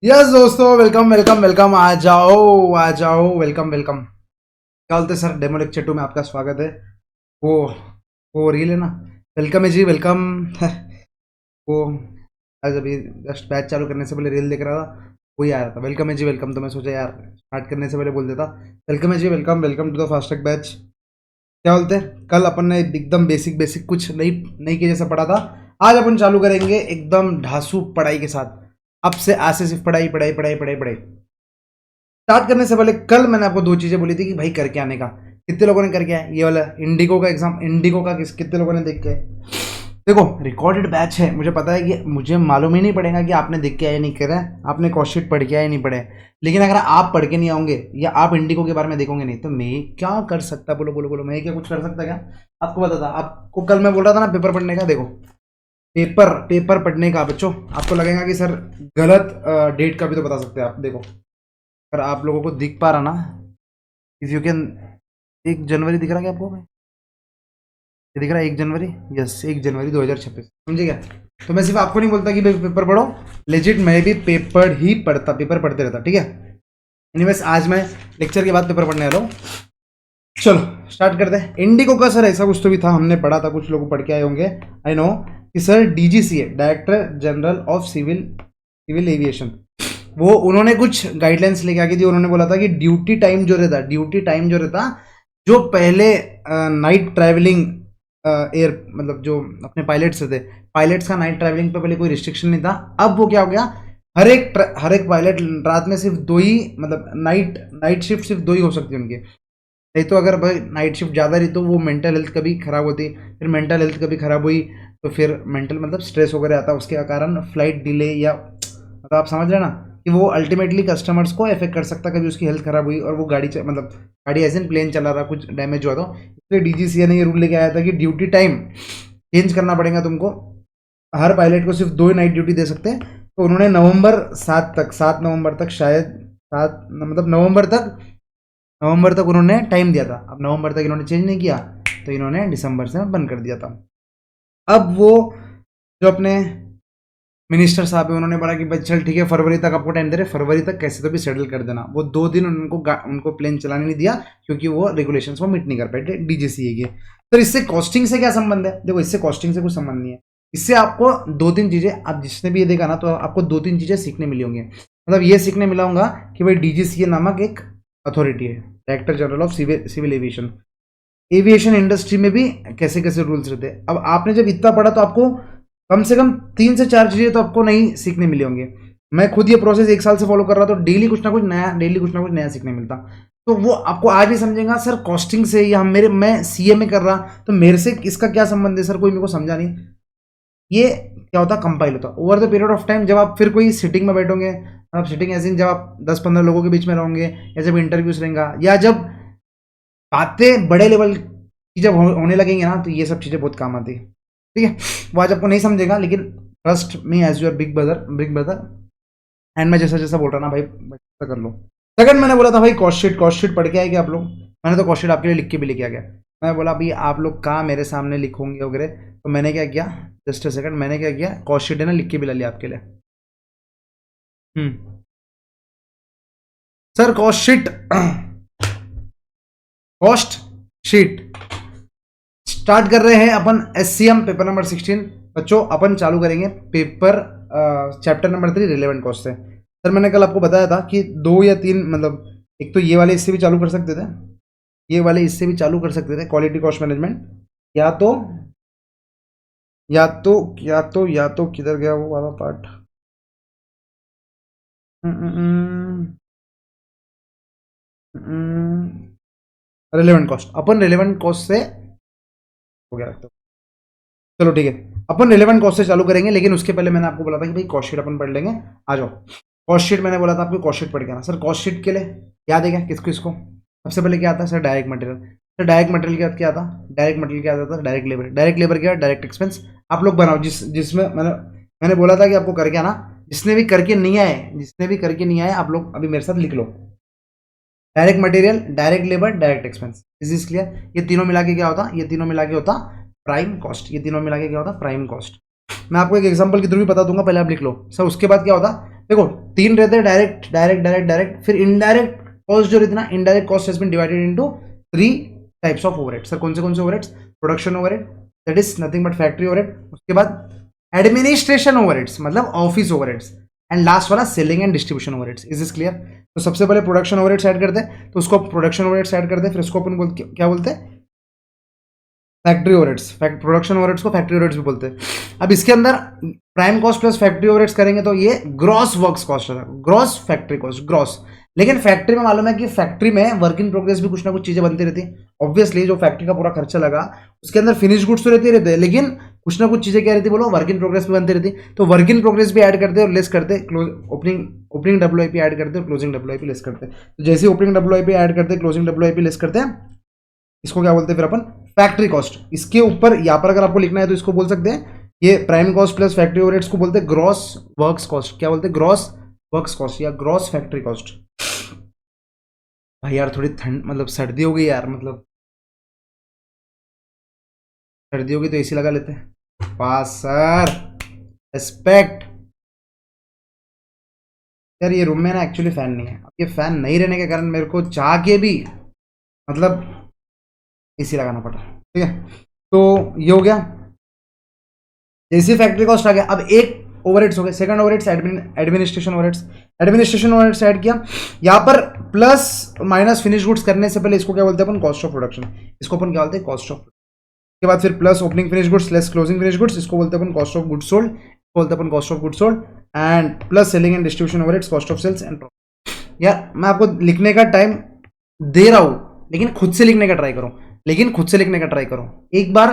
Yes दोस्तों, welcome welcome welcome. आ जाओ, welcome welcome. क्या बोलते सर, डेमो लेक्चर 2 में आपका स्वागत है। वो वो रील है ना, वेलकम है जी, वेलकम। वो आज अभी जस्ट बैच चालू करने से पहले रील देख रहा था, वही आ रहा था, वेलकम है जी वेलकम। तो मैं सोचा यार स्टार्ट करने से पहले बोल देता, वेलकम है जी welcome, welcome to the FASTag batch. क्या बोलते हैं, कल अपन ने एकदम बेसिक बेसिक कुछ नई नई के जैसा पढ़ा था। आज अपन चालू करेंगे एकदम ढासू पढ़ाई के साथ। अब से आज से सिर्फ पढ़ाई पढ़ाई पढ़ाई पढ़ाई पढ़ाई। स्टार्ट करने से पहले कल मैंने आपको दो चीजें बोली थी कि भाई करके आने का। कितने लोगों ने करके आए? ये वाला इंडिगो का एग्जाम, इंडिगो का कितने लोगों ने देख के आए? देखो, रिकॉर्डेड बैच है, मुझे पता है कि मुझे मालूम ही नहीं पड़ेगा कि आपने देख के आए नहीं करे, आपने कॉस्ट पढ़ के आए नहीं पढ़े। लेकिन अगर आप पढ़ के नहीं आओगे या आप इंडिगो के बारे में देखोगे नहीं, तो मैं क्या कर सकता? बोलो बोलो बोलो, मैं क्या कुछ कर सकता क्या? आपको पता था, आपको कल मैं बोल रहा था ना पेपर पढ़ने का। देखो, पेपर पेपर पढ़ने का बच्चों, आपको लगेगा कि सर गलत डेट का भी तो बता सकते हैं आप। देखो, अगर आप लोगों को दिख पा रहा ना, इफ यू कैन, 1 जनवरी दिख रहा है क्या आपको? ये दिख रहा है 1 जनवरी। यस, 1 जनवरी 2026, समझे क्या? तो मैं सिर्फ आपको नहीं बोलता कि भाई पेपर पढ़ो, लेजिट मैं भी पेपर ही पढ़ता, पेपर पढ़ते रहता, ठीक है। एनीवेज, आज मैं लेक्चर के बाद पेपर पढ़ने वाला हूँ। चलो स्टार्ट करते हैं। इंडिगो का सर ऐसा कुछ तो भी था, हमने पढ़ा था, कुछ लोग पढ़ के आए होंगे, आई नो। कि sir DGCA, director general of civil civil aviation, वो उन्होंने कुछ गाइडलाइंस लेके आके दी। उन्होंने बोला था कि ड्यूटी टाइम जो रहता, ड्यूटी टाइम जो रहता, जो पहले नाइट ट्रैवलिंग एयर, मतलब जो अपने पायलट्स थे, पायलट्स का नाइट ट्रैवलिंग पे पहले कोई रिस्ट्रिक्शन नहीं था। अब वो क्या हो गया, हर एक पायलट रात में सिर्फ दो ही, मतलब नाइट नाइट शिफ्ट सिर्फ दो ही हो सकती है उनकी। नहीं तो अगर भाई नाइट शिफ्ट ज़्यादा रही तो वो मेंटल हेल्थ कभी खराब होती, फिर मेंटल हेल्थ कभी खराब हुई तो फिर मेंटल मतलब स्ट्रेस वगैरह आता, उसके कारण फ्लाइट डिले, या मतलब आप समझ रहे हैं ना कि वो अल्टीमेटली कस्टमर्स को अफेक्ट कर सकता। कभी उसकी हेल्थ खराब हुई और वो मतलब गाड़ी ऐसे प्लेन चला रहा, कुछ डैमेज हुआ, तो इसलिए डीजीसीए ने ये रूल लेके आया था कि ड्यूटी टाइम चेंज करना पड़ेगा तुमको। हर पायलट को सिर्फ 2 ही नाइट ड्यूटी दे सकते हैं। तो उन्होंने नवंबर 7 तक, 7 नवंबर तक शायद, सात मतलब नवंबर तक उन्होंने टाइम दिया था। अब नवंबर तक इन्होंने चेंज नहीं किया, तो इन्होंने दिसंबर से बंद कर दिया था। अब वो जो अपने मिनिस्टर साहब है, उन्होंने बोला कि भाई चल ठीक है, फरवरी तक आपको टाइम दे रहे, फरवरी तक कैसे तो भी सेटल कर देना। वो 2 दिन उनको प्लेन चलाने नहीं दिया, क्योंकि वो रेगुलेशंस को मीट नहीं कर पाए डीजीसीए के। तो इससे कॉस्टिंग से क्या संबंध है? देखो, इससे कॉस्टिंग से कुछ संबंध नहीं है। इससे आपको 2-3 चीजें, आप जिसने भी ये देखा ना, तो आपको 2-3 चीजें सीखने मिली होंगी। मतलब ये सीखने मिला होगा कि भाई डीजीसीए नामक एक अथॉरिटी है, director general of civil aviation. Aviation industry में भी कैसे कैसे रूल्स रहते हैं। अब आपने जब इतना पढ़ा तो आपको कम से कम 3 से 4 चीजें तो आपको नई सीखने मिली होंगी। मैं खुद ये प्रोसेस 1 साल से फॉलो कर रहा था, तो डेली कुछ ना कुछ नया, डेली कुछ ना कुछ नया सीखने मिलता। तो वो आपको आज भी समझेगा सर, कॉस्टिंग से, या मैं सीए में कर रहा, तो मेरे से इसका क्या संबंध है सर, कोई मेरे को समझा नहीं। ये क्या होता, कंपाइल होता over the period of time. जब आप फिर कोई सिटिंग में बैठोगे, आप सिटिंग ऐसे, जब आप 10-15 लोगों के बीच में रहोगे, या जब इंटरव्यूज रहेगा, या जब बातें बड़े लेवल की जब होने लगेंगे ना, तो ये सब चीज़ें बहुत काम आती है, ठीक है। वो आज आपको नहीं समझेगा, लेकिन trust me as your big brother, big brother. And मैं जैसा जैसा बोल रहा ना भाई, वैसा कर लो। सेकंड, मैंने बोला था भाई कॉस्ट शीट पढ़ के आए क्या आप लोग? मैंने तो कॉस्ट शीट आपके लिए लिख के भी लेके आ गया। मैं बोला भाई आप लोग कहाँ मेरे सामने लिखोगे वगैरह, तो मैंने क्या किया, जस्ट अ सेकंड, मैंने क्या किया, कॉस्ट शीट है ना, लिख के भी ला लिया आपके लिए। Sir cost sheet, cost sheet start कर रहे हैं अपन। एससीएम पेपर नंबर 16 बच्चों, अपन चालू करेंगे paper chapter number 3 relevant cost से। सर मैंने कल आपको बताया था कि 2 या 3, मतलब एक तो ये वाले इससे भी चालू कर सकते थे, ये वाले इससे भी चालू कर सकते थे, क्वालिटी कॉस्ट मैनेजमेंट, या तो या तो किधर गया वो वाला पार्ट, रिलेवेंट कॉस्ट। अपन रिलेवेंट कॉस्ट से हो गया तो चलो ठीक है, अपन रिलेवेंट कॉस्ट से चालू करेंगे। लेकिन उसके पहले मैंने आपको बोला था कि भाई कॉस्ट शीट अपन पढ़ लेंगे। आ जाओ, कॉस्ट शीट मैंने बोला था आपको, कॉस्ट शीट पढ़ के आना। सर कॉस्ट शीट के लिए याद है क्या, किसको इसको? सबसे पहले क्या आता है sir, direct material. Sir direct material के बाद क्या आता? डायरेक्ट मटेरियल क्या आता था? Direct labour. डायरेक्ट लेबर क्या? Direct expense. आप लोग बनाओ, जिसमें मैंने बोला था कि आपको करके आना। जिसने भी करके नहीं आए, आप लोग अभी मेरे साथ लिख लो। Direct material, direct labour, direct expense. Is this clear? ये तीनों मिला के क्या होता? ये तीनों मिला के होता प्राइम कॉस्ट। ये तीनों मिला के क्या होता? Prime cost. मैं आपको एक एग्जांपल के थ्रू भी बता दूंगा, पहले आप लिख लो। सर उसके बाद क्या होता? देखो, तीन रहते हैं, डायरेक्ट डायरेक्ट डायरेक्ट डायरेक्ट, फिर इनडायरेक्ट कॉस्ट जो रहती है ना, indirect cost has been divided into 3 types of overhead. Sir कौन से overheads? Production overhead, that is nothing but factory overhead, उसके बाद एडमिनिस्ट्रेशन ओवरहेड्स मतलब ऑफिस ओवरहेड्स, एंड लास्ट वाला selling and distribution overheads. Is this clear? तो सबसे पहले production overheads add करते हैं, तो उसको प्रोडक्शन ओवरहेड्स ऐड करते हैं, फिर उसको अपन क्या बोलते हैं? Factory overheads. प्रोडक्शन ओवरहेड्स को फैक्ट्री ओवरहेड्स भी बोलते हैं। अब इसके अंदर prime cost plus factory overheads करेंगे तो ये ग्रॉस वर्क्स कॉस्ट होता है, ग्रॉस फैक्ट्री कॉस्ट, ग्रॉस। लेकिन फैक्ट्री में मालूम है कि फैक्ट्री में वर्क इन प्रोग्रेस भी कुछ ना कुछ चीजें बनती रहती है। ऑब्वियसली जो फैक्ट्री का पूरा खर्चा लगा उसके अंदर फिनिश गुड्स तो रहते हैं, लेकिन कुछ ना कुछ चीजें क्या रहती है बोलो, वर्क इन प्रोग्रेस भी बनती रहती। तो वर्क इन प्रोग्रेस भी ऐड करते हैं और लेस करते, ओपनिंग WIP ऐड करते हैं और क्लोजिंग WIP लेस करते हैं। तो जैसे ओपनिंग WIP ऐड करते हैं, क्लोजिंग WIP लेस करते हैं, इसको क्या बोलते हैं फिर अपन? Factory cost. इसके ऊपर यहाँ पर अगर आपको लिखना है तो इसको बोल सकते हैं, ये prime cost plus factory overheads को बोलते हैं ग्रॉस वर्क्स कॉस्ट। क्या बोलते हैं? ग्रॉस वर्क्स कॉस्ट या ग्रॉस फैक्ट्री कॉस्ट। भाई यार थोड़ी ठंड, मतलब सर्दी हो गई यार, मतलब सर्दी होगी तो एसी लगा लेते हैं। पास सर, रिस्पेक्ट। यार ये रूम में ना एक्चुअली फैन नहीं है, अब ये फैन नहीं रहने के कारण मेरे को चाह के भी मतलब एसी लगाना पड़ा। ठीक है, तो ये हो गया। जैसे फैक्ट्री कॉस्ट आ गया, अब एक ओवरहेड्स हो गए। Second overheads administration overheads. Administration overheads add किया, यहाँ पर प्लस माइनस फिनिश गुड्स करने से पहले इसको क्या बोलते हैं अपन? Cost of production. इसको अपन क्या बोलते हैं? Cost of. के बाद फिर plus opening finish goods less closing finish goods, इसको बोलते हैं अपन कॉस्ट ऑफ गुड्स सोल्ड, बोलते हैं अपन cost of goods sold, and plus selling and distribution overheads, cost of sales and profit. यार मैं आपको लिखने का टाइम दे रहा हूं, लेकिन खुद से लिखने का ट्राई करो, एक बार।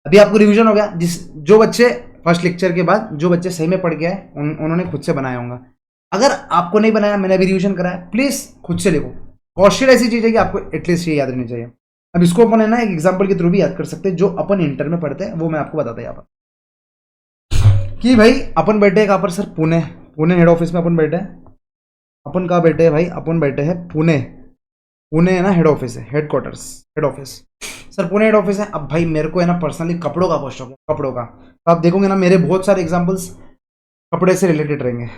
अभी आपको रिवीजन हो गया, जो बच्चे फर्स्ट लेक्चर के बाद जो बच्चे सही में पढ़ गए उन्होंने खुद से बनाया होगा। अगर आपको नहीं बनाया, मैंने अभी रिवीजन कराया, प्लीज खुद से लिखो। क्वेश्चन ऐसी चीज है कि आपको एटलीस्ट ये याद रहनी चाहिए। अब इसको अपन है ना एक एग्जांपल के थ्रू भी याद कर सकते हैं, जो अपन इंटर में पढ़ते हैं वो मैं आपको बताता यहाँ पर। कि भाई अपन बैठे हैं कहाँ पर सर? पुणे हेड ऑफिस में अपन बैठे हैं। अपन कहाँ बैठे हैं भाई? अपन बैठे हैं पुणे है ना हेड ऑफिस है, headquarters, head office. Sir Pune head office है। अब भाई मेरे को है ना पर्सनली कपड़ों का बहुत शौक है, कपड़ों का। तो आप देखोगे ना मेरे बहुत सारे एग्जांपल्स कपड़े से रिलेटेड रहेंगे।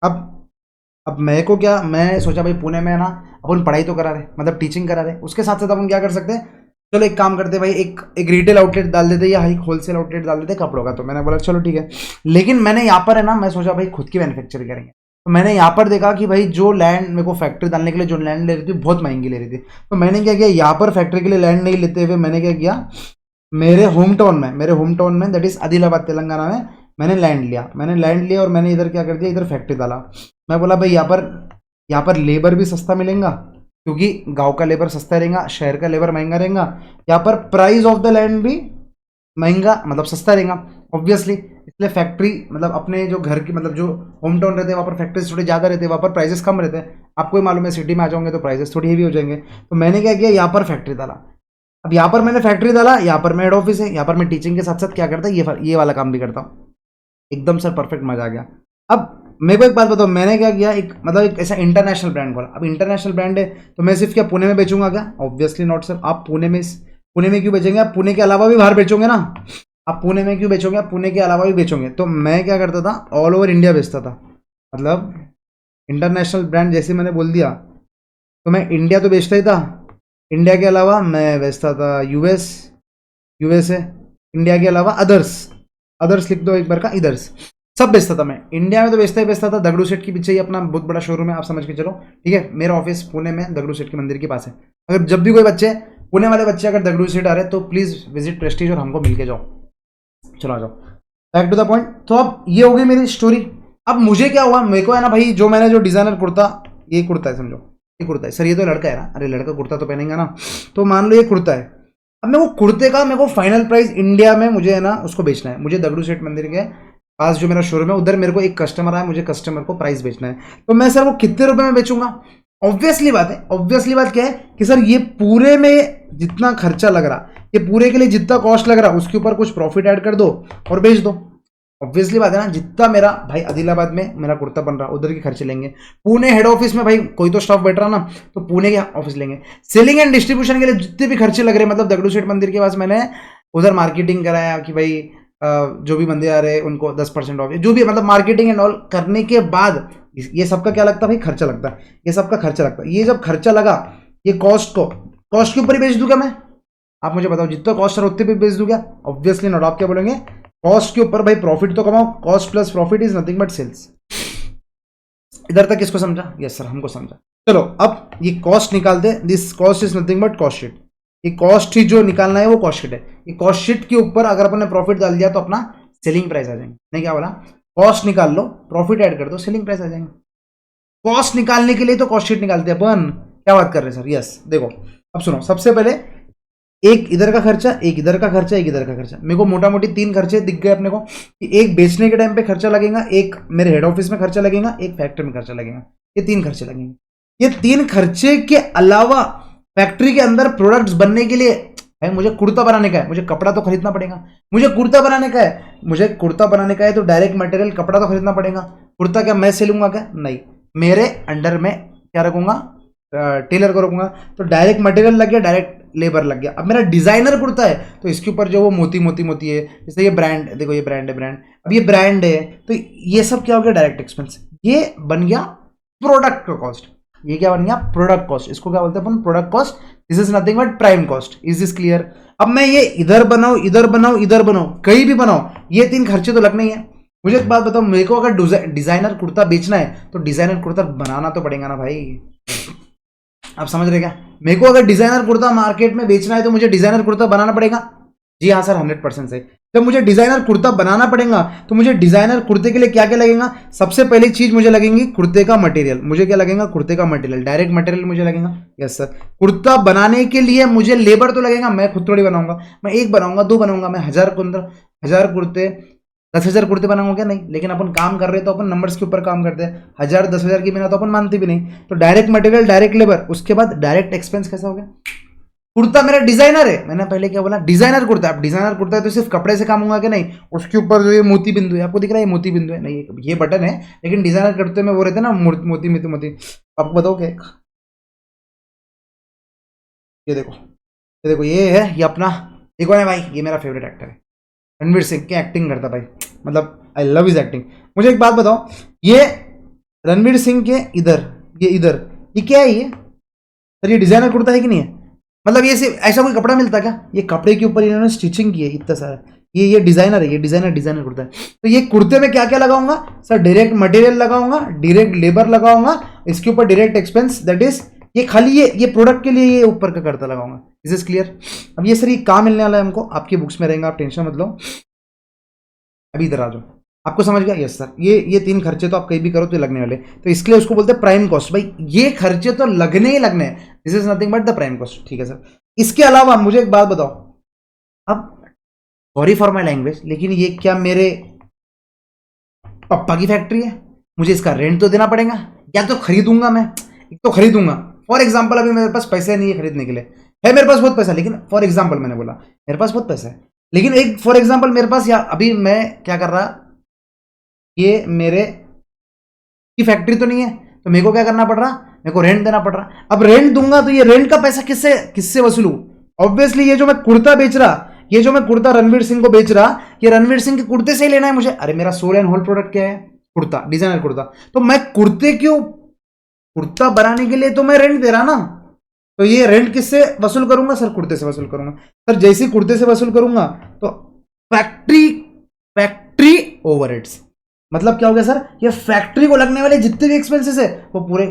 अब मेरे को क्या, मैं सोचा भाई पुणे में है ना अपन पढ़ाई तो करा रहे, मतलब टीचिंग करा रहे, उसके साथ साथ अपन क्या कर सकते हैं? चलो एक काम करते भाई, एक रिटेल आउटलेट डाल देते या एक होलसेल आउटलेट डाल देते कपड़ों का। तो मैंने बोला चलो ठीक है, लेकिन मैंने यहाँ पर है ना, मैं सोचा भाई खुद की मैन्युफैक्चरिंग करेंगे। तो मैंने यहाँ पर देखा कि भाई जो लैंड मेरे को फैक्ट्री डालने के लिए जो लैंड ले रही थी बहुत महंगी ले रही थी। तो मैंने क्या किया, यहाँ पर फैक्ट्री के लिए लैंड नहीं लेते हुए मैंने क्या किया, मेरे होम टाउन में दैट इज आदिलाबाद तेलंगाना में मैंने लैंड लिया और मैंने इधर क्या कर दिया, इधर फैक्ट्री डाला। मैं बोला भाई यहाँ पर लेबर भी सस्ता मिलेगा, क्योंकि गांव का लेबर सस्ता रहेगा, शहर का लेबर महंगा रहेगा। यहाँ पर प्राइस ऑफ द लैंड भी महंगा मतलब सस्ता रहेगा ऑब्वियसली। इसलिए फैक्ट्री मतलब अपने जो घर की मतलब जो होम टाउन रहते हैं वहाँ पर फैक्ट्रीज थोड़े ज़्यादा रहते हैं, वहाँ पर प्राइसेस कम रहते हैं। आपको ही मालूम है सिटी में आ जाओगे तो प्राइसेस थोड़ी हेवी हो जाएंगे। तो मैंने क्या किया, यहाँ पर फैक्ट्री डाला। अब यहाँ पर मैंने फैक्ट्री डाला, यहाँ पर मैं हेड ऑफिस है, यहाँ पर मैं टीचिंग के साथ साथ क्या करता है ये वाला काम भी करता हूँ। एकदम सर परफेक्ट मजा आ गया। अब मेरे को एक बात बताओ, मैंने क्या किया, एक ऐसा इंटरनेशनल ब्रांड खोला। अब इंटरनेशनल ब्रांड है तो मैं सिर्फ क्या पुणे में बेचूंगा क्या? Obviously not sir. आप पुणे में क्यों बेचेंगे? आप पुणे के अलावा भी बाहर बेचोगे ना। आप पुणे में क्यों बेचोगे? आप पुणे के अलावा भी बेचोगे। तो मैं क्या करता था, ऑल ओवर इंडिया बेचता था। मतलब इंटरनेशनल ब्रांड जैसे मैंने बोल दिया तो मैं इंडिया तो बेचता ही था, इंडिया के अलावा मैं बेचता था यूएसए, इंडिया के अलावा अदर्स लिख दो एक बार का, इधर्स सब बेचता था मैं। इंडिया में तो बेचता था। दगड़ू सेठ के पीछे ही अपना बहुत बड़ा शोरूम है, आप समझ के चलो। ठीक है, मेरा ऑफिस पुणे में दगड़ू सेठ के मंदिर के पास है। अगर जब भी कोई बच्चे पुणे वाले बच्चे अगर दगड़ू सेठ आ रहे तो प्लीज विजिट प्रेस्टीज और हमको मिलके जाओ। चलो आ जाओ बैक टू द पॉइंट। तो अब ये हो गई मेरी स्टोरी। अब मुझे क्या हुआ, मेरे को है ना भाई जो मैंने जो डिजाइनर कुर्ता, ये कुर्ता है समझो, ये कुर्ता है सर, ये तो लड़का है ना, अरे लड़का कुर्ता तो पहनेगा ना। तो मान लो ये कुर्ता है। अब मैं वो कुर्ते का मेरे को फाइनल प्राइस इंडिया में मुझे है ना उसको बेचना है। मुझे दगड़ू सेठ मंदिर के पास जो मेरा शोरूम है उधर मेरे को एक कस्टमर आया, मुझे कस्टमर को प्राइस बेचना है। तो मैं सर वो कितने रुपए में बेचूंगा? ऑब्वियसली बात क्या है कि सर ये पूरे में जितना खर्चा लग रहा, ये पूरे के लिए जितना कॉस्ट लग रहा उसके ऊपर कुछ प्रॉफिट ऐड कर दो और बेच दो। ऑब्वियसली बात है ना, जितना मेरा भाई आदिलाबाद में मेरा कुर्ता बन रहा उधर के खर्चे लेंगे, पुणे हेड ऑफिस में भाई कोई तो स्टाफ बैठ रहा ना तो पुणे के ऑफिस लेंगे, सेलिंग एंड डिस्ट्रीब्यूशन के लिए जितने भी खर्चे लग रहे, मतलब दगड़ू सेठ मंदिर के पास मैंने उधर मार्केटिंग कराया कि भाई जो भी बंदे आ रहे हैं उनको 10% ऑफ, जो भी मतलब मार्केटिंग एंड ऑल करने के बाद ये सबका क्या लगता है भाई, खर्चा लगता है, ये सबका खर्चा लगता है। ये जब खर्चा लगा, ये कॉस्ट के ऊपर ही बेच दूंगा मैं। आप मुझे बताओ जितना कॉस्ट है उतने पे बेच दूंगा? Obviously not. आप क्या बोलेंगे, कॉस्ट के ऊपर भाई प्रॉफिट तो कमाओ, cost plus profit is nothing but sales. इधर तक किसको समझा? यस सर, हमको समझा। चलो अब ये कॉस्ट निकालते हैं। This cost is nothing but cost sheet. ये कॉस्ट ही जो निकालना है वो कॉस्ट शीट है। ये कॉस्ट शीट के ऊपर अगर अपन ने प्रॉफिट डाल दिया तो अपना सेलिंग प्राइस आ जाएंगे। नहीं क्या बोला, कॉस्ट निकाल लो, प्रॉफिट ऐड कर दो, सेलिंग प्राइस आ जाएंगे। कॉस्ट निकालने के लिए तो कॉस्ट शीट निकालते हैं अपन। क्या बात कर रहे हैं सर? यस देखो अब सुनो, सबसे पहले एक इधर का खर्चा, एक इधर का खर्चा, एक इधर का खर्चा। मेरे को मोटा मोटी 3 खर्चे दिख गए अपने को कि एक बेचने के टाइम पे खर्चा लगेगा, एक मेरे हेड ऑफिस में खर्चा लगेगा, एक फैक्ट्री में खर्चा लगेगा। ये 3 खर्चे लगेंगे। ये 3 खर्चे के अलावा फैक्ट्री के अंदर प्रोडक्ट्स बनने के लिए है, मुझे कुर्ता बनाने का है, मुझे कपड़ा तो खरीदना पड़ेगा। मुझे कुर्ता बनाने का है, मुझे कुर्ता बनाने का है तो डायरेक्ट मटेरियल कपड़ा तो खरीदना पड़ेगा। कुर्ता क्या मैं सिलूंगा क्या? नहीं, मेरे अंडर में क्या रखूंगा, टेलर को रखूंगा। तो डायरेक्ट मटेरियल लग गया, डायरेक्ट लेबर लग गया। अब मेरा डिजाइनर कुर्ता है तो इसके ऊपर जो वो मोती मोती मोती है, जैसे ये ब्रांड, देखो ये ब्रांड है, ब्रांड, अब ये ब्रांड है तो ये सब क्या हो गया, डायरेक्ट एक्सपेंस। ये बन गया प्रोडक्ट का कॉस्ट। ये क्या बन गया, प्रोडक्ट कॉस्ट। इसको क्या बोलते हैं अपन, product cost. This is nothing but prime cost. Is this clear? अब मैं ये इधर बनाऊं, इधर बनाऊं, इधर बनाऊं, कहीं भी बनाऊं, ये 3 खर्चे तो लगने ही है। मुझे एक बात बताओ, मेरे को अगर डिजाइनर कुर्ता बेचना है तो डिजाइनर कुर्ता बनाना तो पड़ेगा ना भाई। आप समझ रहे क्या? मेरे को अगर डिजाइनर कुर्ता मार्केट में बेचना है तो मुझे डिजाइनर कुर्ता बनाना पड़ेगा। जी हाँ सर, 100% सही। जब मुझे डिजाइनर कुर्ता बनाना पड़ेगा तो मुझे डिजाइनर कुर्ते के लिए क्या क्या लगेगा? सबसे पहली चीज मुझे लगेंगी कुर्ते का मटेरियल। मुझे क्या लगेगा? कुर्ते का मटेरियल, डायरेक्ट मटेरियल मुझे लगेगा। Yes sir. कुर्ता बनाने के लिए मुझे लेबर तो लगेगा, मैं खुद थोड़ी बनाऊंगा। मैं 1 बनाऊंगा, 2 बनाऊंगा, मैं 1000 कुर्ते 10,000 कुर्ते बनाऊंगा क्या? नहीं। लेकिन अपन काम कर रहे तो अपन नंबर्स के ऊपर काम करते हैं। 1000 10,000 की बिना तो अपन मानते भी नहीं। तो डायरेक्ट मटेरियल, डायरेक्ट लेबर, उसके बाद डायरेक्ट एक्सपेंस कैसा हो गया? कुर्ता मेरा डिजाइनर है, मैंने पहले क्या बोला, डिजाइनर कुर्ता। अब डिजाइनर कुर्ता है तो सिर्फ कपड़े से काम होगा कि नहीं? उसके ऊपर जो ये मोती बिंदु है, आपको दिख रहा है ये मोती बिंदु है? नहीं, ये बटन है, लेकिन डिजाइनर कुर्ते में वो रहते हैं ना मोती मोती मोती। आपको बताओ क्या? ये देखो ये है, ये अपना, देखो ना भाई, ये मेरा फेवरेट एक्टर है, रणवीर सिंह की एक्टिंग करता भाई, मतलब आई लव हिज एक्टिंग। मुझे एक बात बताओ, ये रणवीर सिंह के इधर, ये क्या है? ये सर ये डिजाइनर कुर्ता है कि नहीं है? मतलब ये सिर्फ ऐसा कोई कपड़ा मिलता है क्या? ये कपड़े के ऊपर इन्होंने स्टिचिंग की है इतना सारा। ये डिजाइनर है, ये डिजाइनर कुर्ता है। तो ये कुर्ते में क्या क्या लगाऊंगा सर? डायरेक्ट मटेरियल लगाऊंगा, डायरेक्ट लेबर लगाऊंगा, इसके ऊपर डायरेक्ट एक्सपेंस, दैट इज ये खाली ये प्रोडक्ट के लिए ये ऊपर का करता लगाऊंगा। Is is clear? अब ये सर ये कहाँ मिलने वाला है हमको? आपकी बुक्स में रहेगा, आप टेंशन मत लो। अभी इधर आ जाओ, आपको समझ गया? Yes sir. ये 3 खर्चे तो आप कहीं भी करो तो लगने वाले, तो इसके लिए उसको बोलते हैं प्राइम कॉस्ट। भाई ये खर्चे तो लगने ही लगने हैं, this is nothing but the prime cost. ठीक है सर। इसके अलावा मुझे एक बात बताओ, अब सॉरी फॉर माई लैंग्वेज, लेकिन ये क्या मेरे पापा की फैक्ट्री है? मुझे इसका रेंट तो देना पड़ेगा, या तो खरीदूंगा मैं, एक तो खरीदूंगा। फॉर एग्जाम्पल अभी मेरे पास पैसे नहीं है खरीदने के लिए, है मेरे पास बहुत पैसा, लेकिन फॉर एग्जाम्पल मैंने बोला मेरे पास बहुत पैसा है, लेकिन एक फॉर एग्जाम्पल मेरे पास, या अभी मैं क्या कर रहा, ये मेरे की फैक्ट्री तो नहीं है, तो मेरे को क्या करना पड़ रहा? मेरे को रेंट देना पड़ रहा। अब रेंट दूंगा तो ये रेंट का पैसा किससे वसूलू? ऑब्वियसली ये जो मैं कुर्ता बेच रहा, ये जो मैं कुर्ता रणवीर सिंह को बेच रहा, ये रणवीर सिंह के कुर्ते से ही लेना है मुझे। अरे मेरा सोल एंड होल प्रोडक्ट क्या है? कुर्ता, डिजाइनर कुर्ता। तो मैं कुर्ते क्यों, कुर्ता बनाने के लिए तो मैं रेंट दे रहा ना, तो ये रेंट किससे वसूल करूंगा सर? कुर्ते से वसूल करूंगा सर। जैसे कुर्ते से वसूल करूंगा तो फैक्ट्री ओवरहेड्स, मतलब क्या हो गया सर? ये फैक्ट्री को लगने वाले जितने भी एक्सपेंसेस है वो पूरे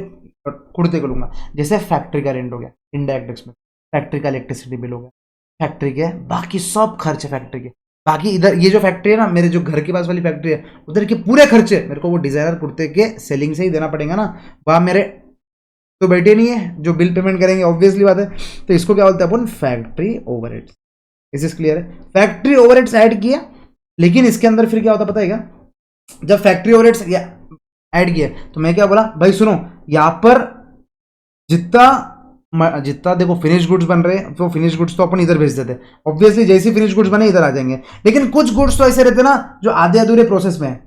कुर्ते को लूंगा। जैसे फैक्ट्री का रेंट हो गया, इनडायरेक्ट एक्सपेंस, फैक्ट्री का इलेक्ट्रिसिटी बिल हो गया, फैक्ट्री के बाकी सब खर्चे फैक्ट्री के, बाकी इधर ये जो फैक्ट्री है ना, मेरे जो घर के पास वाली फैक्ट्री है, उधर के पूरे खर्चे मेरे को वो डिजाइनर कुर्ते के सेलिंग से ही देना पड़ेगा ना। वहां मेरे तो बैठे नहीं है जो बिल पेमेंट करेंगे, ऑब्वियसली बात है। तो इसको क्या बोलते हैं अपन? Factory overheads. इस क्लियर है? फैक्ट्री ओवरहेड्स ऐड किया, लेकिन इसके अंदर फिर क्या होता पता है क्या? जब फैक्ट्री ओवरहेड्स ऐड किया तो मैं क्या बोला, भाई सुनो, यहां पर जितना देखो फिनिश गुड्स बन रहे हैं, तो फिनिश गुड्स तो अपन इधर भेज देते, ऑब्वियसली जैसे फिनिश गुड्स बने इधर आ जाएंगे। लेकिन कुछ गुड्स तो ऐसे रहते ना जो आधे अधूरे प्रोसेस में है,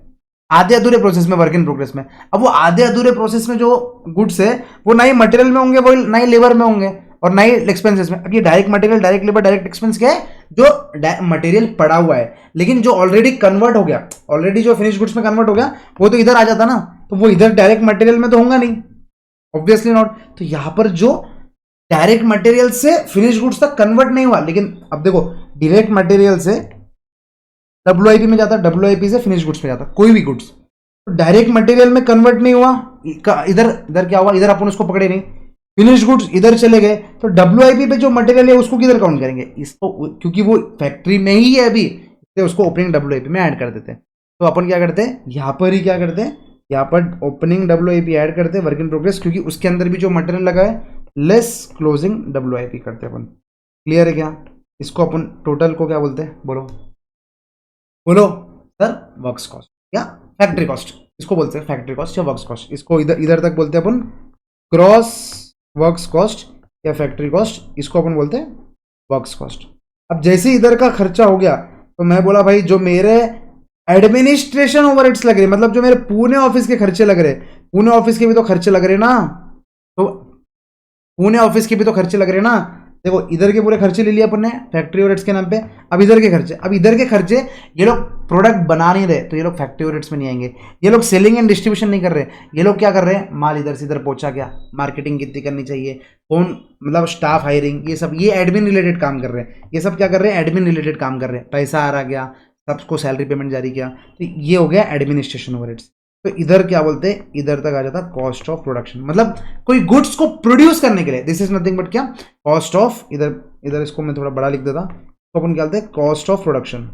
आधे अधूरे प्रोसेस में, वर्क इन प्रोग्रेस में। अब वो आधे अधूरे प्रोसेस में जो गुड्स है वो ना ही मटेरियल में होंगे, वो ना ही लेबर में होंगे, और ना ही एक्सपेंसेस में। अब ये direct material, direct labour, direct expense क्या है? जो मटेरियल पड़ा हुआ है, लेकिन जो ऑलरेडी कन्वर्ट हो गया, ऑलरेडी जो फिनिश गुड्स में कन्वर्ट हो गया, वो तो इधर आ जाता ना। तो वो इधर डायरेक्ट मटेरियल में तो होगा नहीं, ऑब्वियसली नॉट। तो यहां पर जो डायरेक्ट मटेरियल से फिनिश गुड्स तक कन्वर्ट नहीं हुआ, लेकिन अब देखो डायरेक्ट मटेरियल से डब्ल्यूआईपी में जाता, डब्ल्यूआईपी से फिनिश गुड्स में जाता, कोई भी गुड्स तो डायरेक्ट मटेरियल में कन्वर्ट नहीं हुआ। इधर इधर क्या हुआ, इधर अपन उसको पकड़े नहीं, फिनिश गुड्स इधर चले गए, तो डब्ल्यूआईपी पे जो मटेरियल है उसको किधर काउंट करेंगे, इसको, क्योंकि वो फैक्ट्री में ही है अभी, तो उसको ओपनिंग डब्ल्यूआईपी में ऐड कर देते हैं। तो अपन क्या करते हैं, यहाँ पर ही क्या करते हैं, यहाँ पर ओपनिंग डब्ल्यूआईपी ऐड करते हैं, वर्क इन प्रोग्रेस, क्योंकि उसके अंदर भी जो मटेरियल लगा है लेस क्लोजिंग डब्ल्यूआईपी करते हैं अपन। क्लियर है क्या? इसको अपन टोटल को क्या बोलते हैं, बोलो बोलो सर, वर्क्स कॉस्ट या फैक्ट्री कॉस्ट, इसको बोलते हैं फैक्ट्री कॉस्ट या वर्क्स कॉस्ट। इसको इधर इधर तक बोलते हैं अपन क्रॉस वर्क्स कॉस्ट या फैक्ट्री कॉस्ट, इसको अपन बोलते हैं वर्क्स कॉस्ट। अब जैसे इधर का खर्चा हो गया, तो मैं बोला भाई जो मेरे एडमिनिस्ट्रेशन ओवरहेड्स लग रहे, मतलब जो मेरे पुणे ऑफिस के खर्चे लग रहे, पुणे ऑफिस के भी तो खर्चे लग रहे ना, तो पुणे ऑफिस के भी तो खर्चे लग रहे ना। देखो इधर के पूरे खर्चे ले लिए अपन ने फैक्ट्री ओवरहेड्स के नाम पे, अब इधर के खर्चे, अब इधर के खर्चे, ये लोग प्रोडक्ट बना नहीं रहे तो ये लोग फैक्ट्री ओवरहेड्स में नहीं आएंगे, ये लोग सेलिंग एंड डिस्ट्रीब्यूशन नहीं कर रहे, ये लोग क्या कर रहे हैं, माल इधर से इधर पहुंचा गया, मार्केटिंग कितनी करनी चाहिए, कौन मतलब स्टाफ हायरिंग, ये सब ये एडमिन रिलेटेड काम कर रहे हैं, ये सब क्या कर रहे हैं, एडमिन रिलेटेड काम कर रहे हैं, पैसा आ रहा गया, सबको सैलरी पेमेंट जारी किया, तो ये हो गया एडमिनिस्ट्रेशन ओवरहेड्स। तो इधर क्या बोलते हैं, इधर तक आ जाता कॉस्ट ऑफ प्रोडक्शन, मतलब कोई गुड्स को प्रोड्यूस करने के लिए, दिस इज नथिंग बट क्या, कॉस्ट ऑफ, इधर इधर इसको मैं थोड़ा बड़ा लिख देता, तो अपन क्या बोलते हैं, कॉस्ट ऑफ प्रोडक्शन।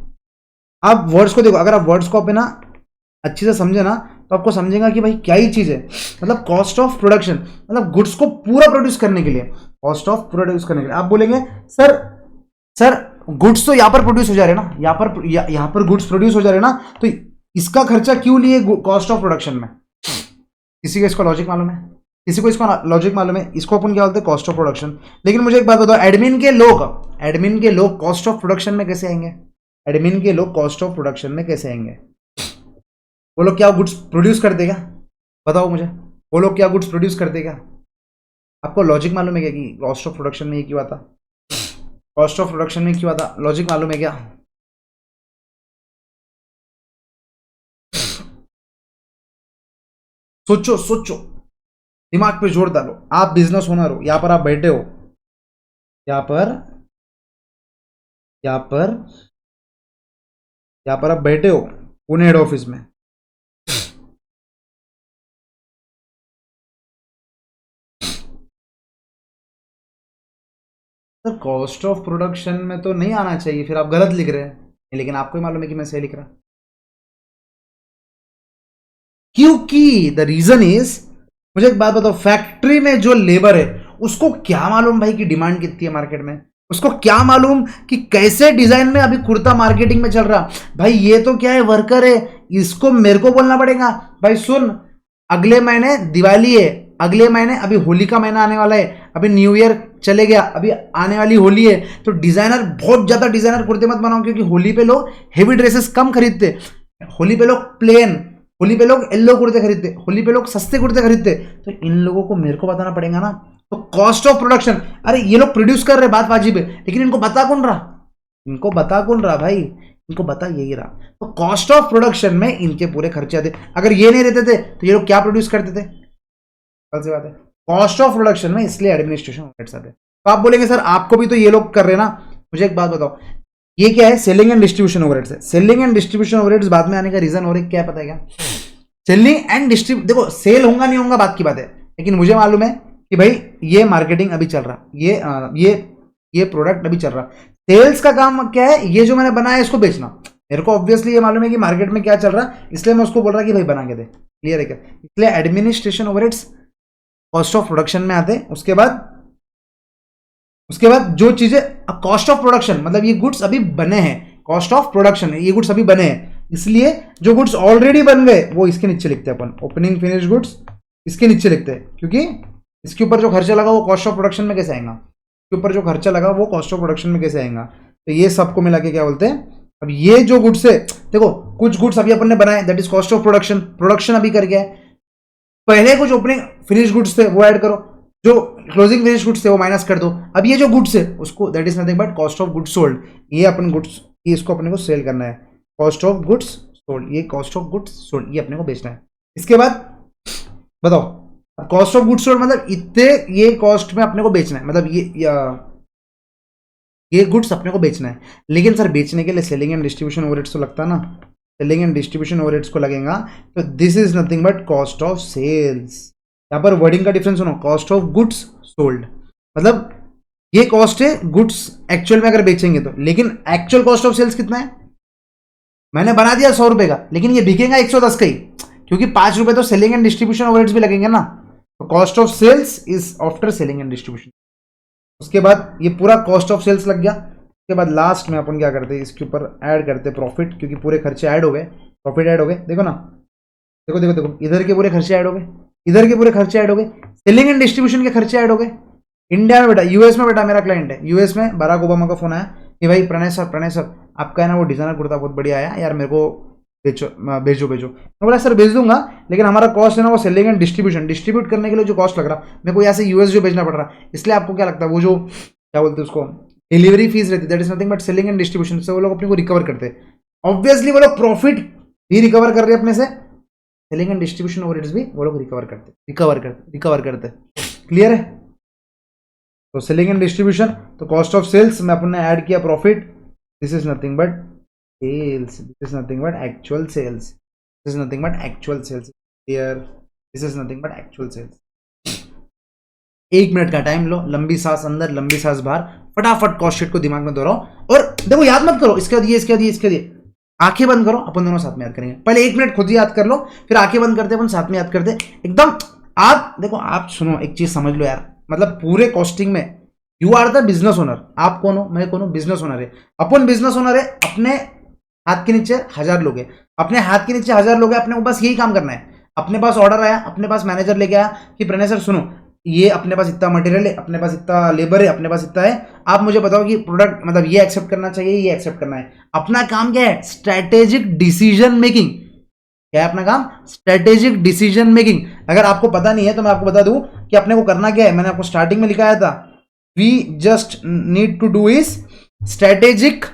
आप वर्ड्स को देखो, अगर आप वर्ड्स को अपना अच्छे से समझे ना, तो आपको समझेगा कि भाई क्या ही चीज है, मतलब कॉस्ट ऑफ प्रोडक्शन मतलब गुड्स को पूरा प्रोड्यूस करने के लिए, कॉस्ट ऑफ प्रोड्यूस करने के लिए। आप बोलेंगे सर सर गुड्स तो यहाँ पर प्रोड्यूस हो जा रहे हैं ना, यहाँ पर गुड्स प्रोड्यूस हो जा रहे हैं ना, तो इसका खर्चा क्यों लिए कॉस्ट ऑफ प्रोडक्शन में? किसी को इसका लॉजिक मालूम है, किसी को इसका लॉजिक मालूम है, इसको अपन क्या बोलते हैं, कॉस्ट ऑफ प्रोडक्शन। लेकिन मुझे एक बात बताओ, एडमिन के लोग कॉस्ट ऑफ प्रोडक्शन में कैसे आएंगे, एडमिन के लोग कॉस्ट ऑफ प्रोडक्शन में कैसे आएंगे? वो लोग क्या गुड्स प्रोड्यूस कर देगा, बताओ मुझे, वो लोग क्या गुड्स प्रोड्यूस कर देगा? आपको लॉजिक मालूम है क्या कि कॉस्ट ऑफ प्रोडक्शन में ये क्यों आता, कॉस्ट ऑफ प्रोडक्शन में क्यों आता, लॉजिक मालूम है क्या? सोचो सोचो, दिमाग पे जोर डालो, आप बिजनेस ओनर हो, यहां पर आप बैठे हो, यहां पर यहां पर यहां पर आप बैठे हो पुणे हेड ऑफिस में, सर कॉस्ट ऑफ प्रोडक्शन में तो नहीं आना चाहिए, फिर आप गलत लिख रहे हैं, लेकिन आपको ही मालूम है कि मैं सही लिख रहा, क्योंकि द रीजन इज, मुझे एक बात बताओ, फैक्ट्री में जो लेबर है उसको क्या मालूम भाई कि डिमांड कितनी है मार्केट में, उसको क्या मालूम कि कैसे डिजाइन में अभी कुर्ता मार्केटिंग में चल रहा, भाई ये तो क्या है, वर्कर है, इसको मेरे को बोलना पड़ेगा, भाई सुन अगले महीने दिवाली है, अगले महीने अभी होली का महीना आने वाला है, अभी न्यू ईयर चले गया, अभी आने वाली होली है, तो डिजाइनर बहुत ज्यादा डिजाइनर कुर्ते मत बनाओ, क्योंकि होली पे लोग हेवी ड्रेसेस कम खरीदते, होली पे लोग प्लेन, होली पे लोग येलो कुर्ते खरीदते, होली पे लोग सस्ते कुर्ते खरीदते, तो इन लोगों को मेरे को बताना पड़ेगा ना। तो कॉस्ट ऑफ प्रोडक्शन, अरे ये लोग प्रोड्यूस कर रहे बात वाजिब है, लेकिन इनको बता कौन रहा, इनको बता कौन रहा भाई, इनको बता यही रहा। तो कॉस्ट ऑफ प्रोडक्शन में इनके पूरे खर्चे आते, अगर ये नहीं रहते थे तो ये लोग क्या प्रोड्यूस करते थे, कल से बात है, कॉस्ट ऑफ प्रोडक्शन में इसलिए एडमिनिस्ट्रेशन ओवरहेड्स आते। तो आप बोलेंगे सर आपको भी तो ये लोग कर रहे हैं ना, मुझे एक बात बताओ, ये क्या है, सेलिंग एंड डिस्ट्रीब्यूशन ओवरहेड्स है, सेलिंग एंड डिस्ट्रीब्यूशन ओवरहेड्स बाद में आने का रीजन और एक क्या पता है क्या, सेलिंग एंड डिस्ट्रीब्यूट, देखो सेल होगा नहीं होगा बात की बात है, लेकिन मुझे मालूम है कि भाई ये मार्केटिंग अभी चल रहा, ये प्रोडक्ट अभी चल रहा, सेल्स का काम क्या है, ये जो मैंने बनाया इसको बेचना, मेरे को ऑब्वियसली ये मालूम है कि मार्केट में क्या चल रहा, इसलिए मैं उसको बोल रहा कि भाई बना के दे, क्लियर है क्या? इसलिए administration overheads cost of production में आते। उसके बाद जो चीजें, कॉस्ट ऑफ प्रोडक्शन मतलब ये गुड्स अभी बने हैं, कॉस्ट ऑफ प्रोडक्शन ये गुड्स अभी बने हैं, इसलिए जो गुड्स ऑलरेडी बन गए वो इसके नीचे लिखते हैं अपन, ओपनिंग फिनिश गुड्स इसके नीचे लिखते हैं, क्योंकि इसके ऊपर जो खर्चा लगा वो कॉस्ट ऑफ प्रोडक्शन में कैसे आएगा, इसके ऊपर जो खर्चा लगा वो कॉस्ट ऑफ प्रोडक्शन में कैसे आएगा, तो ये सबको मिला के क्या बोलते हैं। अब ये जो गुड्स है, देखो कुछ गुड्स अभी अपन ने बनाए, that is cost of production, production अभी कर गया है, पहले कुछ ओपनिंग फिनिश गुड्स थे वो ऐड करो, जो क्लोजिंग फिनिश गुड्स थे वो माइनस कर दो, अब ये जो गुड्स है उसको, that is nothing but cost of goods sold, ये अपन गुड्स, ये इसको अपने को सेल करना है, कॉस्ट ऑफ गुड्स सोल्ड, ये कॉस्ट ऑफ गुड्स सोल्ड, ये अपने को बेचना है। इसके बाद बताओ कॉस्ट ऑफ गुड्स सोल्ड मतलब इतने ये कॉस्ट में अपने को बेचना है, मतलब ये गुड्स अपने को बेचना है। लेकिन सर बेचने के लिए सेलिंग एंड डिस्ट्रीब्यूशन ओवरहेड्स तो लगता है ना, सेलिंग एंड डिस्ट्रीब्यूशन ओवरहेड्स को लगेगा। तो this is nothing but cost of sales. यहाँ पर वर्डिंग का डिफरेंस सुनो, कॉस्ट ऑफ गुड्स सोल्ड मतलब ये कॉस्ट है गुड्स एक्चुअल में अगर बेचेंगे तो, लेकिन एक्चुअल कॉस्ट ऑफ सेल्स कितना है, मैंने बना दिया 100 रुपए का, लेकिन ये बिकेगा 110 का ही, क्योंकि 5 रुपए तो सेलिंग एंड डिस्ट्रीब्यूशन ओवरहेड्स भी लगेंगे ना। तो cost of sales is after selling and distribution. उसके बाद ये पूरा कॉस्ट ऑफ सेल्स लग गया। उसके बाद लास्ट में अपन क्या करते हैं, इसके ऊपर ऐड करते हैं प्रॉफिट, क्योंकि पूरे खर्चे ऐड हो गए, प्रॉफिट ऐड हो गए। देखो ना, देखो देखो देखो, इधर के पूरे खर्चे ऐड हो गए, इधर के पूरे खर्चे ऐड हो गए, सेलिंग एंड डिस्ट्रीब्यूशन के खर्चे ऐड हो गए। इंडिया में बेटा, यूएस में बेटा मेरा क्लाइंट है, यूएस में बराक ओबामा का फोन आया कि भाई प्रणय सर आपका है ना वो डिजाइनर कुर्ता बहुत बढ़िया आया यार, मेरे को बेचो भेजो भेजो। मैं बोला सर भेज दूंगा, लेकिन हमारा कॉस्ट है ना वो सेलिंग एंड डिस्ट्रीब्यूशन, डिस्ट्रीब्यूट करने के लिए जो कॉस्ट लग रहा मेरे को यहाँ से यूएस जो भेजना पड़ रहा, इसलिए आपको क्या लगता है वो जो क्या बोलते हैं उसको डिलीवरी फीस रहती है, that is nothing but selling and distribution से वो लोग अपने को रिकवर करते हैं। ऑब्वियसली वो लोग प्रॉफिट भी रिकवर कर रहे हैं अपने से, सेलिंग एंड डिस्ट्रीब्यूशन ओवरहेड्स भी वो लोग रिकवर करते। क्लियर है? तो सेलिंग एंड डिस्ट्रीब्यूशन, तो कॉस्ट ऑफ सेल्स में अपन ने ऐड किया profit, this is nothing but sales, this is nothing but actual sales, this is nothing but actual sales. Clear? This is nothing but actual sales. 1 minute का time लो, लंबी सांस अंदर लंबी सांस बाहर, फटाफट कॉस्ट शीट को दिमाग में दोहराओ। और देखो याद मत करो इसके बाद ये इसके बाद ये इसके बाद ये, आंखें बंद करो, अपन दोनों साथ में याद करेंगे। पहले 1 मिनट खुद ही याद कर लो, फिर आंखें बंद करते अपन साथ में याद करते एकदम। आप देखो, आप सुनो, एक चीज समझ लो यार, मतलब पूरे कॉस्टिंग में you are the business owner. आप कौन हो? मैं कौन हूं? बिजनेस ओनर है अपन, बिजनेस ओनर है। अपने हाथ के नीचे 1000 लोग हैं, अपने हाथ के नीचे 1000 लोग हैं, अपने को बस यही काम करना है। अपने पास ऑर्डर आया, अपने पास मैनेजर लेके आया कि प्रणय सर सुनो, ये अपने पास इतना मटेरियल है, अपने पास इतना लेबर है, अपने पास इतना है, आप मुझे बताओ कि प्रोडक्ट मतलब ये एक्सेप्ट करना चाहिए, ये एक्सेप्ट करना है। अपना काम क्या है? Strategic decision making. क्या है अपना काम? Strategic decision making. अगर आपको पता नहीं है तो मैं आपको बता दूं कि अपने को करना क्या है। मैंने आपको स्टार्टिंग में लिखाया था, we just need to do is strategic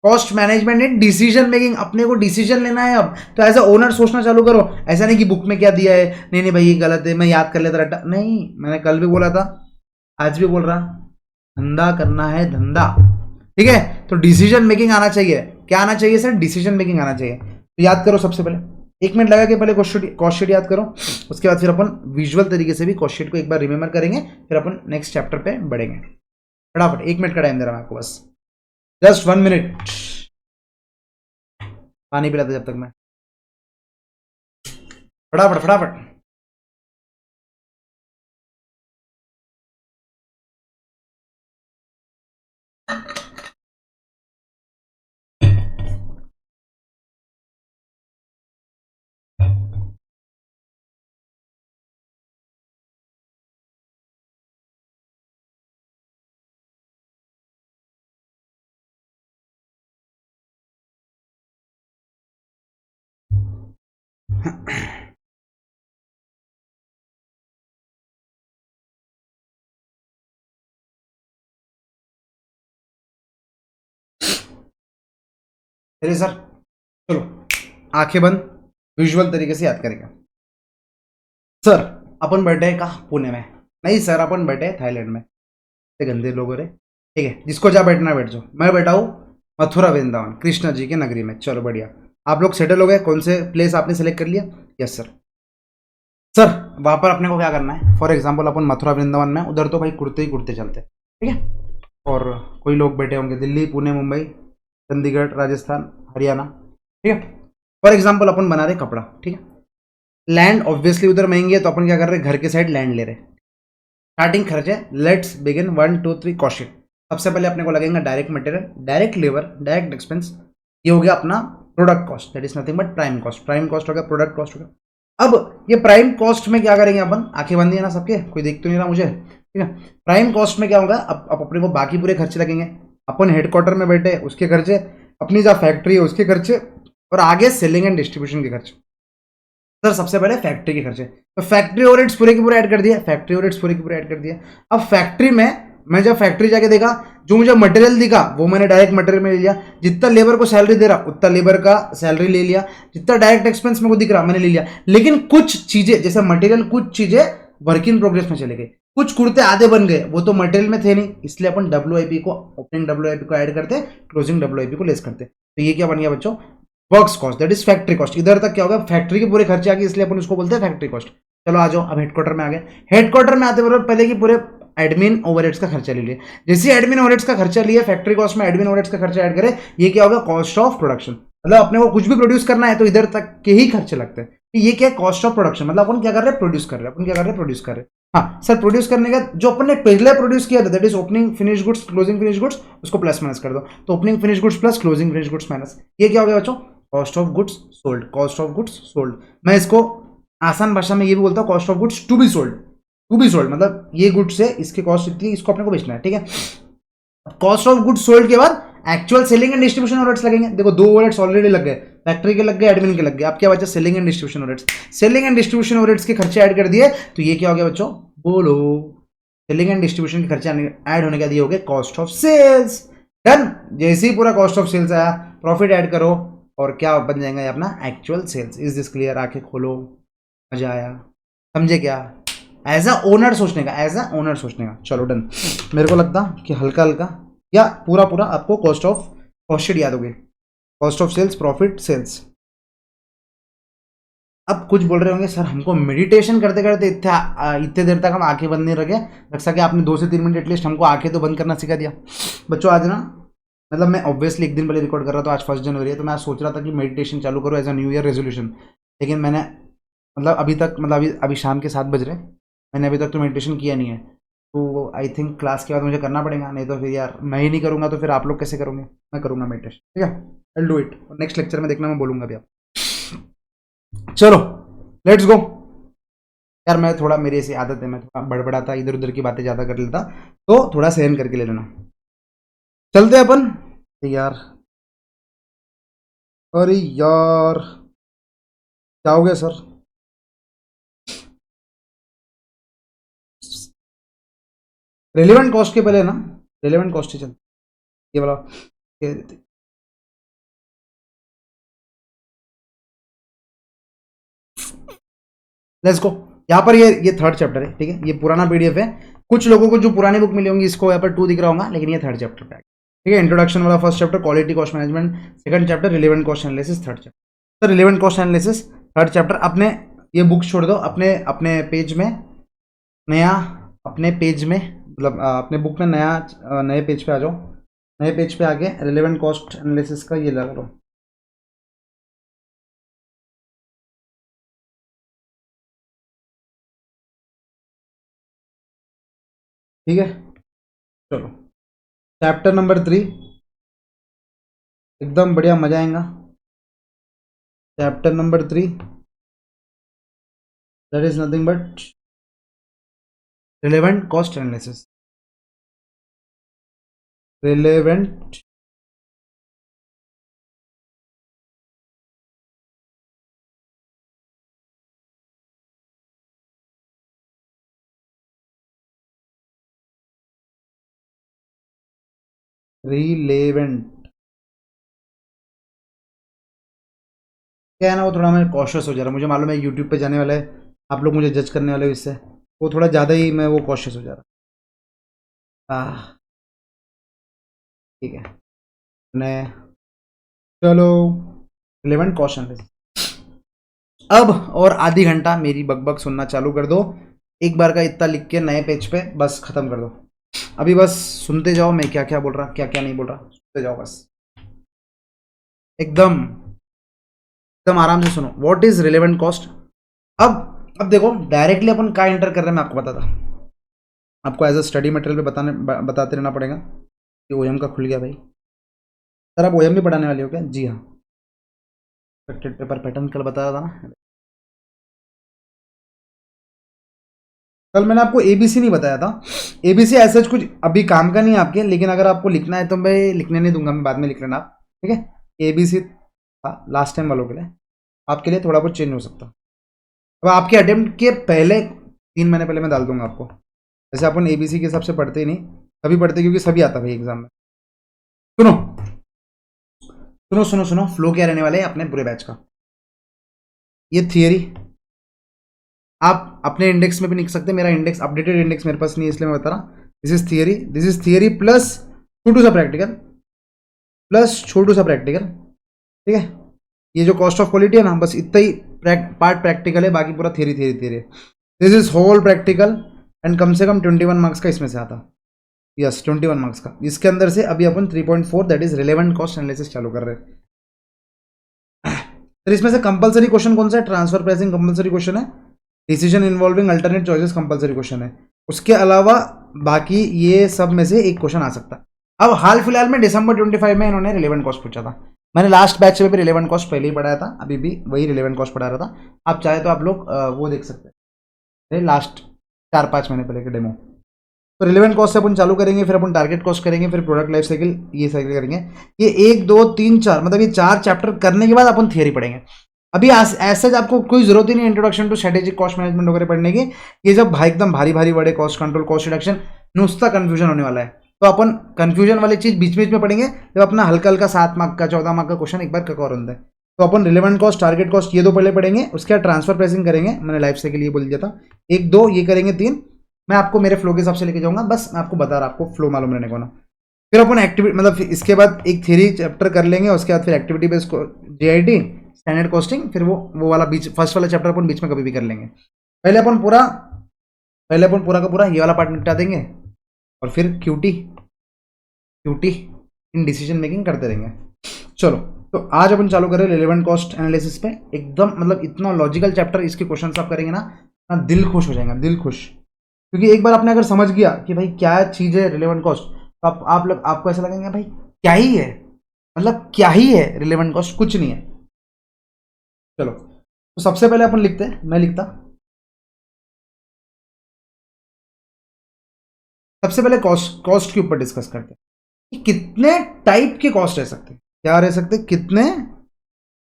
cost management and decision making. अपने को डिसीजन लेना है अब, तो एज अ ओनर सोचना चालू करो। ऐसा नहीं कि बुक में क्या दिया है, नहीं नहीं भाई ये गलत है, मैं याद कर लेता रटा, नहीं। मैंने कल भी बोला था, आज भी बोल रहा, धंधा करना है धंधा, ठीक है? तो डिसीजन मेकिंग आना चाहिए। क्या आना चाहिए सर? डिसीजन मेकिंग आना चाहिए। तो याद करो सबसे पहले, 1 मिनट लगा के पहले कॉस्ट शीट याद करो। उसके बाद फिर अपन विजुअल तरीके से भी कॉस्ट शीट को एक बार रिमेंबर करेंगे, फिर अपन नेक्स्ट चैप्टर पे बढ़ेंगे। फटाफट 1 मिनट का टाइम दे रहा हूं आपको, बस जस्ट 1 मिनट। पानी पिलाता जब तक मैं, फटाफट फटाफट। चलिए सर, चलो आंखें बंद, विजुअल तरीके से याद करेंगे। सर अपन बैठे हैं कहाँ? पुणे में? नहीं सर, अपन बैठे हैं थाईलैंड में। ये गंदे लोग हो रहे, ठीक है? जिसको जा बैठना बैठ जाओ। मैं बैठा हूँ मथुरा वृंदावन, कृष्णा जी की नगरी में। चलो बढ़िया, आप लोग सेटल हो गए? कौन से प्लेस आपने सेलेक्ट कर लिया? Yes sir. सर वहां पर अपने को क्या करना है? फॉर एग्जाम्पल अपन मथुरा वृंदावन में, उधर तो भाई कुर्ते ही कुर्ते चलते हैं, ठीक है? और कोई लोग बैठे होंगे दिल्ली, पुणे, मुंबई, चंडीगढ़, राजस्थान, हरियाणा, ठीक है? फॉर एग्जाम्पल अपन बना रहे कपड़ा, ठीक है? लैंड ऑब्वियसली उधर महंगी है, तो अपन क्या कर रहे हैं? घर के साइड लैंड ले रहे। स्टार्टिंग खर्चे, लेट्स बिगिन 1 2 3 कॉस्ट शीट। सबसे पहले अपने को लगेगा direct material, direct labour, direct expense. ये हो गया अपना product cost, that is nothing but prime cost. Prime cost हो गया, प्रोडक्ट कॉस्ट हो गया। अब ये प्राइम कॉस्ट में क्या करेंगे अपन? आंखें बंदी है ना सबके, कोई देख तो नहीं रहा मुझे, ठीक है? प्राइम कॉस्ट में क्या होगा? अब अपने को बाकी पूरे खर्चे लगेंगे। अपन हेडक्वार्टर में बैठे उसके खर्चे, अपनी जहाँ फैक्ट्री है उसके खर्चे, और आगे सेलिंग एंड डिस्ट्रीब्यूशन के खर्चे। सर सबसे पहले फैक्ट्री के खर्चे, तो फैक्ट्री ओवरहेड्स पूरे के पूरे ऐड कर दिया, फैक्ट्री ओवरहेड्स पूरे के पूरे ऐड कर दिया। अब फैक्ट्री में मैं जब फैक्ट्री जाके देखा, जो मुझे मटेरियल दिखा वो मैंने डायरेक्ट मटेरियल में ले लिया, जितना लेबर को सैलरी दे रहा उतना लेबर का सैलरी ले लिया, जितना डायरेक्ट एक्सपेंस मेरे को दिख रहा मैंने ले लिया। लेकिन कुछ चीजें जैसे मटेरियल, कुछ चीजें वर्क इन प्रोग्रेस में चले गए, कुछ कुर्ते आधे बन गए, वो तो मटेरियल में थे नहीं, इसलिए अपन WIP को, ओपनिंग WIP को ऐड करते, क्लोजिंग WIP को लेस करते। तो ये क्या बन गया बच्चों, works cost, that is factory cost. इधर तक क्या होगा, फैक्ट्री के पूरे खर्चे आ गए, इसलिए अपन उसको बोलते हैं फैक्ट्री कॉस्ट। चलो आ जाओ, अब हेडक्वार्टर में आ गए। हेडक्वार्टर में आते बराबर पहले की पूरे एडमिन ओवरहेड्स का खर्चा ले लिया। जैसे एडमिन ओवरहेड्स का खर्चा लिया, फैक्ट्री कॉस्ट में एडमिन ओवरहेड्स का खर्चा ऐड करें, ये क्या होगा, कॉस्ट ऑफ प्रोडक्शन। मतलब अपने को कुछ भी प्रोड्यूस करना है तो इधर तक के ही खर्चे लगते हैं। तो ये क्या है, कॉस्ट ऑफ प्रोडक्शन। मतलब अपन क्या कर रहे हैं, प्रोड्यूस कर रहे हैं, अपन क्या कर रहे हैं, प्रोड्यूस कर रहे हैं। हाँ सर, प्रोड्यूस करने का जो अपन ने पहले प्रोड्यूस किया था, that is opening finish goods, closing finish goods, उसको प्लस माइनस कर दो। तो opening finish goods plus closing finish goods minus, ये क्या हो गया बच्चों, cost of goods sold. Cost of goods sold, मैं इसको आसान भाषा में ये भी बोलता हूँ, cost of goods to be sold. To be sold मतलब ये गुड्स है, इसके कॉस्ट इतनी, इसको अपने को बेचना है, ठीक है। कॉस्ट ऑफ गुड्स सोल्ड के बाद actual selling and distribution overheads लगेंगे। देखो 2 ओवरहेड्स ऑलरेडी लग गए, फैक्ट्री के लग गए, एडमिन के लग गए। अब क्या बचा, selling and distribution overheads. Selling and distribution overheads के खर्चे ऐड कर दिए, तो ये क्या हो गया बच्चों, बोलो, सेलिंग एंड डिस्ट्रीब्यूशन के खर्चे ऐड होने का दिए हो गए कॉस्ट ऑफ सेल्स। डन। जैसे ही पूरा कॉस्ट ऑफ सेल्स आया, प्रॉफिट ऐड करो और क्या बन जाएगा ये अपना actual sales. Is this clear? आंखें खोलो, मजा आया, समझे क्या? एज अ ओनर सोचने का, एज अ ओनर सोचने का। चलो डन। मेरे को लगता कि हल्का हल्का या पूरा पूरा आपको कॉस्ट शीट याद होगी, cost of sales, profit, sales. अब कुछ बोल रहे होंगे सर हमको मेडिटेशन करते करते इतने देर तक हम आंखें बंद नहीं रख सके, आपने 2 से 3 मिनट एटलीस्ट हमको आंखें तो बंद करना सिखा दिया। बच्चों आज ना, मतलब मैं ऑब्वियसली एक दिन पहले रिकॉर्ड कर रहा था, आज 1 जनवरी है, तो मैं सोच रहा था कि मेडिटेशन चालू करो as a new year resolution. लेकिन मैंने मतलब अभी तक, मतलब अभी शाम के 7 बज रहे, मैंने अभी तक तो मेडिटेशन किया नहीं है। तो आई थिंक क्लास के बाद मुझे करना पड़ेगा, नहीं तो फिर यार मैं ही नहीं करूँगा तो फिर आप लोग कैसे करोगे? मैं करूँगा मेडिटेशन, ठीक है, I do it. Next lecture में देखना, मैं बोलूँगा अभी आप। चलो लेट्स गो। यार मैं थोड़ा, मेरी ऐसी आदत है, मैं थोड़ा बड़बड़ाता, इधर उधर की बातें ज़्यादा कर लेता, तो थोड़ा सहन करके ले लेना। चलते अपन यार। अरे यार क्या हो गया सर? रिलेवेंट कॉस्ट के पहले ना, रिलेवेंट कॉस्ट ही चल, ये वाला लेट्स गो। यहाँ पर ये 3rd चैप्टर है, ठीक है, ये पुराना PDF है। कुछ लोगों को जो पुरानी बुक मिली होंगी, इसको यहाँ पर 2 दिख रहा होगा, लेकिन ये 3rd चैप्टर पे, ठीक है। इंट्रोडक्शन वाला 1st chapter quality cost management, 2nd chapter relevant cost analysis, 3rd chapter. Sir relevant cost analysis 3rd chapter. अपने ये बुक छोड़ दो, अपने अपने पेज में नया, अपने पेज में मतलब अपने बुक में नया, नए पेज पे आ जाओ। नए पेज पे आके रिलेवेंट कॉस्ट एनालिसिस का ये लगा लो। ठीक है, चलो चैप्टर नंबर 3, एकदम बढ़िया, मजा आएगा। Chapter number 3, that is nothing but relevant cost analysis. Relevant relevant क्या है ना, वो थोड़ा मैं कॉशियस हो जा रहा हूँ, मुझे मालूम है यूट्यूब पे जाने वाला है, आप लोग मुझे जज करने वाले हो इससे, वो थोड़ा ज़्यादा ही मैं वो कॉशियस हो जा रहा। ठीक है, ने चलो रिलेवेंट कॉस्ट एनालिसिस। अब और आधी घंटा मेरी बकबक सुनना चालू कर दो, एक बार का इतना लिख के नए पेज पे बस खत्म कर दो। अभी बस सुनते जाओ, मैं क्या क्या बोल रहा, क्या क्या नहीं बोल रहा, सुनते जाओ बस, एकदम एकदम आराम से सुनो। What is relevant cost? अब देखो, डायरेक्टली अपन क्या एंटर कर रहे हैं मैं आपको बताता, आपको एज अ स्टडी मटेरियल पे बताते रहना पड़ेगा। कि OM का खुल गया भाई, सर आप OM भी पढ़ाने वाले हो क्या? जी हाँ, एक्सपेक्टेड पेपर पैटर्न कल बताया था ना, कल मैंने आपको ABC नहीं बताया था। ABC ऐसा कुछ अभी काम का नहीं है आपके, लेकिन अगर आपको लिखना है तो मैं लिखने नहीं दूंगा, मैं बाद में लिख लेना आप, ठीक है। ABC था लास्ट टाइम वालों के लिए, आपके लिए थोड़ा बहुत चेंज हो सकता। अब आपके अटेम्प्ट के पहले 3 महीने पहले मैं डाल दूंगा आपको, जैसे अपन ABC के हिसाब से पढ़ते ही नहीं, सभी पढ़ते क्योंकि सभी आता भाई एग्जाम में। सुनो सुनो सुनो सुनो, फ्लो क्या रहने वाले हैं अपने पूरे बैच का। ये थियरी आप अपने इंडेक्स में भी लिख सकते हैं, मेरा इंडेक्स अपडेटेड इंडेक्स मेरे पास नहीं है इसलिए मैं बता रहा हूँ। दिस इज थियरी प्लस छोटू सा प्रैक्टिकल, प्लस छोटू सा प्रैक्टिकल, ठीक है। ये जो कॉस्ट ऑफ क्वालिटी है ना, बस इतना ही पार्ट प्रैक्टिकल है, बाकी पूरा theory theory theory. This is whole practical and कम से कम 21 मार्क्स का इसमें से आता। यस 21 मार्क्स का। इसके अंदर से अभी अपन 3.4 that is relevant cost analysis चालू कर रहे हैं। तो इसमें से कंपलसरी क्वेश्चन कौन सा है? ट्रांसफर प्राइसिंग कंपलसरी क्वेश्चन है, decision involving alternate choices compulsory question है। उसके अलावा बाकी ये सब में से एक क्वेश्चन आ सकता है। अब हाल फिलहाल में दिसंबर 25 में इन्होंने रिलेवेंट कॉस्ट पूछा था। मैंने लास्ट बैच में भी रिलेवेंट कॉस्ट पहले ही पढ़ाया था, अभी भी वही रिलेवेंट कॉस्ट पढ़ा रहा था। आप चाहे तो आप लोग वो देख सकते हैं लास्ट 4-5 महीने पहले के डेमो। तो रिलेवेंट कॉस्ट से अपन चालू करेंगे, फिर अपन टारगेट कॉस्ट करेंगे, फिर प्रोडक्ट लाइफ साइकिल, ये साइकिल करेंगे। ये 1 2 3 4 मतलब ये 4 चैप्टर करने के बाद अपन थियरी पढ़ेंगे। अभी ऐसा आपको कोई जरूरत ही नहीं introduction to strategic cost management वगैरह पढ़ने की। ये जब भाई एकदम भारी भारी बड़े कॉस्ट कंट्रोल, कॉस्ट रिडक्शन, नुस्ता कंफ्यूजन होने वाला है। तो अपन कंफ्यूजन वाली चीज बीच बीच में पढ़ेंगे, जब अपना हल्का हल्का 7 मार्क का 14 मार्क का क्वेश्चन एक बार कवर होता है। तो अपन रिलेवेंट कॉस्ट, टारगेट कॉस्ट ये 2 पहले पढ़ेंगे, उसके बाद ट्रांसफर प्राइसिंग करेंगे। मैंने लाइफ साइकिल ये बोल दिया था, 1 2 ये करेंगे, 3 मैं आपको मेरे फ्लो के हिसाब से लेके जाऊंगा, बस मैं आपको बता रहा, आपको फ्लो मालूम रहने को ना। फिर अपन एक्टिविटी मतलब इसके बाद एक थ्योरी चैप्टर कर लेंगे, उसके बाद फिर activity based JIT standard costing, फिर वो वाला बीच फर्स्ट वाला चैप्टर अपन बीच में कभी भी कर लेंगे। पहले अपन पूरा का पूरा ये वाला पार्ट निपटा देंगे, और फिर QT इन डिसीजन मेकिंग करते रहेंगे। चलो तो आज अपन चालू करें रिलेवेंट कॉस्ट एनालिसिस पे। एकदम मतलब इतना लॉजिकल चैप्टर, इसके क्वेश्चन आप करेंगे ना दिल खुश हो जाएगा, दिल खुश। क्योंकि एक बार आपने अगर समझ गया कि भाई क्या चीज़ है रिलेवेंट कॉस्ट, तो आप लोग आपको ऐसा लगेगा भाई क्या ही है, मतलब क्या ही है रिलेवेंट कॉस्ट, कुछ नहीं है। चलो तो सबसे पहले अपन लिखते हैं, मैं लिखता सबसे पहले कॉस्ट के ऊपर डिस्कस करते हैं कि कितने टाइप के कॉस्ट रह सकते हैं। क्या रह सकते? कितने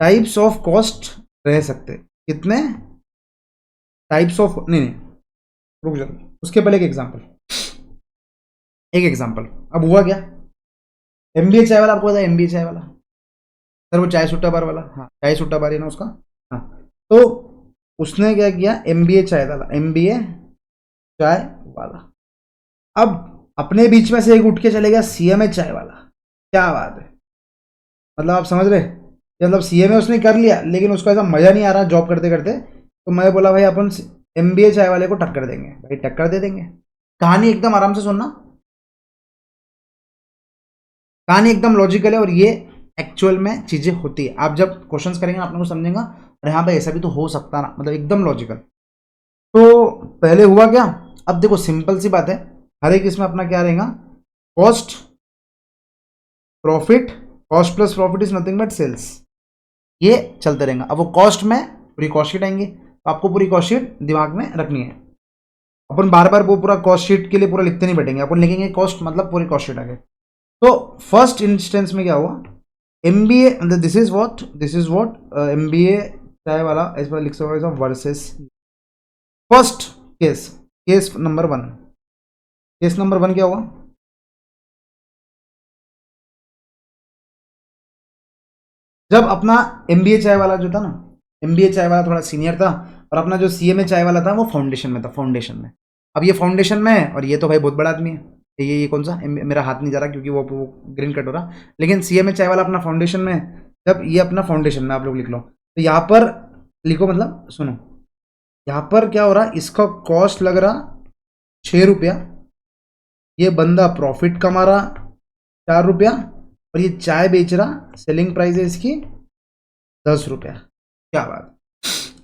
टाइप्स ऑफ कॉस्ट रह सकते, कितने टाइप्स ऑफ, नहीं रुक जाओ, उसके पहले एक एग्जांपल। अब हुआ क्या, MBA चाय वाला, आपको पता है MBA चाय वाला सर, वो चाय सुट्टा बार वाला, हाँ चाय सुट्टा बार है ना उसका, हाँ। तो उसने क्या किया, MBA चाय वाला। अब अपने बीच में से एक उठ के चले गया CMA चाय वाला। क्या बात है, मतलब आप समझ रहे, मतलब CMA उसने कर लिया, लेकिन उसको ऐसा मजा नहीं आ रहा जॉब करते करते। तो मैं बोला भाई अपन MBA चाय वाले को टक्कर देंगे, भाई टक्कर दे देंगे। कहानी एकदम आराम से सुनना, कहानी एकदम लॉजिकल है, और ये एक्चुअल में चीजें होती है। आप जब क्वेश्चंस करेंगे आप लोगों को समझेगा, अरे हाँ भाई ऐसा भी तो हो सकता ना, मतलब एकदम लॉजिकल। तो पहले हुआ क्या, अब देखो सिंपल सी बात है, हर एक इसमें अपना क्या रहेगा, cost profit, cost plus profit is nothing but sales, ये चलते रहेगा। अब वो कॉस्ट में पूरी कॉस्ट शीट आएंगे, तो आपको पूरी कॉस्ट शीट दिमाग में रखनी है। अपन बार बार वो पूरा कॉस्ट शीट के लिए पूरा लिखते नहीं बैठेंगे, अपन लिखेंगे कॉस्ट मतलब पूरी कॉस्ट शीट आ गई। तो फर्स्ट इंस्टेंस में क्या हुआ, MBA this is what MBA चाय वाला इस पर लिख सकते हो versus first case number 1। Case number 1 क्या हुआ, जब अपना MBA चाय वाला जो था ना, MBA चाय वाला थोड़ा सीनियर था, और अपना जो CMA चाय वाला था वो फाउंडेशन में था, फाउंडेशन में। अब ये फाउंडेशन में है, और ये तो भाई बहुत बड़ा आदमी है, ये कौन सा, मेरा हाथ नहीं जा रहा क्योंकि वो ग्रीन कट हो रहा, लेकिन CMA चाय वाला अपना फाउंडेशन में है। जब ये अपना फाउंडेशन में, आप लोग लिख लो, तो यहाँ पर लिखो, मतलब सुनो, यहाँ पर क्या हो रहा, इसका कॉस्ट लग रहा 6 रुपया, ये बंदा प्रॉफिट कमा रहा 4 रुपया, और ये चाय बेच रहा, सेलिंग प्राइस है इसकी 10 रुपया। क्या बात,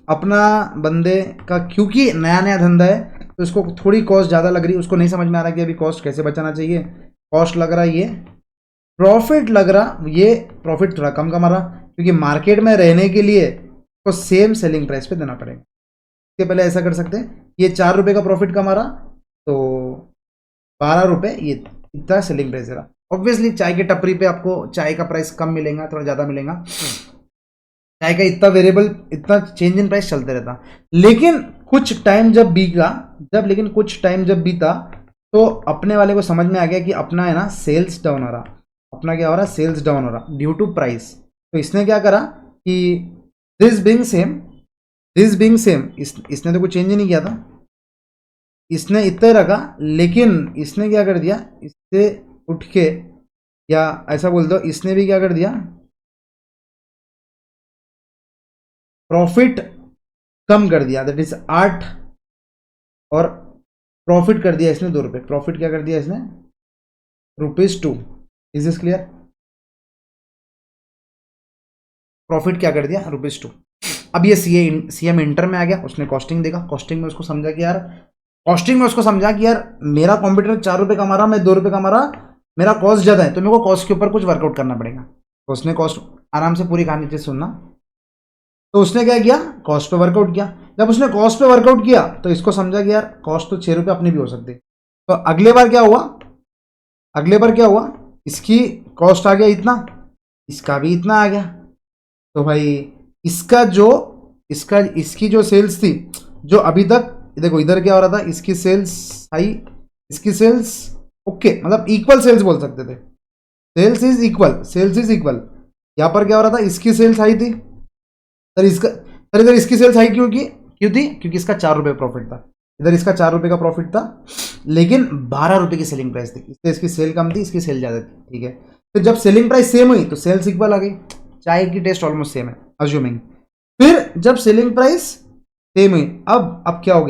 अपना बंदे का क्योंकि नया नया धंधा है तो इसको थोड़ी कॉस्ट ज़्यादा लग रही है, उसको नहीं समझ में आ रहा कि अभी कॉस्ट कैसे बचाना चाहिए। कॉस्ट लग रहा ये, प्रॉफिट लग रहा ये, प्रॉफिट थोड़ा कम कमा रहा, क्योंकि मार्केट में रहने के लिए तो सेम सेलिंग प्राइस पे देना पड़ेगा। इसके पहले ऐसा कर सकते हैं, ये 4 रुपये का प्रॉफिट कमा रहा, तो 12 रुपये ये इतना सेलिंग प्राइस दे रहा। ऑब्वियसली चाय के टपरी पे आपको चाय का प्राइस कम मिलेगा, थोड़ा ज़्यादा मिलेगा, चाय का इतना वेरिएबल, इतना चेंज इन प्राइस चलते रहता। लेकिन कुछ टाइम जब बीता, तो तो अपने वाले को समझ में आ गया कि अपना है ना सेल्स डाउन हो रहा, अपना क्या हो रहा, सेल्स डाउन हो रहा ड्यू टू प्राइस। तो इसने क्या करा कि दिस बिंग सेम, इसने तो कुछ चेंज ही नहीं किया था, इसने इतना ही रखा, लेकिन इसने क्या कर दिया, इससे उठ के, या ऐसा बोल दो इसने भी क्या कर दिया, प्रॉफिट कम कर दिया, दैट इज 8, और प्रॉफिट कर दिया इसने 2 रुपये, प्रॉफिट क्या कर दिया इसने, ₹2। Is this clear? प्रॉफिट क्या कर दिया, ₹2। अब ये सीएम इंटर में आ गया, उसने कॉस्टिंग देखा, कॉस्टिंग में उसको समझा कि यार, मेरा कॉम्पिटिटर 4 रुपये कमा रहा, मैं 2 रुपये कमा रहा, मेरा कॉस्ट ज़्यादा है, तो मेरे को कॉस्ट के ऊपर कुछ वर्कआउट करना पड़ेगा। तो उसने कॉस्ट, आराम से पूरी कहानी से सुनना, तो उसने क्या किया, कॉस्ट पे वर्कआउट किया। जब उसने कॉस्ट पे वर्कआउट किया तो इसको समझा कि यार कॉस्ट तो 6 रुपये अपनी भी हो सकती है। तो अगले बार क्या हुआ, इसकी कॉस्ट आ गया इतना, इसका भी इतना आ गया, तो भाई इसकी जो सेल्स थी, जो अभी तक देखो इधर क्या हो रहा था, इसकी सेल्स हाई, इसकी सेल्स ओके, मतलब इक्वल सेल्स बोल सकते थे, सेल्स इज इक्वल। यहाँ पर क्या हो रहा था, इसकी सेल्स हाई थी, इधर इसकी सेल्स हाई क्यों थी, क्योंकि इसका 4 रुपये प्रॉफिट था, इधर इसका 4 रुपये का प्रॉफिट था, लेकिन 12 रुपये की सेलिंग प्राइस थी, इसलिए इसकी सेल कम थी, इसकी सेल ज़्यादा थी, ठीक है। तो जब सेलिंग प्राइस सेम हुई तो सेल्स इक्वल आ गई, चाय की टेस्ट ऑलमोस्ट सेम है अज्यूमिंग। फिर जब सेलिंग प्राइस सेम हुई, अब क्या हो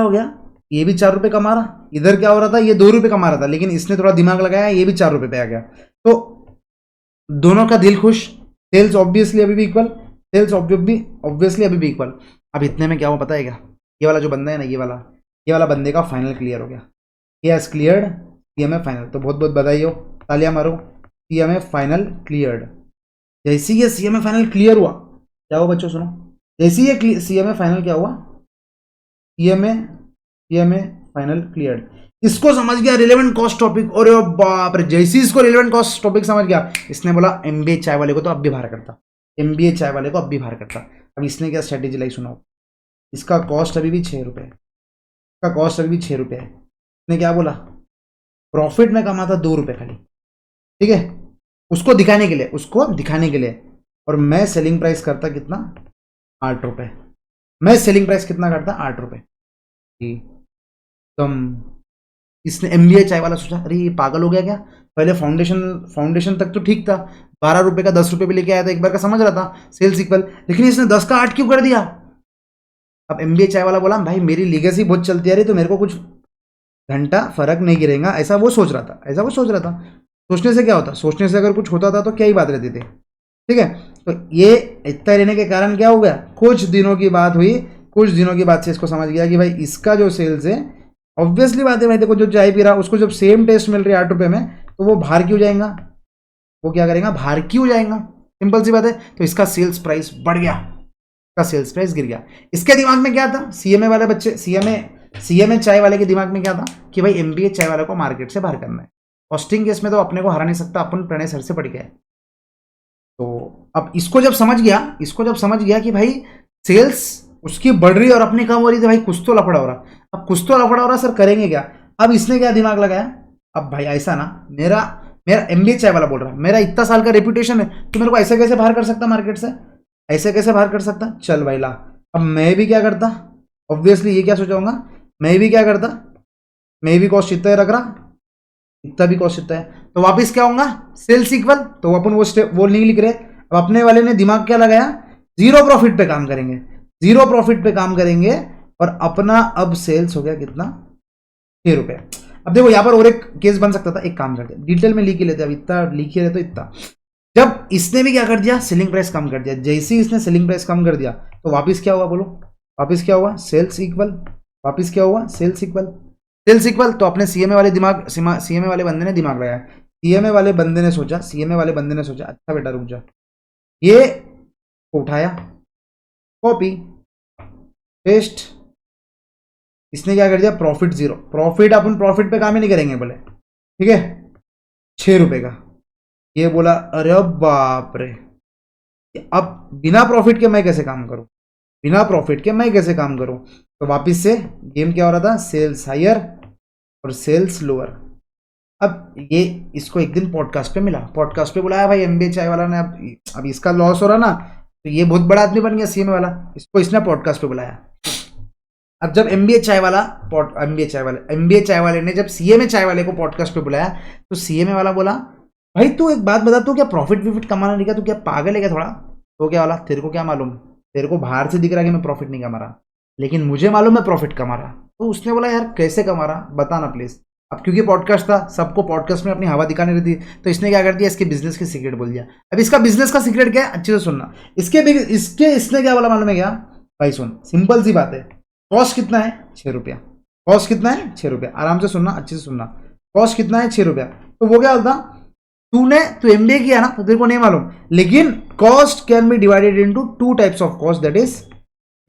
गया, ये भी 4 रुपये कमा रहा, इधर क्या हो रहा था, ये 2 रुपये कमा रहा था, लेकिन इसने थोड़ा दिमाग लगाया, ये भी 4 रुपये पे आ गया, तो दोनों का दिल खुश, सेल्स ऑब्वियसली अभी भी इक्वल, अब इतने में क्या हुआ पता है क्या, ये वाला जो बंदा है ना, ये वाला बंदे का फाइनल क्लियर हो गया, ये हैज क्लियर्ड सीएमए फाइनल, तो बहुत बहुत बधाई हो, तालियां मारो, सीएमए फाइनल क्लियर्ड। जैसे ये सीएमए फाइनल क्लियर हुआ, क्या हुआ बच्चों सुनो, जैसे ये सीएमए फाइनल क्या हुआ, सीएमए फाइनल क्लियर्ड, इसको समझ गया रिलेवेंट कॉस्ट टॉपिक, और बाप रे, जैसे इसको रिलेवेंट कॉस्ट टॉपिक समझ गया, इसने बोला एमबीए चाय वाले को तो अब भी बाहर करता, अब इसने क्या स्ट्रेटेजी लाई सुनाओ, इसका कॉस्ट अभी भी 6 रुपये, है, इसने क्या बोला, प्रॉफिट में कमाता 2 रुपये खाली, ठीक है, उसको दिखाने के लिए, और मैं सेलिंग प्राइस करता कितना, 8 रुपये, कितना करता, 8 रुपये, एकदम। इसने एमबीए चाय वाला सोचा, अरे ये पागल हो गया क्या, पहले फाउंडेशन तक तो ठीक था, 12 रुपये का 10 रुपये भी लेके आया था, एक बार का समझ रहा था सेल्स इक्वल, लेकिन इसने 10 का 8 क्यों कर दिया। अब एमबीए चाय वाला बोला, भाई मेरी लीगेसी बहुत चलती आ रही, तो मेरे को कुछ घंटा फर्क नहीं गिरेगा, ऐसा वो सोच रहा था, सोचने से क्या होता, सोचने से अगर कुछ होता था तो क्या ही बात रहती थी, ठीक है। तो ये इतना रहने के कारण क्या हो गया, कुछ दिनों की बात से इसको समझ गया कि भाई इसका जो सेल्स है, ऑब्वियसली बात है भाई, देखो जो चाय पी रहा उसको जब सेम टेस्ट मिल रही है 8 रुपये में, तो वो बाहर क्यों जाएगा, सिंपल सी बात है। तो इसका सेल्स प्राइस बढ़ गया, इसका सेल्स प्राइस गिर गया। इसके दिमाग में क्या था, सीएमए चाय वाले के दिमाग में क्या था कि भाई एमबीए चाय वाले को मार्केट से बाहर करना है, कॉस्टिंग केस में तो अपने को हरा नहीं सकता, अपन प्रणय सर से पढ़ गए। तो अब इसको जब समझ गया कि भाई सेल्स उसकी बढ़ रही है और अपनी कम हो रही, तो भाई कुछ तो लफड़ा हो रहा, सर करेंगे क्या। अब इसने क्या दिमाग लगाया, अब भाई ऐसा ना, मेरा एमबीए चाय वाला बोल रहा है, मेरा इतना साल का रेपुटेशन है, तो मेरे को ऐसे कैसे बाहर कर सकता मार्केट से, चल भाई ला। अब मैं भी क्या करता, ऑब्वियसली ये क्या सोचाऊंगा, मैं भी कॉस्ट इतना ही रख रहा, इतना भी कॉस्ट इतना है, तो वापस क्या होगा, सेल्स इक्वल, तो अपन वो नहीं लिख रहे। अब अपने वाले ने दिमाग क्या लगाया, जीरो प्रॉफिट पे काम करेंगे, और अपना अब सेल्स हो गया कितना, 6 रुपये। अब देखो यहाँ पर और एक केस बन सकता था, एक काम करते डिटेल में लिख के लेते, अब इतना लिखिए रहे तो इतना, जब इसने भी क्या कर दिया, सेलिंग प्राइस कम कर दिया, जैसे ही इसने सेलिंग प्राइस कम कर दिया, तो वापस क्या हुआ बोलो, सेल्स इक्वल, सेल्स इक्वल। तो अपने सीएमए वाले बंदे ने दिमाग लगाया, सीएमए वाले बंदे ने सोचा, अच्छा बेटा रुक जा, ये उठाया, कॉपी पेस्ट, इसने क्या कर दिया, प्रॉफिट 0, अपन प्रॉफिट पे काम ही नहीं करेंगे बोले, ठीक है, 6 रुपये का। ये बोला अरे बाप रे, अब बिना प्रॉफिट के मैं कैसे काम करूं, तो वापस से गेम क्या हो रहा था, सेल्स हायर और सेल्स लोअर। अब ये इसको एक दिन पॉडकास्ट पे मिला, पॉडकास्ट पे बुलाया भाई एमबीए चाय वाला ने। अब इसका लॉस हो रहा ना, तो ये बहुत बड़ा आदमी बन गया सीएमए वाला, इसको इसने पॉडकास्ट पे बुलाया। अब जब एमबीए चाय वाले ने जब सीएमए चाय वाले को पॉडकास्ट पे बुलाया, तो सीएमए वाला बोला भाई तू एक बात बता, तू क्या प्रॉफिट विफिट कमाना नहीं का, तू क्या पागल है क्या थोड़ा? तो क्या वाला, तेरे को क्या मालूम, तेरे को बाहर से दिख रहा है कि मैं प्रॉफिट नहीं कमा रहा, लेकिन मुझे मालूम है प्रॉफिट कमा रहा। तो उसने बोला यार कैसे कमा रहा बताना प्लीज। अब क्योंकि पॉडकास्ट था, सबको पॉडकास्ट में अपनी हवा दिखानी रहती, तो इसने क्या कर दिया, इसके बिजनेस के सीक्रेट बोल दिया। अब इसका बिजनेस का सीक्रेट क्या है, अच्छे से सुनना। इसने क्या बोला मालूम है क्या भाई? सुन, सिंपल सी बात है, कॉस्ट कितना है 6 रुपया, कॉस्ट कितना है 6 रुपया, आराम से सुनना, अच्छे से सुनना। कॉस्ट कितना है 6 रुपया। तो वो क्या बोलता, तू एमबीए किया ना तो तेरे को नहीं मालूम, लेकिन cost can be divided into 2 types of cost, that is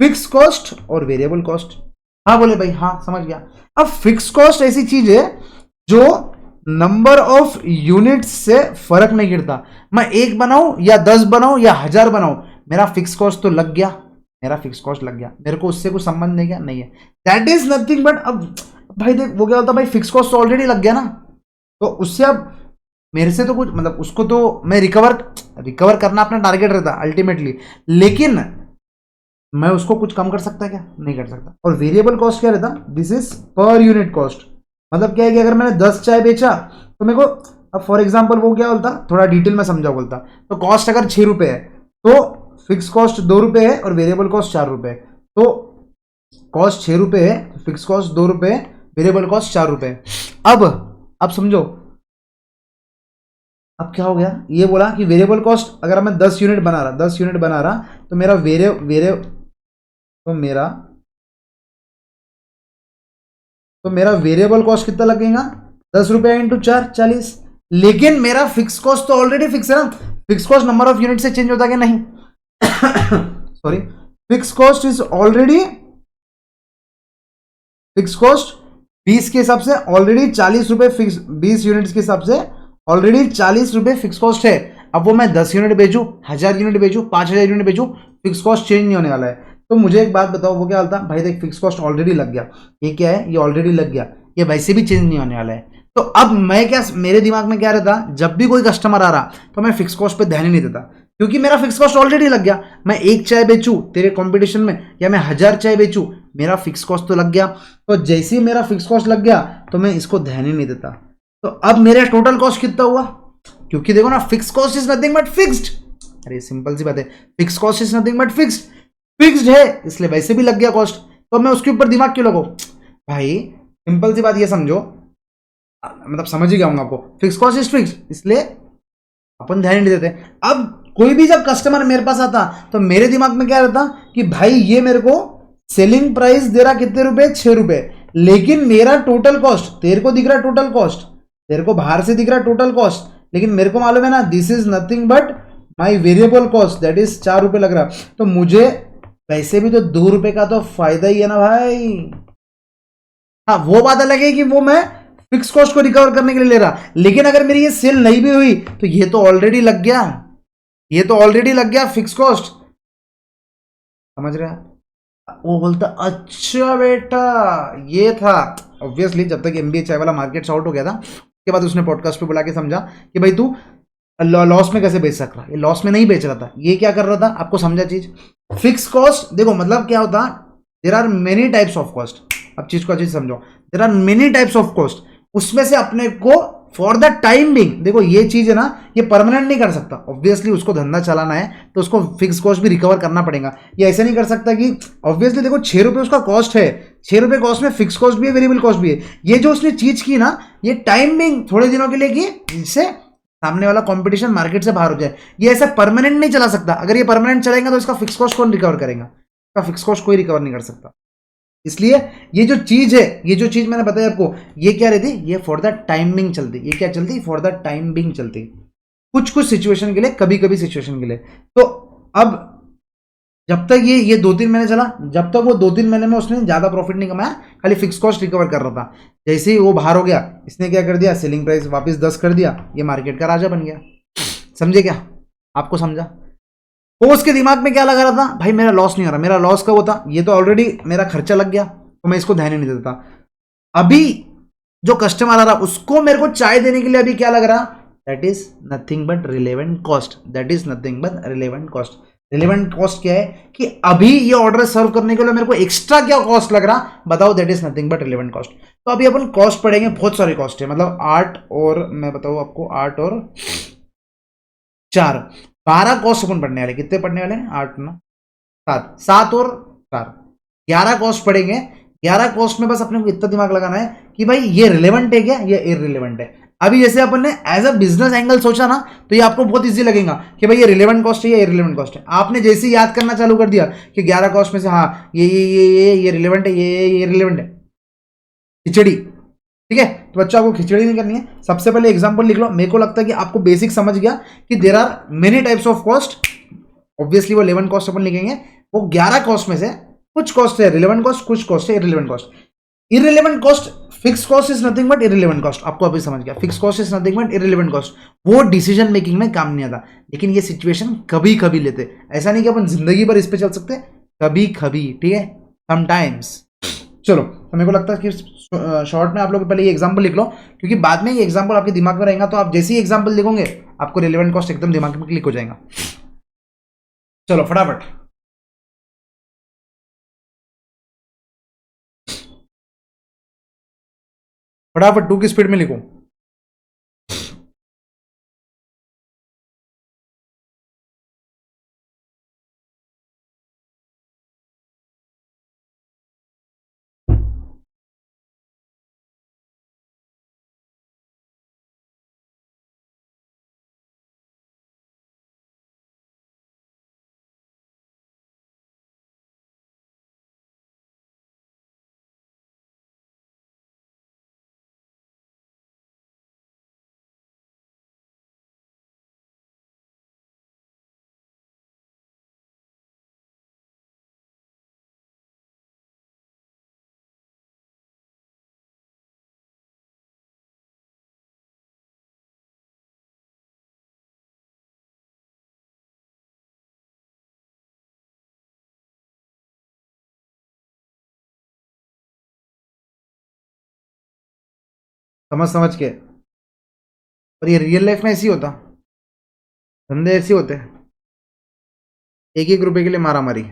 fix cost और वेरिएबल कॉस्ट। हाँ बोले भाई, हाँ समझ गया। अब फिक्स कॉस्ट ऐसी चीज है जो नंबर ऑफ यूनिट्स से फर्क नहीं गिरता। मैं 1 बनाऊं या 10 बनाऊं या 1000 बनाऊं, मेरा फिक्स कॉस्ट तो लग गया, मेरा फिक्स कॉस्ट लग गया, मेरे को उससे कुछ संबंध नहीं, क्या नहीं है, दैट इज नथिंग बट। अब भाई देख वो क्या होता भाई, फिक्स कॉस्ट तो ऑलरेडी लग गया ना, तो उससे अब मेरे से तो कुछ मतलब, उसको तो मैं रिकवर करना अपना टारगेट रहता अल्टीमेटली, लेकिन मैं उसको कुछ कम कर सकता क्या, नहीं कर सकता। और वेरिएबल कॉस्ट क्या रहता, this is per unit cost. मतलब क्या है कि अगर मैंने 10 चाय बेचा तो मेरे को, अब फॉर एग्जांपल वो क्या बोलता, थोड़ा डिटेल में समझा बोलता, तो कॉस्ट अगर 6 रुपए है तो फिक्स कॉस्ट 2 रुपए है और वेरिएबल कॉस्ट 4 रुपए है। तो कॉस्ट 6 रुपए है, फिक्स कॉस्ट 2 रुपए है, वेरिएबल कॉस्ट 4 रुपए है। अब समझो, अब क्या हो गया, ये बोला कि वेरिएबल कॉस्ट अगर मैं 10 यूनिट बना रहा तो मेरा वेरिएबल कॉस्ट कितना लगेगा, 10 रुपया इंटू 4 40। लेकिन मेरा फिक्स कॉस्ट तो ऑलरेडी फिक्स है ना, fix cost number of unit से चेंज होता क्या, नहीं sorry, fix cost is already, fix cost 20 के हिसाब से ऑलरेडी 40 रुपए फिक्स, 20 यूनिट्स के हिसाब से ऑलरेडी 40 रुपए फिक्स कॉस्ट है। अब वो मैं 10 यूनिट बेचूं, 1000 यूनिट बेचूं, 5000 यूनिट बेचूं, फिक्स कॉस्ट चेंज नहीं होने वाला है। तो मुझे एक बात बताओ, वो क्या होता भाई, देख फिक्स कॉस्ट ऑलरेडी लग गया, ये क्या है, ये ऑलरेडी लग गया, ये वैसे भी चेंज नहीं होने वाला है। तो अब मैं क्या, मेरे दिमाग में क्या रहता, जब भी कोई कस्टमर आ रहा तो मैं फिक्स कॉस्ट पे ध्यान ही नहीं देता, क्योंकि मेरा फिक्स कॉस्ट ऑलरेडी लग गया। मैं 1 चाय बेचूं तेरे कंपटीशन में, या मैं 1000 चाय बेचूं, मेरा फिक्स कॉस्ट तो लग गया। तो जैसे ही मेरा फिक्स कॉस्ट लग गया तो मैं इसको ध्यान ही नहीं देता। तो अब मेरा टोटल कॉस्ट कितना हुआ, क्योंकि देखो ना, fix cost is nothing but fixed. अरे सिंपल सी बात है, fix cost is nothing but fixed है, इसलिए वैसे भी लग गया कॉस्ट, तो मैं उसके ऊपर दिमाग क्यों लगाऊं भाई। सिंपल सी बात ये समझो, मतलब समझ ही गया हूं आपको, फिक्स कॉस्ट इज फिक्स्ड, इसलिए अपन ध्यान नहीं देते। अब कोई भी जब कस्टमर मेरे पास आता तो मेरे दिमाग में क्या रहता कि भाई ये मेरे को सेलिंग प्राइस दे रहा कितने रुपए, 6 रुपए, लेकिन मेरा टोटल कॉस्ट, तेरे को दिख रहा टोटल कॉस्ट, तेरे को बाहर से दिख रहा टोटल कॉस्ट, लेकिन मेरे को मालूम है ना, this is nothing but my variable cost, that is 4 रुपए लग रहा। तो मुझे वैसे भी तो 2 रुपए का तो फायदा ही है ना भाई। हाँ वो बात अलग है कि वो मैं फिक्स कॉस्ट को रिकवर करने के लिए ले रहा, लेकिन अगर मेरी ये सेल नहीं भी हुई तो ये तो ऑलरेडी लग गया, ये तो ऑलरेडी लग गया फिक्स कॉस्ट, समझ रहे हैं। वो बोलता अच्छा बेटा ये था। ऑब्वियसली जब तक एमबीए चाय वाला मार्केट आउट हो गया था, उसके बाद उसने पॉडकास्ट पे बुला के समझा कि भाई तू लॉस में कैसे बेच सक रहा, ये लॉस में नहीं बेच रहा था, ये क्या कर रहा था, आपको समझा चीज। फिक्स कॉस्ट देखो मतलब क्या होता, there are many types of cost. अब चीज को अच्छी समझो, there are many types of cost, उसमें से अपने को फॉर द टाइम बिंग, देखो ये चीज है ना, ये परमानेंट नहीं कर सकता। ऑब्वियसली उसको धंधा चलाना है तो उसको फिक्स कॉस्ट भी रिकवर करना पड़ेगा। ये ऐसे नहीं कर सकता कि ऑब्वियसली देखो 6 रुपए उसका कॉस्ट है, 6 रुपए कॉस्ट में फिक्स कॉस्ट भी है, वेरिएबल कॉस्ट भी है। ये जो उसने चीज की ना, ये टाइम बिंग थोड़े दिनों के लिए की, जिससे सामने वाला कंपटीशन मार्केट से बाहर हो जाए। ये ऐसा परमानेंट नहीं चला सकता, अगर ये परमानेंट चलेगा तो इसका फिक्स कॉस्ट कौन रिकवर करेगा, इसका फिक्स कॉस्ट कोई रिकवर नहीं कर सकता। इसलिए ये जो चीज है, ये जो चीज मैंने बताया आपको, ये क्या रहती, ये फॉर द टाइमिंग चलती, ये क्या चलती, फॉर द टाइम बिंग चलती, कुछ कुछ सिचुएशन के लिए, कभी कभी सिचुएशन के लिए। तो अब जब तक ये 2-3 महीने चला, जब तक वो 2-3 महीने में उसने ज्यादा प्रॉफिट नहीं कमाया, खाली फिक्स कॉस्ट रिकवर कर रहा था। जैसे ही वो बाहर हो गया, इसने क्या कर दिया, सेलिंग प्राइस वापस 10 कर दिया, ये मार्केट का राजा बन गया। समझे क्या, आपको समझा। वो उसके दिमाग में क्या लगा रहा था, भाई मेरा लॉस नहीं हो रहा, मेरा लॉस कब होता, ये तो ऑलरेडी मेरा खर्चा लग गया तो मैं इसको ध्यान ही नहीं देता। अभी जो कस्टमर आ रहा उसको मेरे को चाय देने के लिए अभी क्या लग रहा, that is nothing but relevant cost, that is nothing but relevant cost. Relevant cost क्या है कि अभी ये ऑर्डर सर्व करने के लिए मेरे को एक्स्ट्रा क्या कॉस्ट लग रहा, बताओ, that is nothing but relevant cost. तो अभी अपन कॉस्ट पढ़ेंगे, बहुत सारी कॉस्ट है, मतलब 8 और मैं बताऊँ आपको 8 और 4 12 कॉस्ट अपन पढ़ने वाले, कितने पढ़ने वाले हैं, 8 ना 7, 7 और 4 11 कॉस्ट पढ़ेंगे। 11 कॉस्ट में बस अपने को इतना दिमाग लगाना है कि भाई ये रिलेवेंट है क्या, ये इररिलेवेंट है। अभी जैसे अपन ने एज अ बिजनेस एंगल सोचा ना, तो ये आपको बहुत इजी लगेगा कि भाई ये रिलेवेंट कॉस्ट है या इररिलेवेंट कॉस्ट है। आपने जैसे ही याद करना चालू कर दिया कि 11 कॉस्ट में से हाँ ये रिलेवेंट है, ये रिलेवेंट है, खिचड़ी, ठीक है। तो बच्चों आपको खिचड़ी नहीं करनी है, सबसे पहले एग्जांपल लिख लो। मेरे को लगता है कि आपको बेसिक समझ गया कि there are many types of cost. Obviously वो 11 कॉस्ट अपन लिखेंगे, वो 11 कॉस्ट में से कुछ कॉस्ट है रिलेवेंट कॉस्ट, कुछ कॉस्ट है irrelevant cost. Irrelevant cost, fix cost is nothing but irrelevant cost, आपको अभी समझ गया, fix cost is nothing but irrelevant cost. वो डिसीजन मेकिंग में काम नहीं आता, लेकिन ये सिचुएशन कभी कभी लेते, ऐसा नहीं कि अपन जिंदगी भर इस पे चल सकते, कभी कभी, ठीक है, समटाइम्स। चलो, तो मेरे को लगता है कि शॉर्ट में आप लोग पहले ये एग्जांपल लिख लो, क्योंकि बाद में ये एग्जांपल आपके दिमाग में रहेगा, तो आप जैसे ही एग्जांपल लिखोगे आपको रिलेवेंट कॉस्ट एकदम दिमाग में क्लिक हो जाएगा। चलो फटाफट, फटाफट 2 की स्पीड में लिखो। समझ समझ के। और ये रियल लाइफ में ऐसी होता, धंधे ऐसे होते हैं, एक एक रुपए के लिए मारा मारी।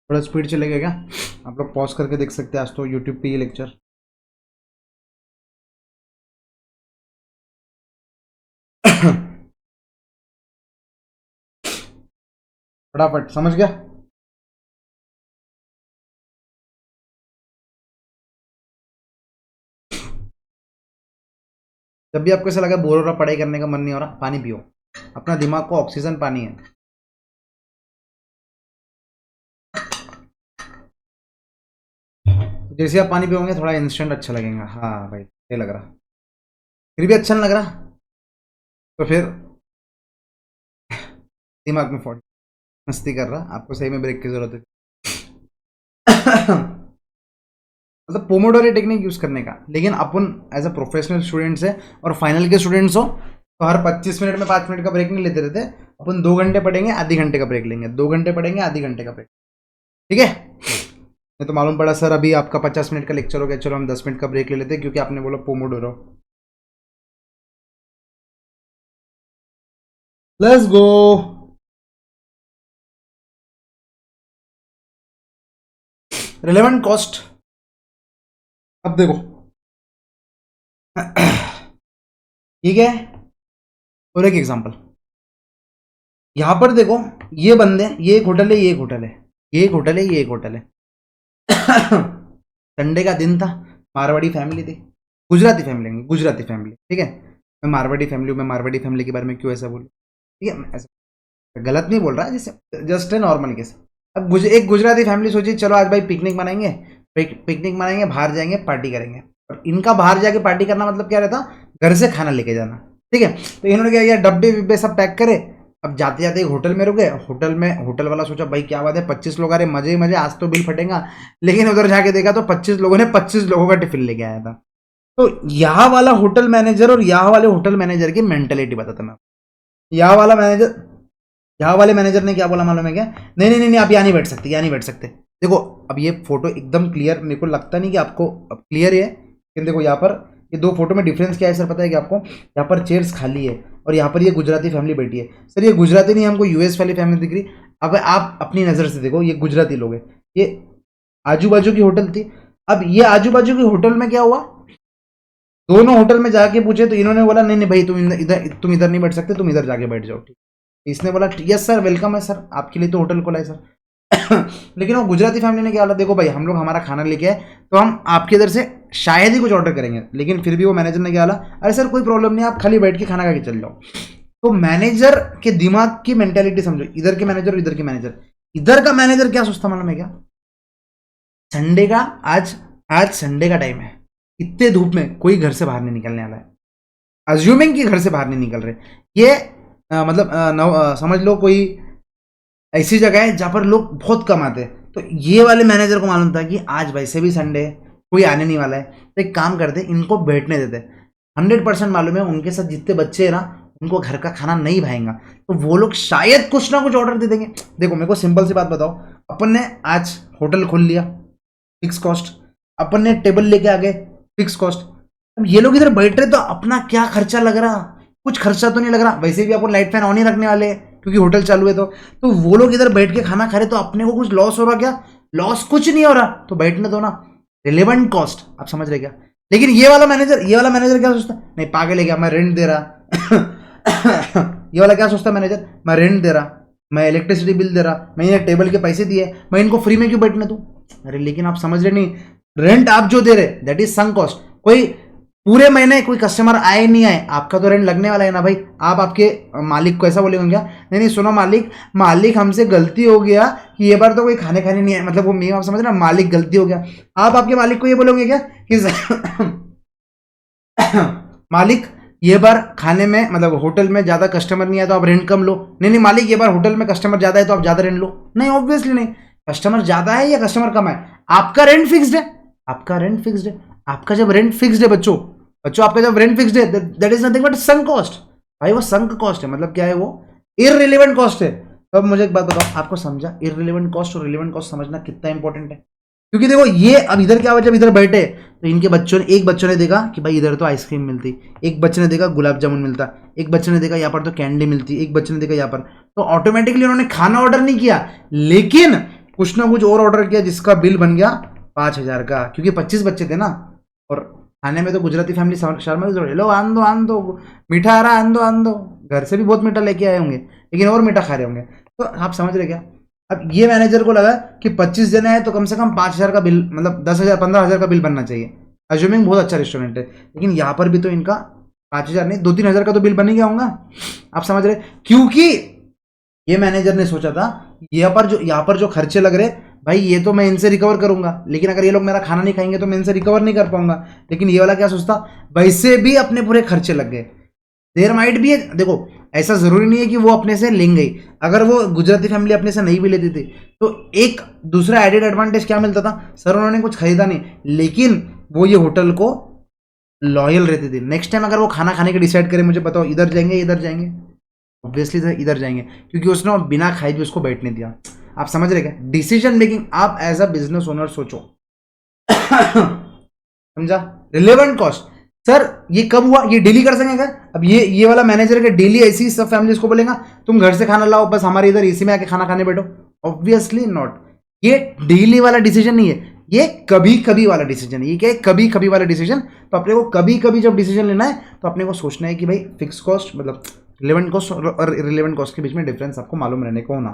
थोड़ा स्पीड चलेगा क्या, आप लोग पॉज करके देख सकते हैं, आज तो यूट्यूब पे ये लेक्चर। फटाफट समझ गया। जब भी आपको ऐसा लगा बोर हो रहा, पढ़ाई करने का मन नहीं हो रहा, पानी पियो। अपना दिमाग को ऑक्सीजन पानी है। जैसे आप पानी पियोगे थोड़ा इंस्टेंट अच्छा लगेगा। हाँ भाई ये लग रहा, फिर भी अच्छा नहीं लग रहा तो फिर दिमाग में फोड़ मस्ती कर रहा, आपको सही में ब्रेक की जरूरत है। मतलब पोमोडोरी टेक्निक यूज करने का, लेकिन अपन एज अ प्रोफेशनल स्टूडेंट्स है और फाइनल के स्टूडेंट्स हो तो हर 25 मिनट में 5 मिनट का ब्रेक नहीं लेते रहते। अपन 2 घंटे पढ़ेंगे, आधे घंटे का ब्रेक लेंगे, 2 घंटे पढ़ेंगे, आधे घंटे का ब्रेक। ठीक है। मैं तो मालूम पड़ा सर अभी आपका 50 मिनट का लेक्चर हो गया, चलो हम 10 मिनट का ब्रेक ले लेते हैं क्योंकि आपने बोला Pomodoro. Let's go. Relevant cost, अब देखो ठीक है। और एक एग्जांपल यहां पर देखो, ये बंदे, ये एक होटल है, ये एक होटल है, ये एक होटल है, ये एक होटल है। संडे का दिन था, मारवाड़ी फैमिली थी, गुजराती फैमिली नहीं, गुजराती फैमिली। ठीक है। मैं मारवाड़ी फैमिली हूँ, मैं मारवाड़ी फैमिली के बारे में क्यों ऐसा बोलूँ? ठीक है, मैं ऐसा गलत नहीं बोल रहा, जैसे जस्ट है नॉर्मल केस। अब एक गुजराती फैमिली सोची चलो आज भाई पिकनिक मनाएंगे, पिकनिक मनाएंगे, बाहर जाएंगे, पार्टी करेंगे। और इनका बाहर जाके पार्टी करना मतलब क्या रहता, घर से खाना लेके जाना। ठीक है। तो इन्होंने क्या किया, डब्बे विब्बे सब पैक करे। अब जाते जाते एक होटल में रुके, होटल में होटल वाला सोचा भाई क्या बात है 25 लोग आ रहे, मजे ही मजे, आज तो बिल फटेगा। लेकिन उधर जाके देखा तो 25 लोगों ने 25 लोगों का टिफिन लेके आया था। तो यहाँ वाला होटल मैनेजर और यहाँ वाले होटल मैनेजर की मेंटेलिटी बताता मैं। यहाँ वाला मैनेजर, यहाँ वाले मैनेजर ने क्या बोला मालूम है क्या? नहीं नहीं नहीं नहीं, आप यहाँ नहीं बैठ सकते, यहाँ नहीं बैठ सकते। देखो अब ये फोटो एकदम क्लियर, मेरे को लगता नहीं कि आपको अब क्लियर है, लेकिन देखो यहाँ पर ये दो फोटो में डिफरेंस क्या है सर पता है कि आपको? यहाँ पर चेयर्स खाली है और यहाँ पर ये गुजराती फैमिली बैठी है। सर ये गुजराती नहीं, हमको यूएस वाली फैमिली दिख रही। अब आप अपनी नज़र से देखो, ये गुजराती लोग हैं, ये आजू बाजू की होटल थी। अब ये आजू बाजू की होटल में क्या हुआ, दोनों होटल में जाके पूछे तो इन्होंने बोला नहीं नहीं भाई तुम इधर नहीं बैठ सकते, तुम इधर जाके बैठ जाओ। ठीक, इसने बोला यस सर वेलकम है सर, आपके लिए तो होटल खोला है सर। लेकिन वो गुजराती फैमिली ने क्या बोला, देखो भाई हम लोग हमारा खाना लेके आए तो हम आपके इधर से शायद ही कुछ ऑर्डर करेंगे। लेकिन फिर भी वो मैनेजर ने क्या बोला, अरे सर कोई प्रॉब्लम नहीं, आप खाली बैठ के खाना खा के चल जाओ। तो मैनेजर के दिमाग की मेंटेलिटी समझो, इधर के मैनेजर और इधर के मैनेजर। इधर का मैनेजर क्या सोचता मालूम है क्या? संडे का, आज आज संडे का टाइम है, इतने धूप में कोई घर से बाहर नहीं निकलने वाला है, अज्यूमिंग कि घर से बाहर नहीं निकल रहे। ये मतलब समझ लो कोई ऐसी जगह है जहां पर लोग बहुत कम आते हैं। तो ये वाले मैनेजर को मालूम था कि आज वैसे भी संडे है, कोई आने नहीं वाला है, तो एक काम करते इनको बैठने देते। 100% मालूम है उनके साथ जितने बच्चे हैं ना, उनको घर का खाना नहीं भाएगा, तो वो लोग शायद कुछ ना कुछ ऑर्डर दे देंगे। देखो मेरे को सिंपल सी बात बताओ, अपन ने आज होटल खोल लिया, फिक्स कॉस्ट, अपन ने टेबल लेके आ गए, फिक्स कॉस्ट। अब ये लोग इधर बैठ रहे तो अपना क्या खर्चा लग रहा, कुछ खर्चा तो नहीं लग रहा। वैसे भी अपन लाइट फैन ऑन ही रखने वाले हैं क्योंकि होटल चालू है। तो वो लोग इधर बैठ के खाना खा रहे तो अपने को कुछ लॉस हो रहा क्या? लॉस कुछ नहीं हो रहा, तो बैठने दो ना। रिलेवेंट कॉस्ट, आप समझ रहे क्या? लेकिन ये वाला मैनेजर क्या सोचता, नहीं पागल है क्या, मैं रेंट दे रहा। ये वाला क्या सोचता मैनेजर, मैं रेंट दे रहा, मैं इलेक्ट्रिसिटी बिल दे रहा, मैं ये टेबल के पैसे दिए, मैं इनको फ्री में क्यों बैठने दूं? अरे लेकिन आप समझ रहे नहीं, रेंट आप जो दे रहे दैट इज संक कॉस्ट। कोई पूरे महीने कोई कस्टमर आए नहीं आए, आपका तो रेंट लगने वाला है ना भाई। आप आपके मालिक को ऐसा बोलेंगे क्या, नहीं नहीं सुनो मालिक, मालिक हमसे गलती हो गया कि ये बार तो कोई खाने खाने नहीं आए, मतलब वो मैं आप समझ रहे, मालिक गलती हो गया। आप आपके मालिक को ये बोलोगे क्या कि मालिक ये बार खाने में मतलब होटल में ज्यादा कस्टमर नहीं आया तो आप रेंट कम लो? नहीं नहीं मालिक ये बार होटल में कस्टमर ज्यादा है तो आप ज्यादा रेंट लो। नहीं ऑब्वियसली नहीं, कस्टमर ज्यादा है या कस्टमर कम है, आपका रेंट फिक्स्ड है, आपका रेंट फिक्स्ड है। आपका जब रेंट फिक्स्ड है बच्चों, आपका जब रेंट फिक्स्ड है that is nothing but sunk cost. भाई वो संक कॉस्ट है, मतलब क्या है, वो इररिलेवेंट कॉस्ट है। तो अब मुझे एक बात बताओ, आपको समझा इररिलेवेंट कॉस्ट और रिलेवेंट कॉस्ट समझना कितना इंपॉर्टेंट है? क्योंकि देखो ये अब इधर क्या हुआ, जब इधर बैठे तो इनके बच्चों ने, एक बच्चों ने देखा कि भाई इधर तो आइसक्रीम मिलती, एक बच्चे ने देखा गुलाब जामुन मिलता, एक बच्चे ने देखा यहाँ पर तो कैंडी मिलती, एक बच्चे ने देखा यहाँ पर, तो ऑटोमेटिकली उन्होंने खाना ऑर्डर नहीं किया, लेकिन कुछ ना कुछ और ऑर्डर किया जिसका बिल बन गया 5,000 का, क्योंकि 25 बच्चे थे ना। और खाने में तो गुजराती फैमिली शर्मा से जोड़े, लो आन दो मीठा आ रहा, आन दो, घर से भी बहुत मीठा लेके आए होंगे लेकिन और मीठा खा रहे होंगे। तो आप समझ रहे क्या? अब ये मैनेजर को लगा कि 25 जने हैं तो कम से कम 5,000 का बिल, मतलब 10,000 15,000 का बिल बनना चाहिए, अज्यूमिंग बहुत अच्छा रेस्टोरेंट है। लेकिन यहाँ पर भी तो इनका 5,000 नहीं, 2-3 हज़ार का तो बिल बन ही गया होगा। आप समझ रहे, क्योंकि ये मैनेजर ने सोचा था यहाँ पर जो खर्चे लग रहे, भाई ये तो मैं इनसे रिकवर करूंगा, लेकिन अगर ये लोग मेरा खाना नहीं खाएंगे तो मैं इनसे रिकवर नहीं कर पाऊंगा। लेकिन ये वाला क्या सोचता, वैसे भी अपने पूरे खर्चे लग गए। देयर माइट भी, देखो ऐसा जरूरी नहीं है कि वो अपने से लेंगे ही। अगर वो गुजराती फैमिली अपने से नहीं भी लेती थी तो एक दूसरा एडेड एडवांटेज क्या मिलता था, सर उन्होंने कुछ खरीदा नहीं, लेकिन वो ये होटल को लॉयल रहती थी। नेक्स्ट टाइम अगर वो खाना खाने के डिसाइड करें, मुझे बताओ इधर जाएंगे इधर जाएंगे, ऑब्वियसली इधर जाएंगे, क्योंकि उसने बिना खाए भी उसको बैठने दिया। आप समझ रहे क्या, डिसीजन मेकिंग आप एज अ बिजनेस ओनर सोचो। समझा, रिलेवेंट कॉस्ट। सर ये कब हुआ, ये डेली कर सकेंगे? अब ये वाला मैनेजर के डेली ऐसी सब फैमिलीज को बोलेगा तुम घर से खाना लाओ, बस हमारे इधर एसी में आके खाना खाने बैठो? Obviously not. ये डेली वाला डिसीजन नहीं है, ये कभी कभी वाला डिसीजन है। ये क्या है, कभी कभी वाला डिसीजन। तो अपने को कभी कभी जब डिसीजन लेना है तो अपने को सोचना है कि भाई फिक्स कॉस्ट मतलब रिलेवेंट कॉस्ट और इररिलेवेंट कॉस्ट के बीच में डिफरेंस आपको मालूम रहने को होना।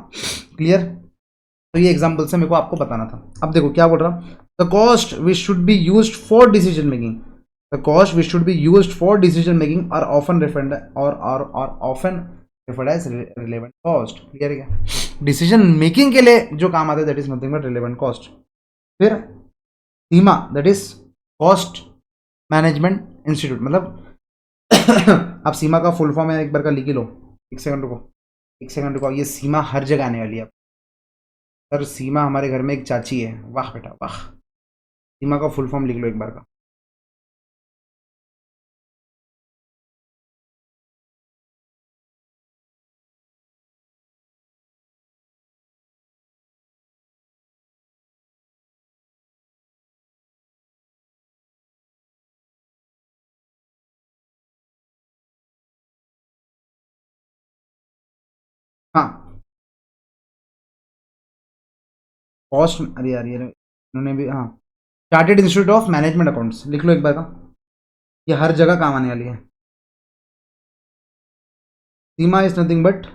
क्लियर? तो ये एग्जांपल से मेरे को आपको बताना था। अब देखो क्या बोल रहा, the cost which should be used for decision making, the cost which should be used for decision making are often referred often referred as relevant cost. Clear है क्या? डिसीजन मेकिंग के लिए जो काम आता है that is nothing but relevant cost. फिर CIMA, that is cost management institute, मतलब आप सीमा का फुल फॉर्म है एक बार का लिख ही लो। एक सेकंड रुको, ये सीमा हर जगह आने वाली है। सर सीमा हमारे घर में एक चाची है, वाह बेटा वाह। सीमा का फुल फॉर्म लिख लो एक बार का। हाँ, कॉस्ट, अरे यार ये इन्होंने भी, हाँ, chartered institute of management accounts लिख लो एक बार का, ये हर जगह काम आने वाली है। CIMA is nothing but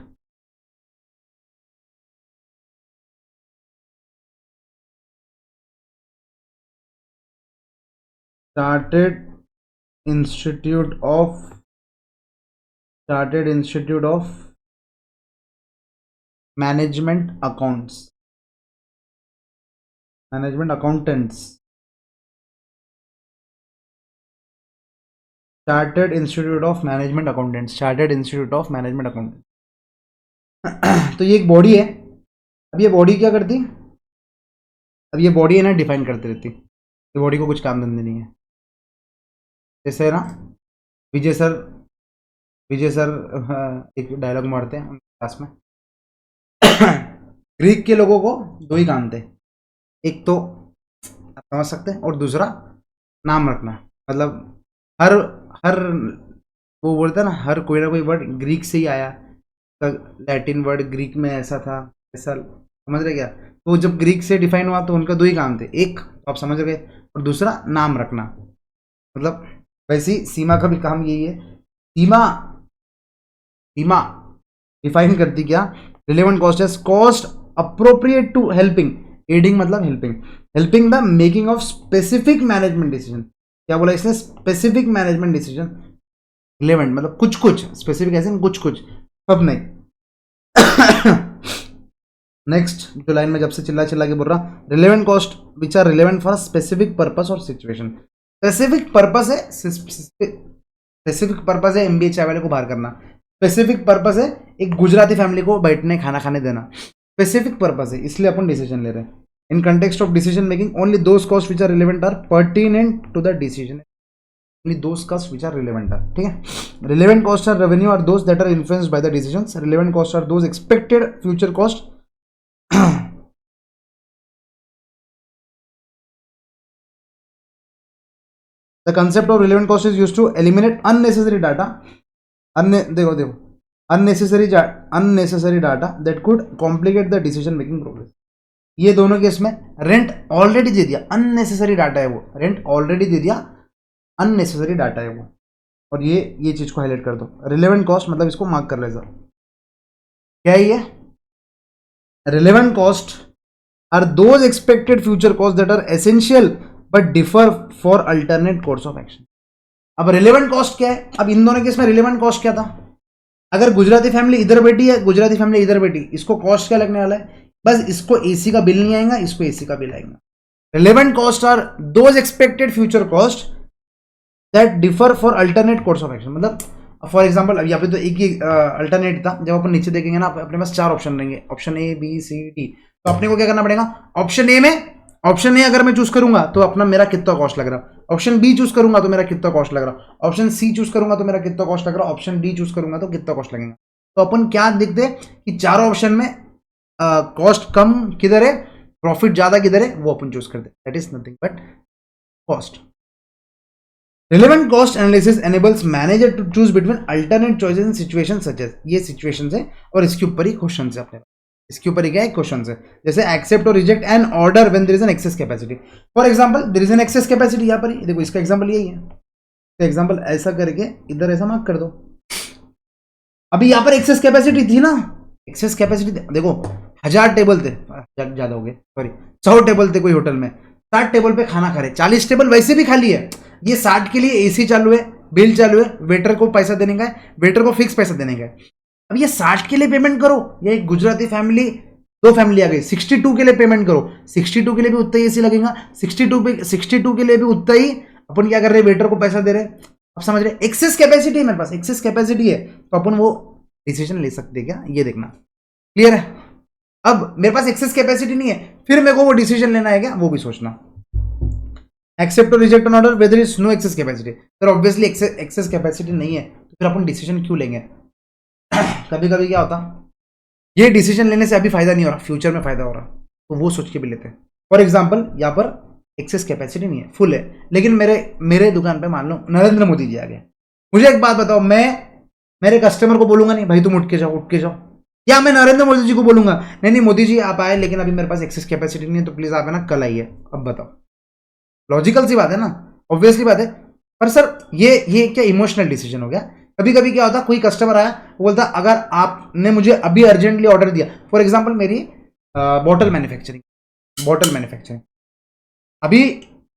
chartered institute of management accounts, management accountants, chartered institute of management accountants, chartered institute of management accountant. तो ये एक बॉडी है। अब ये बॉडी क्या करती, अब ये बॉडी है ना डिफाइन करती रहती, ये बॉडी को कुछ काम धंधे नहीं है। जैसे है ना, विजय सर, एक डायलॉग मारते हैं क्लास में। ग्रीक के लोगों को दो ही काम थे, एक तो आप समझ सकते हैं और दूसरा नाम रखना। मतलब हर हर वो बोलता है ना, हर कोई ना कोई वर्ड ग्रीक से ही आया, लैटिन वर्ड ग्रीक में ऐसा था, ऐसा, समझ रहे क्या? तो जब ग्रीक से डिफाइन हुआ तो उनका दो ही काम थे, एक तो आप समझ गए और दूसरा नाम रखना। मतलब वैसे ही सीमा का भी काम यही है। सीमा सीमा डिफाइन करती क्या, relevant cost as cost appropriate to helping, aiding मतलब helping the making of specific management decision. क्या बोला इसने, स्पेसिफिक मैनेजमेंट डिसीजन। रिलेवेंट मतलब कुछ कुछ, स्पेसिफिक ऐसे कुछ कुछ, सब नहीं। नेक्स्ट जो लाइन में जब से चिल्ला चिल्ला के बोल रहा, relevant cost which are relevant for specific purpose और सिचुएशन। स्पेसिफिक पर्पस है, स्पेसिफिक पर्पस है एमबीए चाय वाले को बाहर करना, स्पेसिफिक पर्पस है एक गुजराती फैमिली को बैठने खाना खाने देना, स्पेसिफिक पर्पस है, इसलिए अपन डिसीजन ले रहे हैं। In context of decision making only those cost which are relevant are pertinent to the decision, only those costs which are relevant are, ठीक है। relevant costs are revenue are those that are influenced by the decisions, relevant costs are those expected future cost। the concept of relevant cost is used to eliminate unnecessary data, देखो unnecessary data that could complicate the decision making process। ये दोनों case में rent already दे दिया, unnecessary data है वो, rent already दे दिया, unnecessary data है वो। और ये चीज को हाईलाइट कर दो, रिलेवेंट कॉस्ट मतलब इसको मार्क कर ले सर, क्या है ये, relevant cost are those expected future cost that are essential but differ for alternate course of action. अब रिलेवेंट कॉस्ट क्या है? अब इन दोनों केस में रिलेवेंट कॉस्ट क्या था? अगर गुजराती फैमिली इधर बैठी है, गुजराती फैमिली इधर बैठी, इसको कॉस्ट क्या लगने वाला है? बस इसको एसी का बिल नहीं आएगा, इसको एसी का बिल आएगा। Relevant cost are those expected future cost that differ for alternate course of action. मतलब फॉर एग्जाम्पल अब यहाँ पे तो एक ही अल्टरनेट था, जब अपन नीचे देखेंगे ना अपने पास 4 ऑप्शन रहेंगे, option A B C D. तो अपने को क्या करना पड़ेगा? ऑप्शन ए अगर मैं चूज करूंगा तो अपना मेरा कितना कॉस्ट लग रहा, ऑप्शन बी चूज करूंगा तो मेरा कितना कॉस्ट लग रहा, ऑप्शन सी चूज करूंगा तो मेरा कितना कॉस्ट लग रहा, ऑप्शन डी चूज करूंगा तो कितना कॉस्ट लगेगा। तो अपन क्या देखते हैं कि चारों ऑप्शन में कॉस्ट कम किधर है, प्रॉफिट ज्यादा किधर है, वो अपन चूज करते हैं। That is nothing but cost. Relevant cost analysis enables manager to choose between alternate choices in situations such as, ये situations है और इसके ऊपर ही क्वेश्चन है अपने, इसके ऊपर ही क्या है क्वेश्चन है, जैसे एक्सेप्ट और reject an order when there is an excess capacity. For example there is an excess capacity, यहाँ पर ही देखो इसका एग्जांपल यही है। तो एग्जांपल ऐसा करके इधर ऐसा मार्क कर दो। अभी यहाँ पर एक्सेस कैपेसिटी थी ना, एक्सेस कैपेसिटी देखो 1000 टेबल थे, ज्यादा हो गए सॉरी, 100 टेबल थे कोई होटल में, 60 टेबल पे खाना खा रहे, 40 टेबल वैसे भी खाली है। ये 60 के लिए एसी चालू है, बिल चालू है, वेटर को पैसा देने का है, वेटर को फिक्स पैसा देने का है। अब ये 60 के लिए पेमेंट करो, ये एक गुजराती फैमिली, 2 फैमिली आ गई, 62 के लिए पेमेंट करो, 62 के लिए भी उतना ही एसी लगेगा, 62 के लिए भी उतना ही अपन क्या कर रहे हैं, वेटर को पैसा दे रहे हैं। अब समझ रहे, एक्सेस कैपेसिटी है मेरे पास, एक्सेस कैपेसिटी है तो अपन वो डिसीजन ले सकते हैं क्या, ये देखना। क्लियर है? अब मेरे पास एक्सेस कैपेसिटी नहीं है, फिर मेरे को वो डिसीजन लेना है क्या, वो भी सोचना। एक्सेप्ट और reject on order whether is no excess capacity, तो ऑब्वियसली एक्सेस कैपेसिटी नहीं है तो फिर अपन डिसीजन क्यों लेंगे? कभी कभी क्या होता, ये डिसीजन लेने से अभी फायदा नहीं हो रहा, फ्यूचर में फायदा हो रहा, तो वो सोच के भी लेते हैं। फॉर एग्जाम्पल यहाँ पर एक्सेस कैपेसिटी नहीं है, फुल है, लेकिन मेरे दुकान पे मान लो नरेंद्र मोदी जी आ गए। मुझे एक बात बताओ, मैं मेरे कस्टमर को बोलूंगा नहीं भाई तुम उठ के जाओ, या मैं नरेंद्र मोदी जी को बोलूंगा नहीं मोदी जी आप आए, लेकिन अभी मेरे पास एक्सेस कैपेसिटी नहीं है तो प्लीज आप है ना कल आइए। अब बताओ, लॉजिकल सी बात है ना, ऑब्वियसली बात है। पर सर ये क्या इमोशनल डिसीजन हो गया? कभी कभी क्या होता, कोई कस्टमर आया वो बोलता अगर आपने मुझे अभी अर्जेंटली ऑर्डर दिया, फॉर एग्जांपल मेरी बॉटल मैन्युफैक्चरिंग, अभी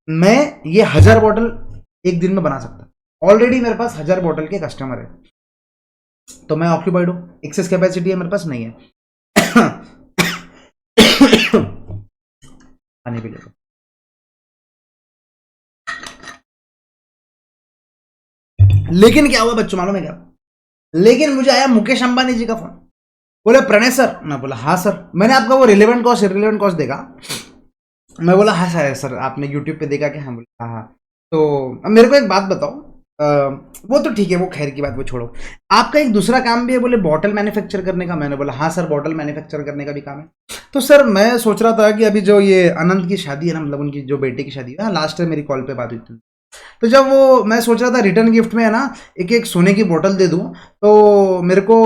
मैं ये 1000 बॉटल एक दिन में बना सकता, ऑलरेडी मेरे पास 1000 बॉटल के कस्टमर है, तो मैं ऑक्यूपाइड हूं, एक्सेस कैपेसिटी है मेरे पास नहीं है। पानी पी लेते, लेकिन क्या हुआ बच्चों मालूम है क्या? लेकिन मुझे आया मुकेश अंबानी जी का फोन, बोले प्रणय सर, मैं बोला हाँ सर, मैंने आपका वो रिलेवेंट कॉस्ट देखा, मैं बोला हाँ सर आपने यूट्यूब पे देखा क्या? हाँ बोला हाँ। तो अब मेरे को एक बात बताओ, वो तो ठीक है, वो खैर की बात, वो छोड़ो, आपका एक दूसरा काम भी है बोले बॉटल मैन्युफैक्चर करने का। मैंने बोला हाँ सर बॉटल मैन्युफैक्चर करने का भी काम है। तो सर मैं सोच रहा था कि अभी जो ये अनंत की शादी है ना, मतलब उनकी जो बेटे की शादी है, लास्ट टाइम मेरी कॉल पे बात हुई थी, तो जब वो मैं सोच रहा था रिटर्न गिफ्ट में है ना एक सोने की बोतल दे दूं, तो मेरे को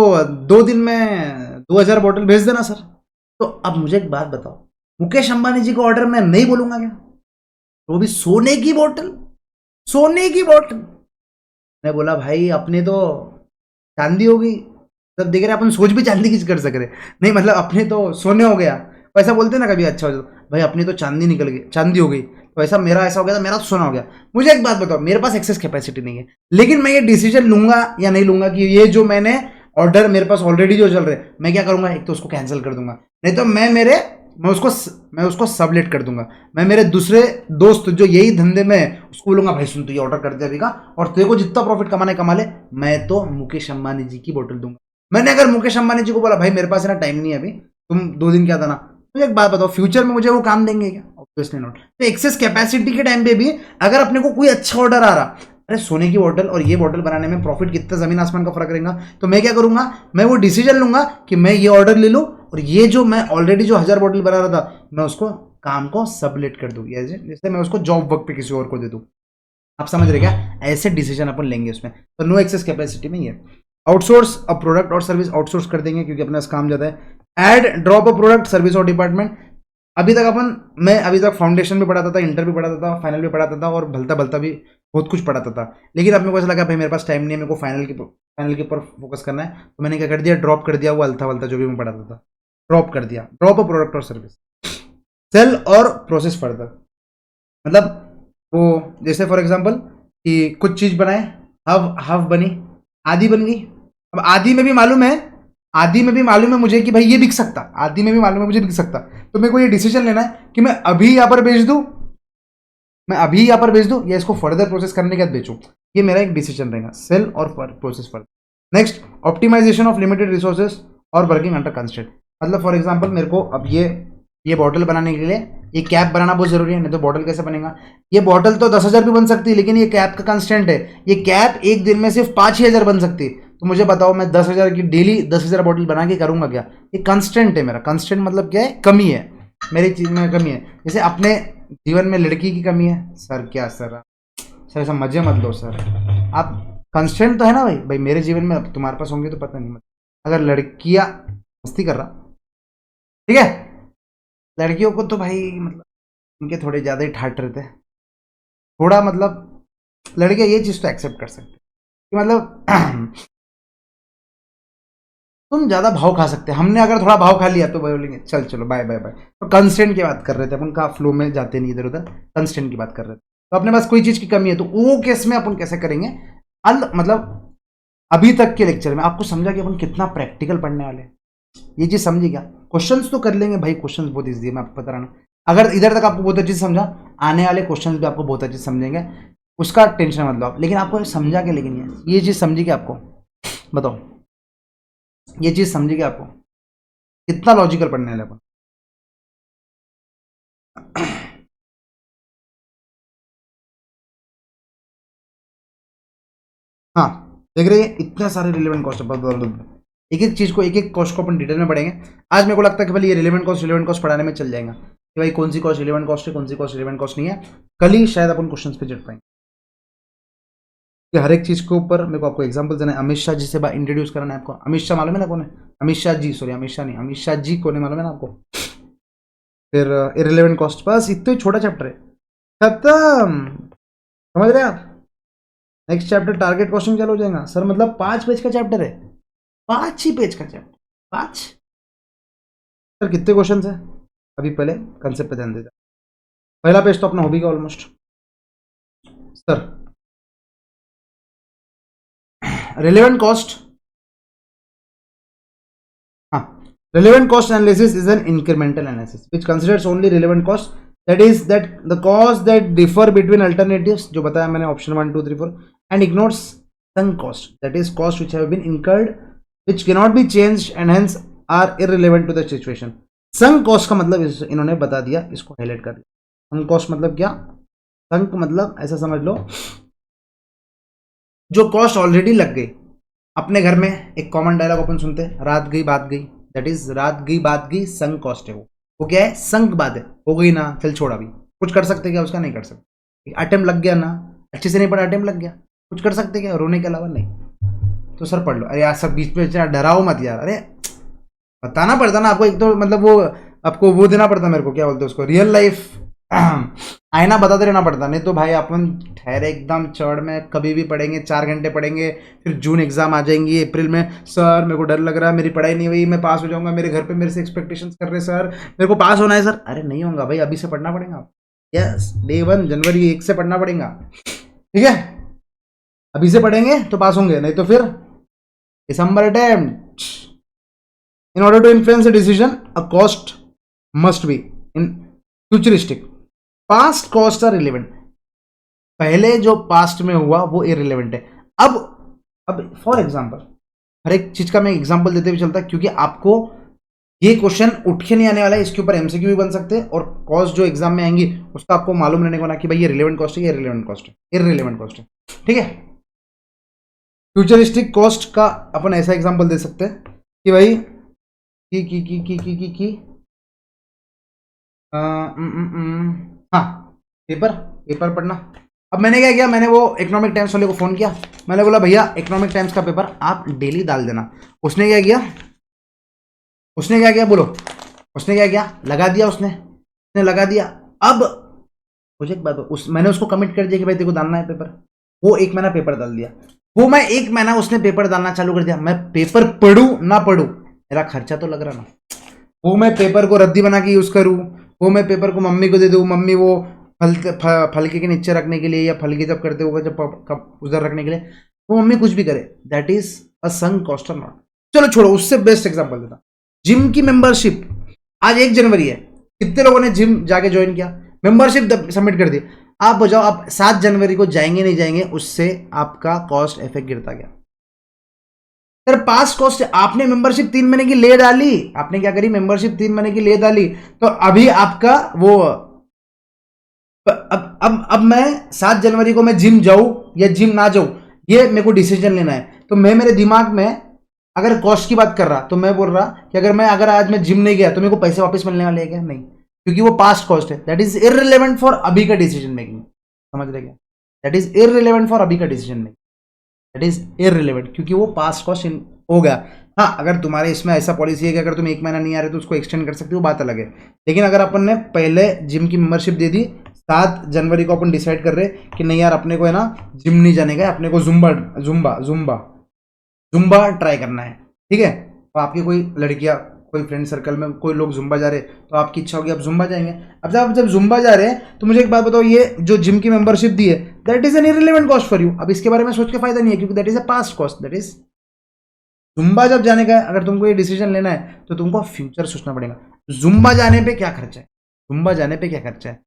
2 दिन में 2000 बोतल भेज देना सर। तो अब मुझे एक बात बताओ, मुकेश अंबानी जी को ऑर्डर मैं नहीं बोलूंगा क्या? वो भी सोने की बोतल। मैं बोला भाई अपने तो चांदी हो गई, तब देख रहे अपन सोच भी चांदी की कर सक रहे नहीं, मतलब अपने तो सोने हो गया, ऐसा बोलते ना कभी, अच्छा हो जाता भाई अपनी तो चांदी निकल गई, चांदी हो गई, तो ऐसा मेरा ऐसा हो गया था, मेरा तो सोना हो गया। मुझे एक बात बताओ, मेरे पास एक्सेस कैपेसिटी नहीं है, लेकिन मैं ये डिसीजन लूंगा या नहीं लूंगा कि ये जो मैंने ऑर्डर मेरे पास ऑलरेडी जो चल रहे, मैं क्या करूंगा, एक तो उसको कैंसिल कर दूंगा, नहीं तो मैं उसको सबलेट कर दूंगा। मैं मेरे दूसरे दोस्त जो यही धंधे में उसको बोलूंगा भाई सुन तू ये ऑर्डर कर दे अभी का, और तेरे को जितना प्रॉफिट कमाने कमा ले, मैं तो मुकेश अंबानी जी की बोतल दूंगा। मैंने अगर मुकेश अंबानी जी को बोला भाई मेरे पास है ना टाइम नहीं है अभी, तुम 2 दिन क्या था ना, मुझे एक बात बताओ फ्यूचर में मुझे वो काम देंगे क्या? Obviously not. तो एक्सेस कैपेसिटी के टाइम पे भी अगर अपने को कोई अच्छा ऑर्डर आ रहा, अरे सोने की बोतल और ये बोतल बनाने में प्रॉफिट कितना जमीन आसमान का फर्क रहेगा, तो मैं क्या करूंगा, मैं वो डिसीजन लूंगा कि मैं ये ऑर्डर ले लूं और ये जो मैं ऑलरेडी जो 1000 बोतल बना रहा था, मैं उसको काम को सबलेट कर दूं, जैसे मैं उसको जॉब वर्क पे किसी और को दे दूं। आप समझ रहे क्या? ऐसे डिसीजन अपन लेंगे उसमें, तो नो एक्सेस कैपेसिटी में ही है। आउटसोर्स अ प्रोडक्ट और सर्विस, आउटसोर्स कर देंगे क्योंकि अपना काम ज्यादा है। Add drop a product service और डिपार्टमेंट, मैं अभी तक फाउंडेशन भी पढ़ाता था, इंटर भी पढ़ाता था, फाइनल भी पढ़ाता था और भलता भी बहुत कुछ पढ़ाता था, लेकिन अब मेरे को ऐसा लगा भाई मेरे पास टाइम नहीं है, मेरे को फाइनल के ऊपर फोकस करना है, तो मैंने क्या कर दिया, ड्रॉप कर दिया वो अल्था वल्था जो भी मैं पढ़ाता था, ड्रॉप कर दिया। ड्रॉप अ प्रोडक्ट और सर्विस, सेल और प्रोसेस फर्दर, मतलब वो जैसे फॉर एग्जांपल कि कुछ चीज बनाए, हव हव बनी, आदि बन गई। अब आदि में भी मालूम है, आदि में भी मालूम है मुझे कि भाई ये बिक सकता, आदि में भी मालूम है मुझे बिक सकता, तो मेरे को ये डिसीजन लेना है कि मैं अभी यहाँ पर बेच दूं, मैं अभी यहाँ पर बेच दूं या इसको फर्दर प्रोसेस करने के बाद बेचूं। ये मेरा एक डिसीजन रहेगा, सेल और process further. Next, optimization of limited resources और वर्किंग अंडर कंस्ट्रेंट। मतलब फॉर एग्जांपल मेरे को अब ये बॉटल बनाने के लिए ये कैप बनाना बहुत जरूरी है, नहीं तो बॉटल कैसे बनेगा। ये बॉटल तो 10,000 भी बन सकती है, लेकिन ये कैप का कंस्टेंट है, ये कैप एक दिन में सिर्फ 5,000 बन सकती है। तो मुझे बताओ मैं 10,000 की डेली 10,000 बॉटल बना के करूंगा क्या? ये कंस्टेंट है मेरा। कंस्टेंट मतलब क्या है? कमी है, मेरी चीज में कमी है। जैसे अपने जीवन में लड़की की कमी है। सर क्या सर ऐसा मजे मत लो सर, आप कंस्टेंट तो है ना भाई। भाई मेरे जीवन में अब तुम्हारे पास होंगे तो पता नहीं, अगर लड़कियां मस्ती कर रहा, ठीक है, लड़कियों को तो भाई मतलब उनके थोड़े ज़्यादा ही ठाट रहते हैं, थोड़ा मतलब लड़कियां ये चीज़ तो एक्सेप्ट कर सकते कि मतलब तुम ज़्यादा भाव खा सकते हैं। हमने अगर थोड़ा भाव खा लिया तो बोलेंगे चल चलो बाय बाय बाय। तो कंस्टेंट की बात कर रहे थे अपन, का फ्लो में जाते नहीं इधर उधर, कंस्टेंट की बात कर रहे थे। तो अपने पास कोई चीज़ की कमी है तो वो केस में अपन कैसे करेंगे? मतलब अभी तक के लेक्चर में आपको समझा कि अपन कितना प्रैक्टिकल पढ़ने वाले हैं, ये चीज़ समझी क्या? क्वेश्चंस तो कर लेंगे भाई, क्वेश्चंस बहुत ईजी है, मैं आपको बता रहा हूँ। अगर इधर तक आपको बहुत अच्छी समझा, आने वाले क्वेश्चंस भी आपको बहुत अच्छे समझेंगे, उसका टेंशन मत लो आप। लेकिन आपको समझा क्या? लेकिन ये चीज़ समझी क्या आपको? बताओ, ये चीज़ समझी क्या आपको? कितना लॉजिकल पढ़ने वाले अपन। हाँ, देख रहे हैं इतने सारे रिलेवेंट कॉस्ट, एक एक चीज़ को, एक एक कॉस्ट को अपन डिटेल में पढ़ेंगे। आज मेरे को लगता है कि भाई ये रिलेवेंट कॉस्ट पढ़ाने में चल जाएगा कि भाई कौन सी कॉस्ट रिलेवेंट कॉस्ट है, कौन सी कॉस्ट रिलेवेंट कॉस्ट नहीं है। कल ही शायद अपन क्वेश्चन पे चढ़ पाएंगे कि हर एक चीज़ के ऊपर मेरे को आपको एग्जांपल देना है। अमित शाह जी से इंट्रोड्यूस करना है आपको। अमित शाह मालूम है ना कौन है? अमित शाह जी, सॉरी अमित शाह नहीं, अमित शाह जी कौन है मालूम है ना आपको? फिर इररिलेवेंट कॉस्ट, बस इतना ही छोटा चैप्टर है, खत्म। समझ रहे हैं आप? नेक्स्ट चैप्टर टारगेट कॉस्टिंग चालू हो जाएगा सर। मतलब 5 पेज का चैप्टर है, 5 ही पेज का चैप्टर, 5। सर कितने क्वेश्चन है? अभी पहले कंसेप्ट पे ध्यान देता। पहला पेज तो अपना हो भी गया ऑलमोस्ट। सर रिलेवेंट कॉस्ट, हाँ, relevant cost analysis is an incremental analysis which considers only relevant cost, that is that the cost that differ between alternatives, जो बताया मैंने option 1 2 3 4, and ignores sunk cost, that is cost which have been incurred which cannot be changed and hence are irrelevant to the situation. sunk cost का मतलब इन्होंने बता दिया, इसको highlight कर दिया। sunk cost मतलब क्या? sunk मतलब ऐसा समझ लो, जो कॉस्ट ऑलरेडी लग गई। अपने घर में एक कॉमन डायलॉग अपन सुनते हैं, रात गई बात गई, दैट इज रात गई बात गई, संक कॉस्ट है वो क्या है? संक बात है, हो गई ना, चल छोड़, अभी कुछ कर सकते क्या उसका? नहीं कर सकते। अटेम्प्ट लग गया ना, अच्छे से नहीं पढ़ा, अटेम्प्ट लग गया, कुछ कर सकते क्या रोने के अलावा? नहीं। तो सर पढ़ लो। अरे यार सब बीच में डराओ मत यार, अरे बताना पड़ता ना आपको, एक तो मतलब वो आपको वो देना पड़ता, मेरे को क्या बोलते हैं उसको, रियल लाइफ आईना बताते रहना पड़ता। नहीं तो भाई अपन ठहरे एकदम चढ़ में, कभी भी पढ़ेंगे 4 घंटे पढ़ेंगे, फिर जून एग्जाम आ जाएंगी, अप्रैल में सर मेरे को डर लग रहा है, मेरी पढ़ाई नहीं हुई, मैं पास हो जाऊंगा, मेरे घर पे मेरे से एक्सपेक्टेशंस कर रहे सर, मेरे को पास होना है सर। अरे नहीं होगा भाई, अभी से पढ़ना पड़ेगा। यस, डे 1 जनवरी 1 से पढ़ना पड़ेगा, ठीक है? अभी से पढ़ेंगे तो पास होंगे, नहीं तो फिर दिसंबर attempt. In order to influence a decision a cost must be in futuristic, past cost are relevant. पहले जो पास्ट में हुआ वो इररिलेवेंट है। अब फॉर एग्जांपल, हर एक चीज का मैं एग्जांपल देते हुए चलता, क्योंकि आपको ये क्वेश्चन उठ के नहीं आने वाला है, इसके ऊपर एमसीक्यू भी बन सकते हैं, और कॉस्ट जो एग्जाम में आएंगी उसका आपको मालूम रहने को ना कि भाई ये रिलेवेंट कॉस्ट है, ये रिलेवेंट कॉस्ट है, इररिलेवेंट कॉस्ट है, ठीक है? फ्यूचरिस्टिक कॉस्ट का अपन ऐसा एग्जाम्पल दे सकते हैं कि भाई की हाँ, पेपर पढ़ना। अब मैंने क्या किया, मैंने वो इकोनॉमिक टाइम्स वाले को फ़ोन किया, मैंने बोला भैया इकोनॉमिक टाइम्स का पेपर आप डेली डाल देना। उसने क्या किया बोलो? उसने क्या किया? लगा दिया, उसने लगा दिया। अब मुझे एक बात, मैंने उसको कमिट कर दिया कि भाई तेरे को डालना है पेपर। वो 1 महीना पेपर डाल दिया, वो मैं 1 महीना उसने पेपर डालना चालू कर दिया। मैं पेपर पढ़ूं ना पढ़ूं, मेरा खर्चा तो लग रहा ना। वो मैं पेपर को रद्दी बना के यूज़ करूँ, वो मैं पेपर को मम्मी को दे दूँ, मम्मी वो फलके के नीचे रखने के लिए या फलके जब करते होगा जब कप उधर रखने के लिए, वो मम्मी कुछ भी करे, that is a sunk cost or not. चलो छोड़ो, उससे बेस्ट एग्जांपल देता, जिम की मेंबरशिप। आज 1 जनवरी है, कितने लोगों ने जिम जाके ज्वाइन किया, मेंबरशिप सबमिट कर दी। आप बताओ, आप 7 जनवरी को जाएंगे नहीं जाएंगे, उससे आपका कॉस्ट इफेक्ट गिरता गया। सर पास कॉस्ट, आपने मेंबरशिप 3 महीने की ले डाली, आपने क्या करी, मेंबरशिप 3 महीने की ले डाली, तो अभी आपका वो अब मैं 7 जनवरी को मैं जिम जाऊं या जिम ना जाऊं, ये मेरे को डिसीजन लेना है। तो मैं मेरे दिमाग में अगर कॉस्ट की बात कर रहा, तो मैं बोल रहा कि अगर आज मैं जिम नहीं गया तो मेरे को पैसे वापस मिलने वाले हैं क्या? नहीं, क्योंकि वो पास्ट कॉस्ट है, दैट इज इररिलेवेंट फॉर अभी का डिसीजन मेकिंग। समझ रहे क्या? दैट इज इररिलेवेंट फॉर अभी का decision making, that is irrelevant, क्योंकि वो पास्ट कॉस्ट हो गया। हाँ, अगर तुम्हारे इसमें ऐसा पॉलिसी है कि अगर तुम 1 महीना नहीं आ रहे तो उसको एक्सटेंड कर सकते हो, बात अलग है। लेकिन अगर अपन ने पहले जिम की मेंबरशिप दे दी, 7 जनवरी को अपन डिसाइड कर रहे कि नहीं यार अपने को है ना जिम नहीं जाने का, अपने को Zumba Zumba Zumba Zumba try करना है, ठीक है। तो आपकी कोई लड़कियां, कोई फ्रेंड सर्कल में कोई लोग जुम्बा जा रहे, तो आपकी इच्छा होगी आप जुम्बा जाएंगे। अब जब जुम्बा जा रहे हैं तो मुझे एक बात बताओ, ये जो जिम की मेंबरशिप दी है, that is an irrelevant cost for you. अब इसके बारे में सोच के फायदा नहीं है, क्योंकि that is a past cost. That is Zumba जब जाने का है, अगर तुमको ये डिसीजन लेना है तो तुमको फ्यूचर सोचना पड़ेगा, जुम्बा जाने पे क्या खर्चा है, जुम्बा जाने पे क्या खर्चा है।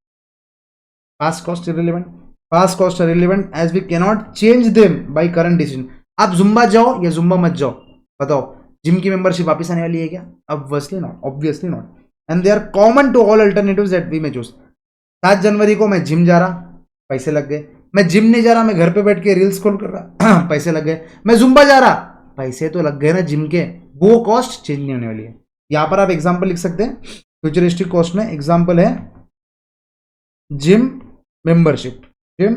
Past cost irrelevant, past cost irrelevant as we cannot change them by current decision. आप जुम्बा जाओ या जुम्बा मत जाओ, बताओ जिम की मेंबरशिप वापस आने वाली है क्या? Obviously not, obviously not. And they are common to all alternatives that we may choose. 7 जनवरी को मैं जिम जा रहा, पैसे लग गए। मैं जिम नहीं जा रहा, मैं घर पे बैठ के रील्स स्क्रॉल कर रहा पैसे लग गए। मैं जुम्बा जा रहा, पैसे तो लग गए ना जिम के, वो कॉस्ट चेंज नहीं होने वाली है। यहां पर आप एग्जांपल लिख सकते हैं, फ्यूचरिस्टिक कॉस्ट में एग्जांपल है gym membership, gym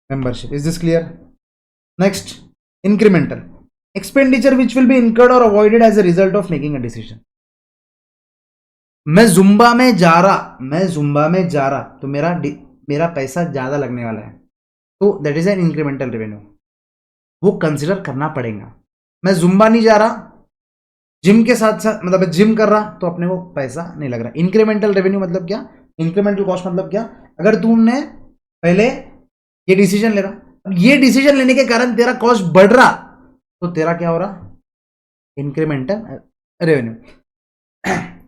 membership. Is this clear? Next, incremental expenditure which will be incurred or avoided as a result of making a decision। मैं जुम्बा में जा रहा तो मेरा पैसा ज्यादा लगने वाला है, तो that is an incremental revenue, वो कंसिडर करना पड़ेगा। मैं जुम्बा नहीं जा रहा, जिम के साथ साथ मतलब जिम कर रहा, तो अपने को पैसा नहीं लग रहा। इंक्रीमेंटल रेवेन्यू मतलब क्या, इंक्रीमेंटल कॉस्ट मतलब क्या, अगर तुमने पहले ये डिसीजन ले रहा, ये डिसीजन लेने के कारण तेरा कॉस्ट बढ़ रहा, तो तेरा क्या हो रहा, इंक्रीमेंटल रेवेन्यू।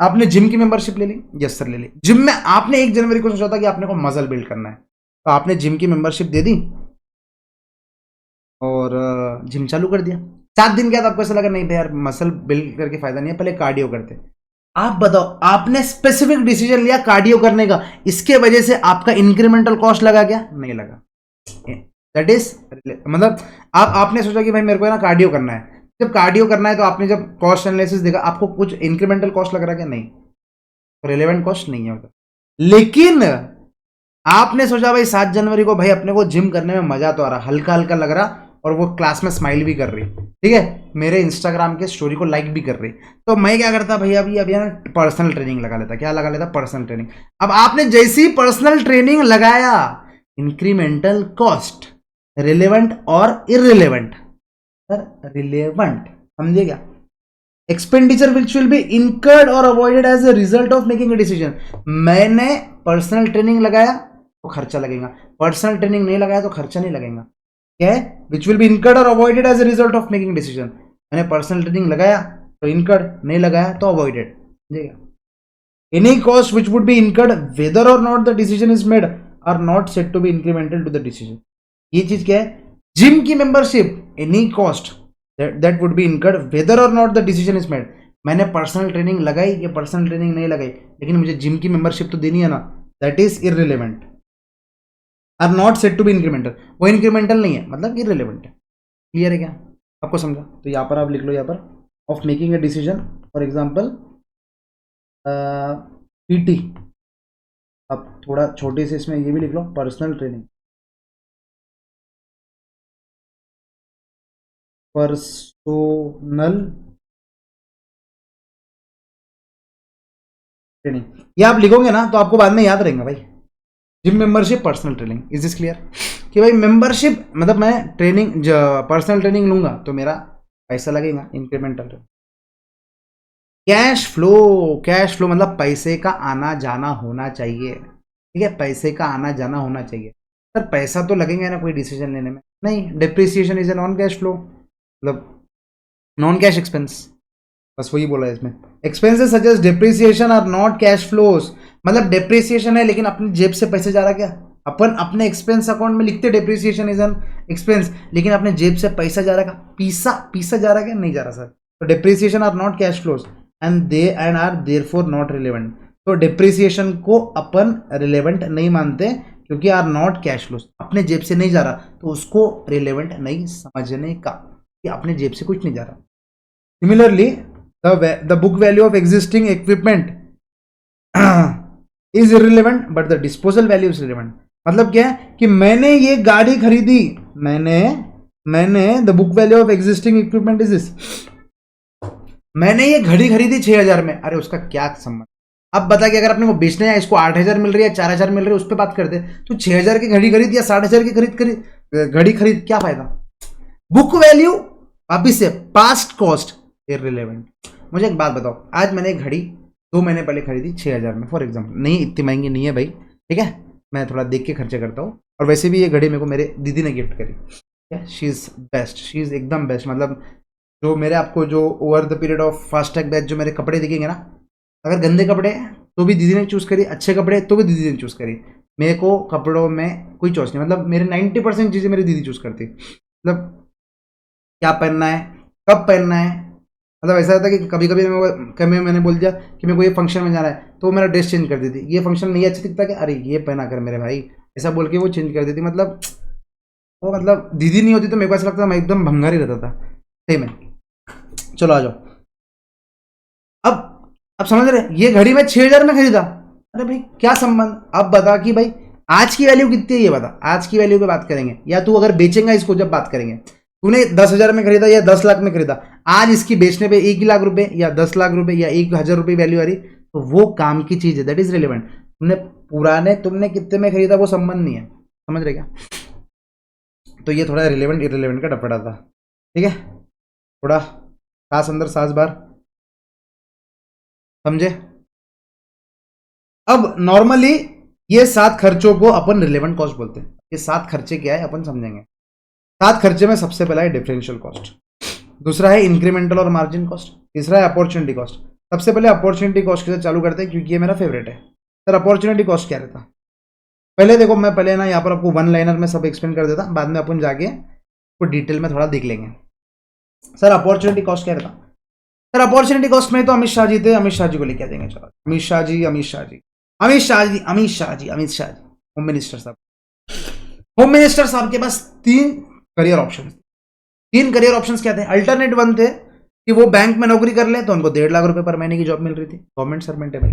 आपने जिम की मेंबरशिप ले ली, यस सर ले ली। जिम में आपने 1 जनवरी को सोचा था कि आपने को मसल बिल्ड करना है, तो आपने जिम की मेंबरशिप दे दी और जिम चालू कर दिया। 7 दिन के बाद आपको ऐसा लगा नहीं था यार मसल बिल्ड करके फायदा नहीं है, पहले कार्डियो करते। आप बताओ, आपने स्पेसिफिक डिसीजन लिया कार्डियो करने का, इसके वजह से आपका इंक्रीमेंटल कॉस्ट लगा क्या? नहीं लगा। दैट इज मतलब आपने सोचा कि भाई मेरे को ना कार्डियो करना है, जब कार्डियो करना है तो आपने जब कॉस्ट एनालिसिस देखा, आपको कुछ इंक्रीमेंटल कॉस्ट लग रहा है क्या? नहीं, रिलेवेंट कॉस्ट नहीं है मतलब। लेकिन आपने सोचा भाई 7 जनवरी को भाई अपने को जिम करने में मजा तो आ रहा, हल्का हल्का लग रहा, और वो क्लास में स्माइल भी कर रही, ठीक है, मेरे इंस्टाग्राम के स्टोरी को लाइक भी कर रही, तो मैं क्या करता भैया अभी ना पर्सनल ट्रेनिंग लगा लेता। क्या लगा लेता? Personal training. अब आपने जैसी ही पर्सनल ट्रेनिंग लगाया, इंक्रीमेंटल कॉस्ट रिलेवेंट और इररिलेवेंट, सर रिलेवेंट, समझिए क्या, expenditure which will be incurred or avoided as a result of making a decision. मैंने पर्सनल ट्रेनिंग लगाया तो खर्चा लगेगा, पर्सनल ट्रेनिंग नहीं लगाया तो खर्चा नहीं लगेगा। क्या है? Which will be incurred or avoided as a result of making decision. मैंने पर्सनल ट्रेनिंग लगाया तो इनकर्ड, नहीं लगाया तो अवॉइडेड। समझिएगा, any cost which would be incurred whether or not the decision is made are not set to be incremental to the decision. ये चीज क्या है? जिम की membership, any cost that would be incurred whether or not the decision is made. मैंने personal training लगाई या personal training नहीं लगाई, लेकिन मुझे जिम की मेंबरशिप तो देनी है ना, that is irrelevant, are not set to be incremental. वो इंक्रीमेंटल नहीं है, मतलब इररिलेवेंट है। क्लियर है क्या? आपको समझा? तो यहाँ पर आप लिख लो, यहाँ पर of making a decision, for example PT. अब थोड़ा छोटे से इसमें ये भी लिख लो, पर्सनल ट्रेनिंग, पर्सनल ट्रेनिंग। ये आप लिखोगे ना तो आपको बाद में याद रहेगा भाई, gym membership personal training. Is this clear? कि भाई मेंबरशिप मतलब मैं ट्रेनिंग पर्सनल ट्रेनिंग लूंगा तो मेरा पैसा लगेगा इंक्रीमेंटल। कैश फ्लो मतलब पैसे का आना जाना होना चाहिए, ठीक है, पैसे का आना जाना होना चाहिए। सर पैसा तो लगेंगे ना कोई डिसीजन लेने में, नहीं, depreciation is a non cash flow, मतलब नॉन कैश एक्सपेंस, बस वही बोला है इसमें। Expenses such as depreciation are not cash flows, मतलब डिप्रिसिएशन है लेकिन अपनी जेब से पैसे जा रहा क्या, अपन अपने एक्सपेंस अकाउंट में लिखते डिप्रिसिएशन इज एन एक्सपेंस, लेकिन अपने जेब से पैसा जा रहा क्या, पीसा पीसा जा रहा क्या, नहीं जा रहा सर। तो depreciation are not cash flows and are therefore not relevant. तो डिप्रिसिएशन को अपन रिलेवेंट नहीं मानते क्योंकि आर नॉट कैश फ्लोज, अपने जेब से नहीं जा रहा तो उसको रिलेवेंट नहीं समझने का, कि अपने जेब से कुछ नहीं जा रहा। Similarly the book value of existing equipment is irrelevant but the disposal value is relevant। मतलब क्या है कि मैंने ये गाड़ी खरीदी, मैंने the book value of existing equipment is this, मैंने ये घड़ी खरीदी 6,000 में, अरे उसका क्या संबंध। अब बता कि अगर अपने को बेचने है, इसको 8,000 मिल रही है, 4,000 मिल रही है, उस पर बात करते, तो 6,000 की घड़ी खरीद या 60,000 की घड़ी खरीद क्या फायदा। बुक वैल्यू वापिस से पास्ट कॉस्ट इररिलेवेंट। मुझे एक बात बताओ, आज मैंने एक घड़ी 2 महीने पहले खरीदी 6,000 में फॉर एग्जाम्पल, नहीं इतनी महंगी नहीं है भाई, ठीक है, मैं थोड़ा देख के खर्चे करता हूँ, और वैसे भी ये घड़ी मेरे को मेरे दीदी ने गिफ्ट करी, ठीक है, she is best, she is एकदम बेस्ट। मतलब जो मेरे आपको जो over the period of FASTag batch जो मेरे कपड़े दिखेंगे ना, अगर गंदे कपड़े हैं तो भी दीदी ने चूज़ करी, अच्छे कपड़े तो भी दीदी ने चूज़ करी, मेरे को कपड़ों में कोई चॉइस नहीं, मतलब मेरे 90% चीज़ें मेरी दीदी चूज़ करती, मतलब क्या पहनना है, कब पहनना है। मतलब ऐसा रहता कि कभी कभी मैंने बोल दिया कि मेरे को ये फंक्शन में जाना है तो मेरा ड्रेस चेंज कर देती, ये फंक्शन नहीं अच्छा दिखता कि अरे ये पहना कर मेरे भाई, ऐसा बोल के वो चेंज कर देती। मतलब वो मतलब दीदी नहीं होती तो मेरे को ऐसा लगता था मैं एकदम भंगार ही रहता था सही में। चलो आ जाओ, अब समझ रहे, ये घड़ी मैं 6,000 में खरीदा, अरे भाई क्या संबंध। अब बता कि भाई आज की वैल्यू कितनी है, ये बता, आज की वैल्यू पे बात करेंगे, या तू अगर बेचेंगा इसको जब बात करेंगे, तूने 10,000 में खरीदा या 10 लाख में खरीदा, आज इसकी बेचने पे 1 लाख रुपए या 10 लाख रुपए या 1,000 रुपए वैल्यू आ रही, तो वो काम की चीज है, दैट इज रिलेवेंट। तुमने कितने में खरीदा वो संबंध नहीं है, समझ रहे क्या। तो ये थोड़ा रिलेवेंट इरिलेवेंट का डपड़ा था, ठीक है, थोड़ा सांस अंदर सांस बाहर, समझे। अब नॉर्मली ये 7 खर्चों को अपन रिलेवेंट कॉस्ट बोलते हैं। ये 7 खर्चे क्या है अपन समझेंगे। 7 खर्चे में सबसे पहला है डिफरेंशियल कॉस्ट, दूसरा है इंक्रीमेंटल और मार्जिन कॉस्ट, तीसरा है अपॉर्चुनिटी कॉस्ट। सबसे पहले अपॉर्चुनिटी कॉस्ट के साथ चालू करते हैं क्योंकि ये मेरा फेवरेट है। सर अपॉर्चुनिटी कॉस्ट क्या रहता, पहले देखो मैं पहले ना यहाँ पर आपको 1 लाइनर में सब एक्सप्लेन कर देता, बाद में अपन जाके को डिटेल में थोड़ा देख लेंगे। सर अपॉर्चुनिटी कॉस्ट क्या रहता, सर अपॉर्चुनिटी कॉस्ट में तो अमित शाह जी थे, अमित शाह जी को लेके आ जाएंगे। चलो अमित शाह जी होम मिनिस्टर साहब, होम मिनिस्टर साहब के पास 3 करियर ऑप्शन, 3 करियर ऑप्शंस क्या थे। अल्टरनेट 1 थे कि वो बैंक में नौकरी कर ले तो उनको 1.5 लाख रुपए पर महीने की जॉब मिल रही थी, गवर्नमेंट सर्वेंट है भाई,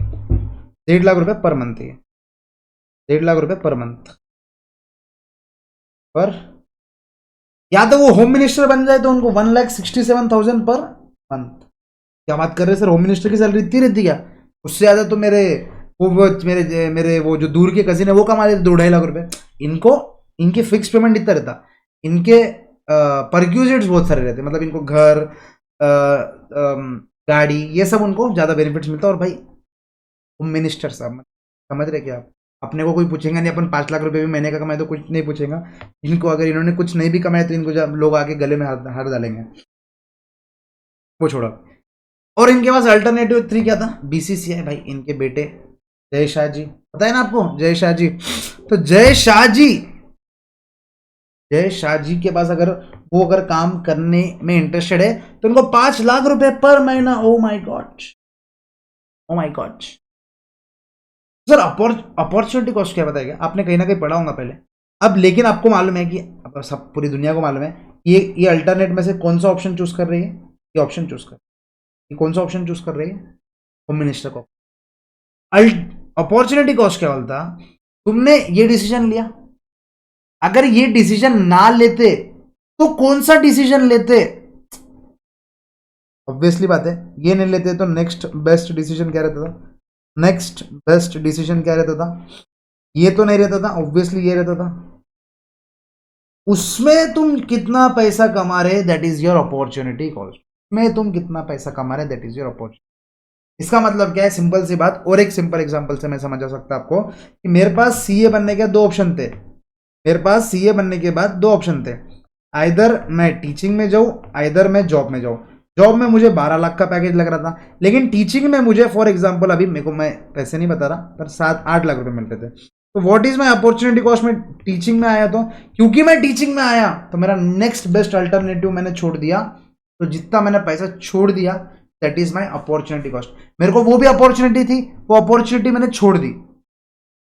1.5 लाख रुपए पर मंथ है, 1.5 लाख रुपए पर मंथ पर, या तो वो होम मिनिस्टर बन जाए तो उनको 1,67,000 पर मंथ। क्या बात कर रहे हैं सर, होम मिनिस्टर की सैलरी इतनी रहती क्या, उससे ज्यादा तो मेरे वो जो दूर के कजिन है वो कमा लेते 2-2.5 लाख रुपए। इनके फिक्स पेमेंट इतना रहता, इनके परक्यूजिट्स बहुत सारे रहते, मतलब इनको घर गाड़ी ये सब उनको ज्यादा बेनिफिट्स मिलता। और भाई होम मिनिस्टर साहब समझ रहे क्या आप, अपने को कोई पूछेगा नहीं, अपन 5 लाख रुपए भी महीने का कमाए तो कुछ नहीं पूछेगा इनको, अगर इन्होंने कुछ नहीं भी कमाया तो इनको जब लोग आके गले में हाथ डालेंगे, वो छोड़ो। और इनके पास अल्टरनेटिव 3 क्या था, बीसीसीआई, भाई इनके बेटे जय शाह जी, पता है ना आपको जय शाह जी, तो जय शाह जी के पास अगर काम करने में इंटरेस्टेड है तो उनको 5 लाख रुपए पर महीना। Oh my God sir opportunity cost क्या बताएगा, आपने कहीं ना कहीं पढ़ा होगा पहले। अब लेकिन आपको मालूम है कि अब सब पूरी दुनिया को मालूम है ये अल्टरनेट में से कौन सा ऑप्शन चूज कर रही है, ये ऑप्शन चूज कर, ये कौन सा ऑप्शन चूज कर रही है, होम मिनिस्टर को। अपॉर्चुनिटी कॉस्ट क्या बोलता, तुमने ये डिसीजन लिया, अगर ये डिसीजन ना लेते तो कौन सा डिसीजन लेते, ऑब्वियसली बात है ये नहीं लेते तो नेक्स्ट बेस्ट डिसीजन क्या रहता था, ये तो नहीं रहता था, ऑब्वियसली ये रहता था। उसमें तुम कितना पैसा कमा रहे that is your opportunity cost, में तुम कितना पैसा कमा रहे दैट इज योर अपॉर्चुनिटी। इसका मतलब क्या है, सिंपल सी बात, और एक सिंपल एग्जांपल से मैं समझा सकता आपको कि मेरे पास सीए बनने के दो ऑप्शन थे। मेरे पास सीए बनने के बाद दो ऑप्शन थे, आइदर मैं टीचिंग में जाऊं, आइदर मैं जॉब में जाऊं। जॉब में मुझे 12 लाख का पैकेज लग रहा था, लेकिन टीचिंग में मुझे फॉर एग्जाम्पल, अभी मेरे को, मैं पैसे नहीं बता रहा, पर 7-8 लाख रुपए मिलते थे। तो what is my opportunity cost में टीचिंग में आया, तो क्योंकि मैं टीचिंग में आया तो मेरा नेक्स्ट बेस्ट अल्टरनेटिव मैंने छोड़ दिया। तो जितना मैंने पैसा छोड़ दिया, that is my opportunity cost. मेरे को वो भी अपॉर्चुनिटी थी, वो अपॉर्चुनिटी मैंने छोड़ दी।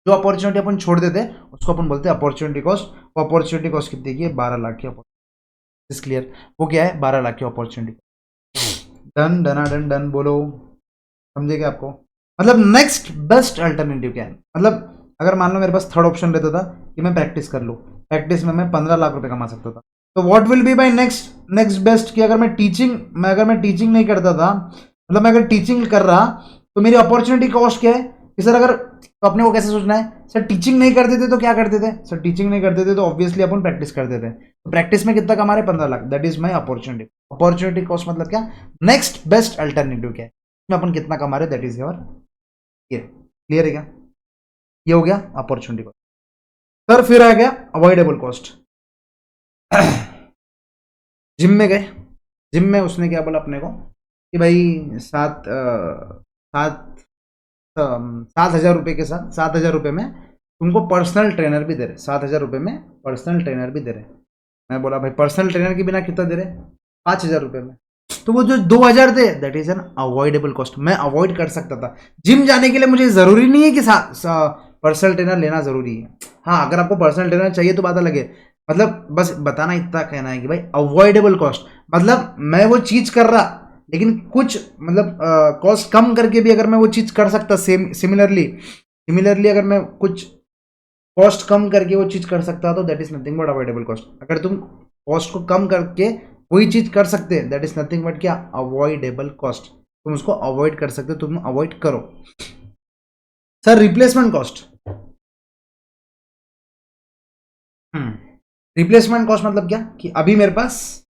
जो अपॉर्चुनिटी अपन छोड़ देते उसको अपन बोलते हैं अपॉर्चुनिटी कॉस्ट। वो अपॉर्चुनिटी कॉस्ट कितनी की है, 12 लाख की अपॉर्चुनिटी। Is clear? वो क्या है, 12 लाख की अपॉर्चुनिटी। डन डना डन डन बोलो, समझे क्या आपको? मतलब नेक्स्ट बेस्ट अल्टरनेटिव क्या है, मतलब अगर मान लो मेरे पास थर्ड ऑप्शन रहता था कि मैं प्रैक्टिस कर लूँ, प्रैक्टिस में मैं 15 लाख रुपए कमा सकता था, तो what will be my next next best, कि अगर मैं टीचिंग नहीं करता था, मतलब मैं अगर टीचिंग कर रहा, तो मेरी अपॉर्चुनिटी कॉस्ट क्या है कि सर, अगर, तो अपने को कैसे सोचना है, सर टीचिंग नहीं करते थे तो क्या करते थे, सर टीचिंग नहीं करते थे तो ऑब्वियसली अपन प्रैक्टिस करते थे, तो प्रैक्टिस में कितना कमा रहे, 15 lakh, that is my opportunity. Opportunity cost मतलब क्या, नेक्स्ट बेस्ट अल्टरनेटिव क्या है, इसमें अपन कितना कमा रहे, दैट इज योर, ये क्लियर है क्या? ये हो गया अपॉर्चुनिटी कॉस्ट। सर फिर आ गया अवॉइडेबल कॉस्ट। जिम में गए, जिम में उसने क्या बोला अपने को कि भाई 7,000 रुपये के साथ, 7,000 रुपये में तुमको पर्सनल ट्रेनर भी दे रहे, 7,000 रुपये में पर्सनल ट्रेनर भी दे रहे। मैं बोला भाई पर्सनल ट्रेनर के बिना कितना दे रहे, 5,000 रुपये में। तो वो जो 2,000 थे, that is an avoidable cost, मैं अवॉइड कर सकता था। जिम जाने के लिए मुझे जरूरी नहीं है कि पर्सनल ट्रेनर लेना जरूरी है। हाँ, अगर आपको पर्सनल ट्रेनर चाहिए तो बात अलग है, मतलब बस बताना इतना कहना है कि भाई अवॉइडेबल कॉस्ट, मतलब मैं वो चीज कर रहा, लेकिन कुछ मतलब कॉस्ट कम करके भी अगर मैं वो चीज कर सकता, सेम सिमिलरली अगर मैं कुछ कॉस्ट कम करके वो चीज कर सकता, तो that is nothing but avoidable cost. अगर तुम कॉस्ट को कम करके वही चीज कर सकते हैं, दैट इज नथिंग बट क्या, अवॉइडेबल कॉस्ट। तुम उसको अवॉइड कर सकते हो, तुम अवॉइड करो। Sir replacement cost, replacement cost मतलब क्या, कि अभी मेरे पास,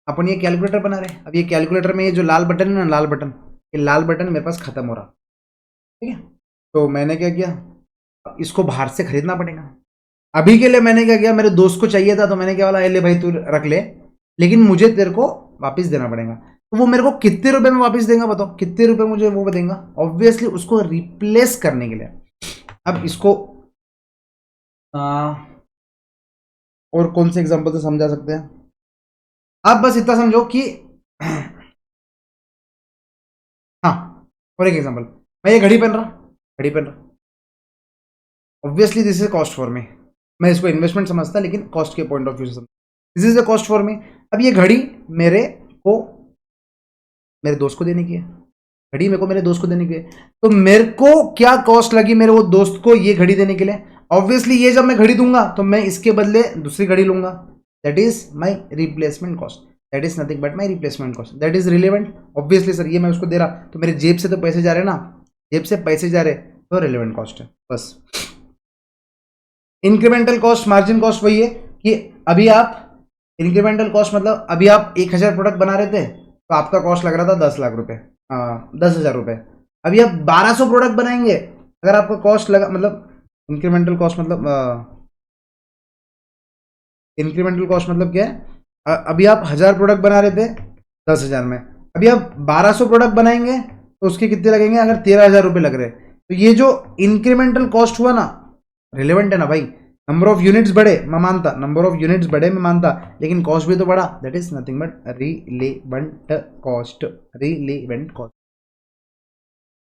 अपन ये कैलकुलेटर बना रहे हैं, अब ये कैलकुलेटर में ये जो लाल बटन है ना, लाल बटन, ये लाल बटन मेरे पास खत्म हो रहा, ठीक है, तो मैंने क्या किया, इसको बाहर से खरीदना पड़ेगा। अभी के लिए मैंने क्या किया, मेरे दोस्त को चाहिए था तो मैंने क्या बोला, ले भाई तू रख ले, लेकिन मुझे तेरे को वापस देना पड़ेगा। तो वो मेरे को कितने रुपए में वापस देगा, बताओ कितने रुपए मुझे वो देगा, ऑब्वियसली उसको रिप्लेस करने के लिए। अब इसको और कौन से एग्जांपल से समझा सकते हैं, आप बस इतना समझो कि हाँ, फॉर एक एग्जांपल, मैं ये घड़ी पहन रहा, घड़ी पहन रहा, obviously this is cost for me, मैं इसको इन्वेस्टमेंट समझता, लेकिन कॉस्ट के पॉइंट ऑफ व्यू से समझता, this is a cost for me. अब ये घड़ी मेरे को, मेरे दोस्त को देने की है, घड़ी मेरे को मेरे दोस्त को देने की है, तो मेरे को क्या कॉस्ट लगी मेरे वो दोस्त को ये घड़ी देने के लिए, ऑब्वियसली ये जब मैं घड़ी दूंगा तो मैं इसके बदले दूसरी घड़ी लूंगा, that is my replacement cost, that is nothing but my replacement cost, that is relevant. Obviously sir ये मैं उसको दे रहा, तो मेरे जेब से तो पैसे जा रहे ना, जेब से पैसे जा रहे, तो रिलेवेंट कॉस्ट है बस। इंक्रीमेंटल कॉस्ट, मार्जिन कॉस्ट वही है कि अभी आप, इंक्रीमेंटल कॉस्ट मतलब अभी आप 1,000 प्रोडक्ट बना रहे थे, तो आपका कॉस्ट लग रहा था 10 लाख रुपए, 10,000 रुपए। अभी आप 1,200 प्रोडक्ट बनाएंगे, अगर आपका कॉस्ट लगा, मतलब इंक्रीमेंटल कॉस्ट मतलब, इंक्रीमेंटल कॉस्ट मतलब क्या है, अभी आप 1,000 प्रोडक्ट बना रहे थे 10,000 में, अभी आप 1,200 प्रोडक्ट बनाएंगे तो उसके कितने लगेंगे, अगर 13,000 रुपये लग रहे, तो ये जो इंक्रीमेंटल कॉस्ट हुआ ना, रिलेवेंट है ना भाई, नंबर ऑफ यूनिट्स बढ़े मैं मानता, नंबर ऑफ यूनिट्स बढ़े मैं मानता, लेकिन कॉस्ट भी तो बढ़ा, that is nothing but relevant cost, relevant cost.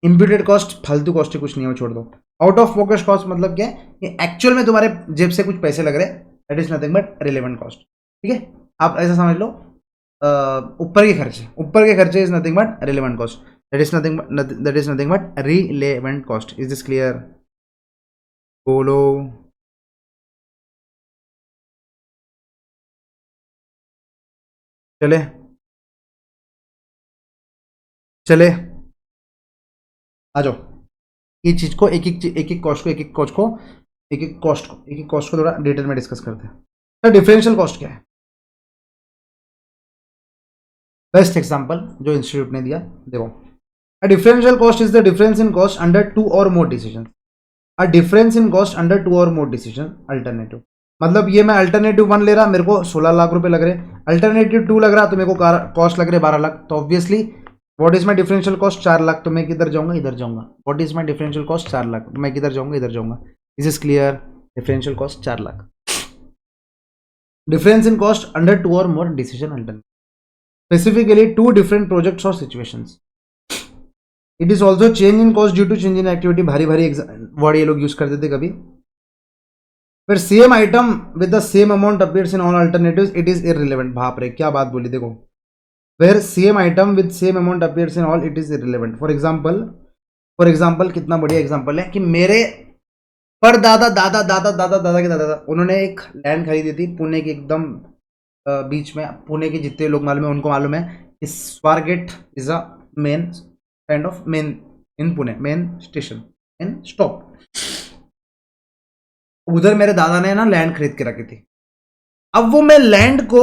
Imputed cost फालतू कॉस्ट ही कुछ नहीं है, वो छोड़ दो। आउट ऑफ फोकस कॉस्ट मतलब क्या है, कि एक्चुअल में तुम्हारे जेब से कुछ पैसे लग रहे, that is nothing but relevant cost, ठीक है, आप ऐसा समझ लो, ऊपर के खर्चे, ऊपर के खर्चे is nothing but relevant cost, that is nothing but relevant cost. Is this clear? बोलो, चले चले आ जाओ, ये चीज को एक एक कॉस्ट को, एक एक कॉस्ट को, एक एक कॉस्ट को थोड़ा डिटेल में डिस्कस करते हैं। सर डिफरेंशियल कॉस्ट क्या है, बेस्ट एग्जांपल जो इंस्टीट्यूट ने दिया, देखो a differential cost is the difference in cost under two or more decision. A difference in cost under two or more decision alternative, मतलब ये मैं अल्टरनेटिव 1 ले रहा, मेरे को 16 लाख रुपए लग रहे, अल्टरनेटिव 2 लग रहा तो मेरे को कॉस्ट लग रहे 12 लाख, तो obviously what is my differential cost 4 lakh, तो मैं किधर जाऊंगा, इधर जाऊंगा। What is my differential cost 4 lakh, मैं किधर जाऊंगा, इधर जाऊंगा। This is clear, differential cost 4 lakh. Difference in cost under two or more decision alternative, specifically to different projects or situations. It is also change in cost due to change in activity, भारी भारी word ये लोग use करते थे कभी। फिर same item with the same amount appears in all alternatives, it is irrelevant. बाप रे क्या बात बोली, देखो where same item with same amount appears in all it is irrelevant. For example कितना बढ़िया एग्जाम्पल है कि मेरे पर दादा दादा दादा दादा दादा के दादा उन्होंने एक लैंड खरीदी थी पुणे के एकदम बीच में। पुणे के जितने लोग मालूम है उनको मालूम है कि Swargate is a main kind of main in Pune, main station in stop. उधर मेरे दादा ने ना लैंड खरीद के रखी थी। अब वो मैं लैंड को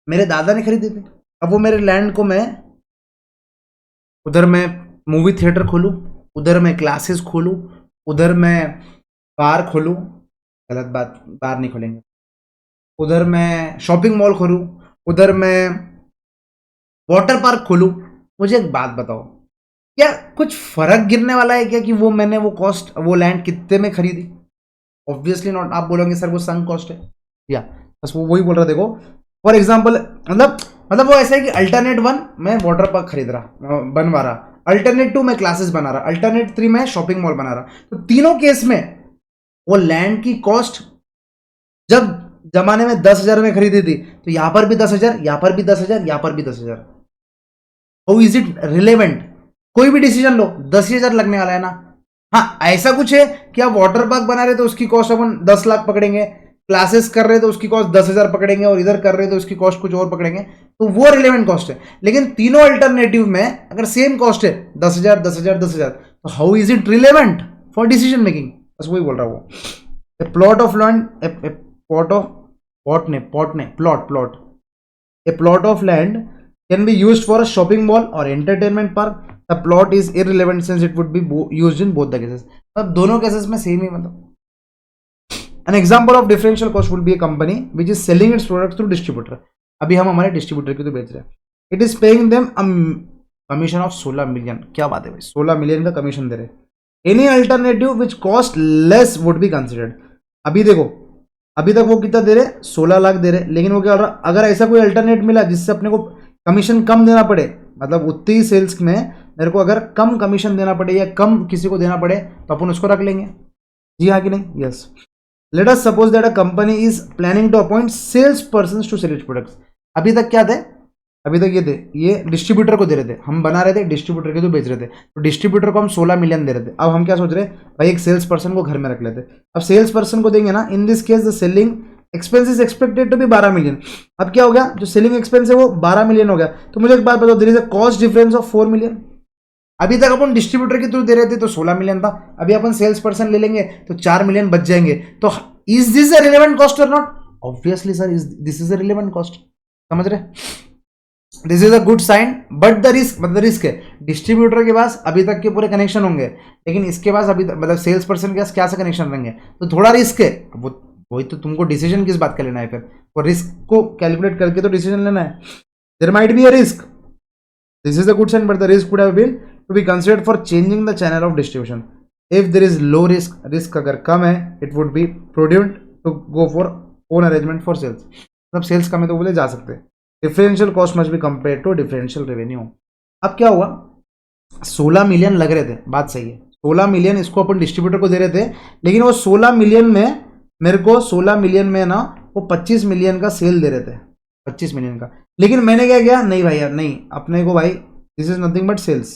मेरे दादा ने खरीदी थी, अब वो मेरे लैंड को मैं उधर मैं मूवी थिएटर खोलूं, उधर मैं क्लासेस खोलूं, उधर मैं बार खोलूं, गलत बात, बार नहीं खोलेंगे, उधर मैं शॉपिंग मॉल खोलूं, उधर मैं वाटर पार्क खोलूं। मुझे एक बात बताओ, क्या कुछ फर्क गिरने वाला है क्या कि वो मैंने वो लैंड कितने में खरीदी? Obviously not. आप बोलोगे सर वो संक कॉस्ट है, या बस वो वही बोल रहा। देखो फॉर एग्जाम्पल मतलब वो ऐसा है कि अल्टरनेट 1 मैं वाटर पार्क खरीद रहा बनवा रहा, अल्टरनेट 2 मैं क्लासेस बना रहा, अल्टरनेट 3 मैं शॉपिंग मॉल बना रहा। तो तीनों केस में वो लैंड की कॉस्ट जब जमाने में 10,000 में खरीदी थी, तो यहां पर भी 10,000, यहां पर भी 10,000, यहां पर भी 10,000। How is it relevant? कोई भी डिसीजन लो 10,000 लगने वाला है ना। हाँ ऐसा कुछ है कि आप वाटर पार्क बना रहे तो उसकी कॉस्ट अपन 10 लाख पकड़ेंगे, क्लासेस कर रहे तो उसकी कॉस्ट 10,000 पकड़ेंगे, और इधर कर रहे तो उसकी कॉस्ट कुछ और पकड़ेंगे, तो वो रिलेवेंट कॉस्ट है। लेकिन तीनों अल्टरनेटिव में अगर सेम कॉस्ट है 10,000 10,000 10,000, तो how is it relevant for decision making? बस वही बोल रहा हूँ। ए plot of land, a plot of land can be used for a shopping mall or entertainment park. The plot is irrelevant since it would be used in both the cases. अब दोनों cases में same ही मतलब। An example of differential cost would be a company which is selling its products through distributor. अभी हम हमारे distributor की तो बेच रहे हैं। It is paying them a commission of 16 million। क्या बात है भाई, 16 मिलियन का कमीशन दे रहे। Any alternative which cost less would be considered। अभी देखो अभी तक वो कितना दे रहे, 16 लाख दे रहे, लेकिन वो क्या कर रहा, अगर ऐसा कोई अल्टरनेट मिला जिससे अपने को कमीशन कम देना पड़े, मतलब उतनी ही सेल्स में मेरे को अगर कम कमीशन देना पड़े या कम किसी को देना पड़े, तो अपन उसको रख लेंगे। जी हाँ कि नहीं? Yes. Let us suppose that a company is planning to appoint sales person to sell its products. अभी तक क्या थे, अभी तक ये डिस्ट्रीब्यूटर को दे रहे थे, हम बना रहे थे, डिस्ट्रीब्यूटर के तो बेच रहे थे, तो डिस्ट्रीब्यूटर को हम 16 मिलियन दे रहे थे। अब हम क्या सोच रहे हैं भाई, एक सेल्स पर्सन को घर में रख लेते। अब सेल्स पर्सन को देंगे ना, in this case the selling expense is expected to be 12 million. अब क्या हो गया, जो सेलिंग एक्सपेंस है वो 12 मिलियन हो गया। तो मुझे एक बात बताओ, there is a cost difference of 4 million. अभी तक अपन डिस्ट्रीब्यूटर के थ्रू दे रहे थे तो 16 मिलियन था, अभी अपन सेल्स पर्सन ले लेंगे तो 4 मिलियन बच जाएंगे। तो is this a relevant cost or not? Obviously sir this is a relevant cost. समझ रहे? This is a good sign, but the risk, मतलब रिस्क है, डिस्ट्रीब्यूटर के पास अभी तक के पूरे कनेक्शन होंगे, लेकिन इसके पास अभी मतलब सेल्स पर्सन के पास क्या सा कनेक्शन रहेंगे, तो थोड़ा रिस्क है। वो वही तो तुमको डिसीजन किस बात का लेना है, फिर वो रिस्क को कैलकुलेट करके तो डिसीजन लेना है। There might be a risk, this is a good sign, but the risk would have been to be considered for changing the channel of distribution. If there is low risk, risk अगर कम है, it would be prudent to go for own arrangement for sales. मतलब sales कम है तो बोले जा सकते हैं। Differential cost must be compare to differential revenue. अब क्या हुआ, 16 मिलियन लग रहे थे, बात सही है, 16 मिलियन इसको अपन डिस्ट्रीब्यूटर को दे रहे थे, लेकिन वो 16 मिलियन में मेरे को 16 मिलियन में ना वो 25 मिलियन का सेल दे रहे थे, 25 मिलियन का। लेकिन मैंने क्या किया, नहीं भाई यार नहीं, अपने को भाई this is nothing but sales,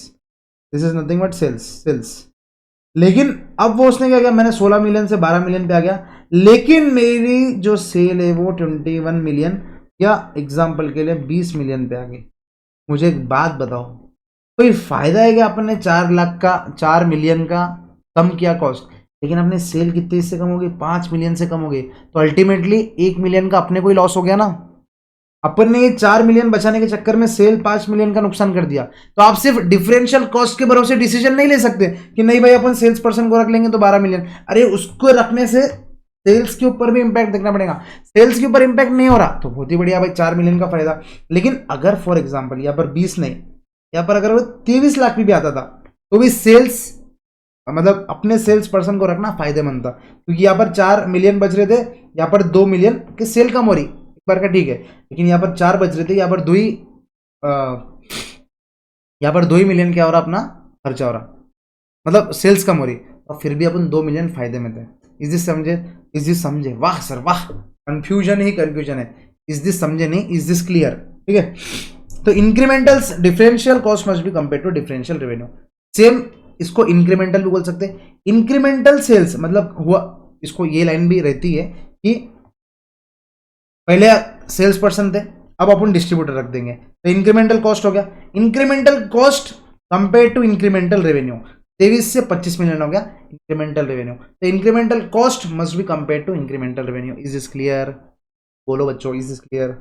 this is nothing but sales. लेकिन अब वो उसने क्या किया, मैंने 16 मिलियन से 12 मिलियन पे आ गया, लेकिन मेरी जो सेल है वो 21 मिलियन या एग्जाम्पल के लिए 20 मिलियन पे आ गई। मुझे एक बात बताओ, कोई फायदा है कि आपने 4 लाख का 4 मिलियन का कम किया कॉस्ट, लेकिन अपने सेल कितने से कम होगी, 5 मिलियन से कम हो गई, तो अल्टीमेटली 1 मिलियन का अपने को ही लॉस हो गया ना। अपन ने ये 4 मिलियन बचाने के चक्कर में सेल 5 मिलियन का नुकसान कर दिया, तो आप सिर्फ डिफरेंशियल कॉस्ट के भरोसे डिसीजन नहीं ले सकते कि नहीं भाई अपन सेल्स पर्सन को रख लेंगे तो 12 मिलियन। अरे उसको रखने से सेल्स के ऊपर भी इंपैक्ट देखना पड़ेगा। सेल्स के ऊपर इंपैक्ट नहीं हो रहा तो बहुत ही बढ़िया भाई, 4 मिलियन का फायदा। लेकिन अगर फॉर एग्जाम्पल यहाँ पर 20 नहीं, यहाँ पर अगर वो 23 लाख भी आता था तो भी सेल्स मतलब अपने सेल्स पर्सन को रखना फायदेमंद था, क्योंकि यहाँ पर 4 मिलियन बच रहे थे, यहाँ पर 2 मिलियन की सेल कम हो रही एक बार का, ठीक है, लेकिन यहाँ पर 4 बच रहे थे, यहाँ पर 2 ही मिलियन क्या हो रहा अपना खर्चा हो रहा, मतलब सेल्स कम हो रही, और फिर भी अपन 2 मिलियन फायदे में थे। इज दिस समझे? इज दिस समझे? वाह सर वाह, कंफ्यूजन ही कंफ्यूजन है। इज दिस समझे नहीं? Is this clear? ठीक है, तो incremental differential cost must be compare to differential revenue. Same इसको इंक्रीमेंटल भी बोल सकते हैं। इंक्रीमेंटल सेल्स मतलब हुआ, इसको ये लाइन भी रहती है कि पहले सेल्स पर्सन थे, अब अपन डिस्ट्रीब्यूटर रख देंगे, तो इंक्रीमेंटल कॉस्ट हो गया। Incremental cost compare to incremental revenue, 23 से 25 मिलियन हो गया इंक्रीमेंटल रेवेन्यू। तो incremental cost must be compare to incremental revenue. Is this clear? बोलो बच्चों, is this clear?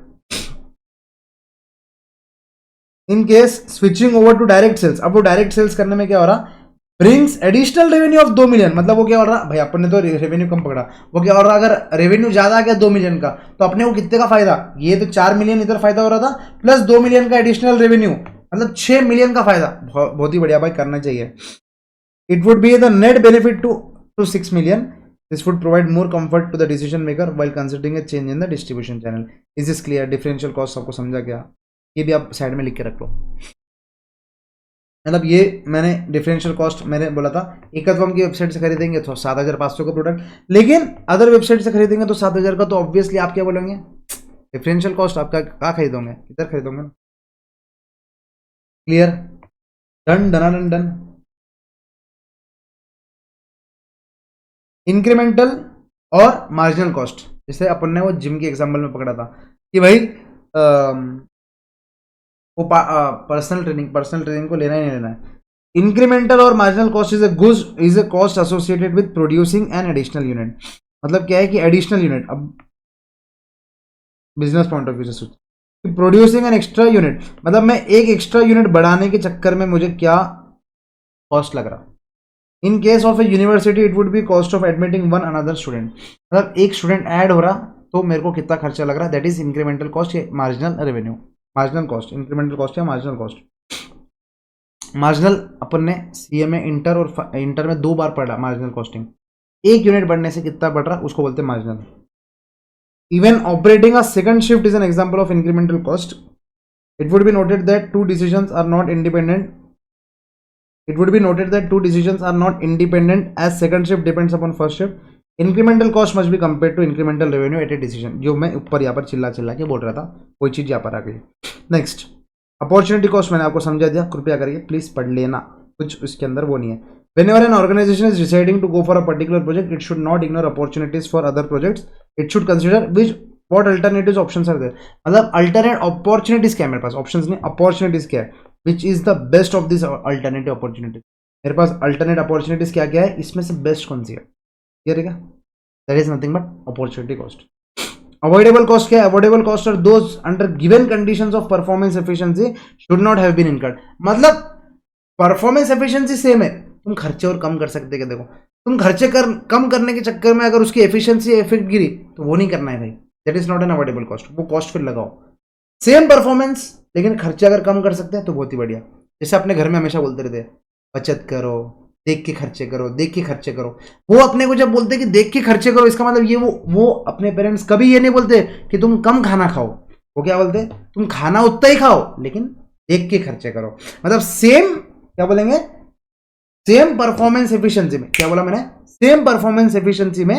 In case switching over to direct sales, अब वो डायरेक्ट सेल्स करने में क्या हो रहा, brings additional revenue of 2 million, मतलब वो क्या हो रहा भाई, अपन ने तो रेवेन्यू कम पकड़ा, वो क्या हो रहा, अगर रेवेन्यू ज्यादा आ गया 2 मिलियन का तो अपने को कितने का फायदा, ये तो 4 मिलियन इधर फायदा हो रहा था, प्लस 2 मिलियन का एडिशनल रेवेन्यू, मतलब 6 मिलियन का फायदा। बहुत ही बढ़िया भाई, करना चाहिए। It would be the net benefit to 6 million. This would provide more comfort to the decision maker while considering a change in the distribution channel. Is this clear? Differential cost आपको समझा गया? ये भी आप साइड में लिख के रख लो। मतलब ये मैंने डिफरेंशियल कॉस्ट मैंने बोला था, एकत्वम की वेबसाइट से खरीदेंगे तो 7,500 का प्रोडक्ट, लेकिन अदर वेबसाइट से खरीदेंगे तो 7,000 का, तो ऑब्वियसली आप क्या बोलेंगे, डिफरेंशियल कॉस्ट आपका कहाँ खरीदोगे, इधर खरीदोगे ना। Clear? Done done done. Incremental और मार्जिनल कॉस्ट, जैसे अपन ने वो जिम के एग्जाम्पल में पकड़ा था कि भाई वो पर्सनल ट्रेनिंग को लेना ही नहीं लेना है। इंक्रीमेंटल और marginal cost is a cost associated with producing an additional unit. मतलब क्या है कि एडिशनल यूनिट, अब बिजनेस पॉइंट ऑफ व्यू से सोच, प्रोड्यूसिंग एन एक्स्ट्रा यूनिट, मतलब मैं एक एक्स्ट्रा यूनिट बढ़ाने के चक्कर में मुझे क्या कॉस्ट लग रहा। In case of A university it would B cost of admitting one another student, मतलब एक स्टूडेंट ऐड हो रहा तो मेरे को कितना खर्चा लग रहा, दैट इज इंक्रीमेंटल कॉस्ट या marginal revenue. Marginal cost, incremental cost या मार्जिनल कॉस्ट। मार्जिनल अपन ने सीए में इंटर और इंटर में 2 बार पढ़ा मार्जिनल कॉस्टिंग। एक यूनिट बढ़ने से कितना बढ़ रहा उसको बोलते हैं marginal. Even operating a second shift is an example of incremental cost. It would be noted that two decisions are not independent It would be noted that two decisions are not independent as second shift depends upon first shift. Incremental cost must be compared to incremental revenue at a decision. जो मैं ऊपर यहाँ पर चिल्ला के बोल रहा था कोई चीज़ यहाँ पर आ गई। नेक्स्ट, अपॉर्चुनिटी कॉस्ट मैंने आपको समझा दिया, कृपया करके प्लीज पढ़ लेना, कुछ उसके अंदर वो नहीं है। Whenever an organization is deciding to go for a particular project, it should not ignore opportunities for other projects. It should consider what alternatives options are there. मतलब alternate opportunities क्या है मेरे पास, options नहीं, opportunities क्या है, which is the best of these alternative opportunities. मेरे पास alternate opportunities क्या क्या है, इसमें से बेस्ट कौन सी है, ये रहेगा, that is nothing but opportunity cost. Avoidable cost क्या है, avoidable cost are those under given conditions of performance efficiency should not have been incurred. मतलब परफॉर्मेंस एफिशिएंसी सेम है, तुम खर्चे और कम कर सकते हैं। देखो तुम खर्चे कम करने के चक्कर में अगर उसकी एफिशिएंसी इफेक्ट गिरी तो वो नहीं करना है भाई, that is not an avoidable cost, वो कॉस्ट फिर लगाओ। सेम परफॉर्मेंस लेकिन खर्चे अगर कम कर सकते हैं तो बहुत ही बढ़िया। जैसे अपने घर में हमेशा बोलते रहते बचत करो, देख के खर्चे करो, देख के खर्चे करो। वो अपने को जब बोलते कि देख के खर्चे करो, इसका मतलब ये वो अपने पेरेंट्स कभी ये नहीं बोलते कि तुम कम खाना खाओ, वो क्या बोलते तुम खाना उतना ही खाओ लेकिन देख के खर्चे करो। मतलब सेम क्या बोलेंगे, सेम परफॉर्मेंस एफिशिएंसी में, क्या बोला मैंने, सेम परफॉर्मेंस एफिशिएंसी में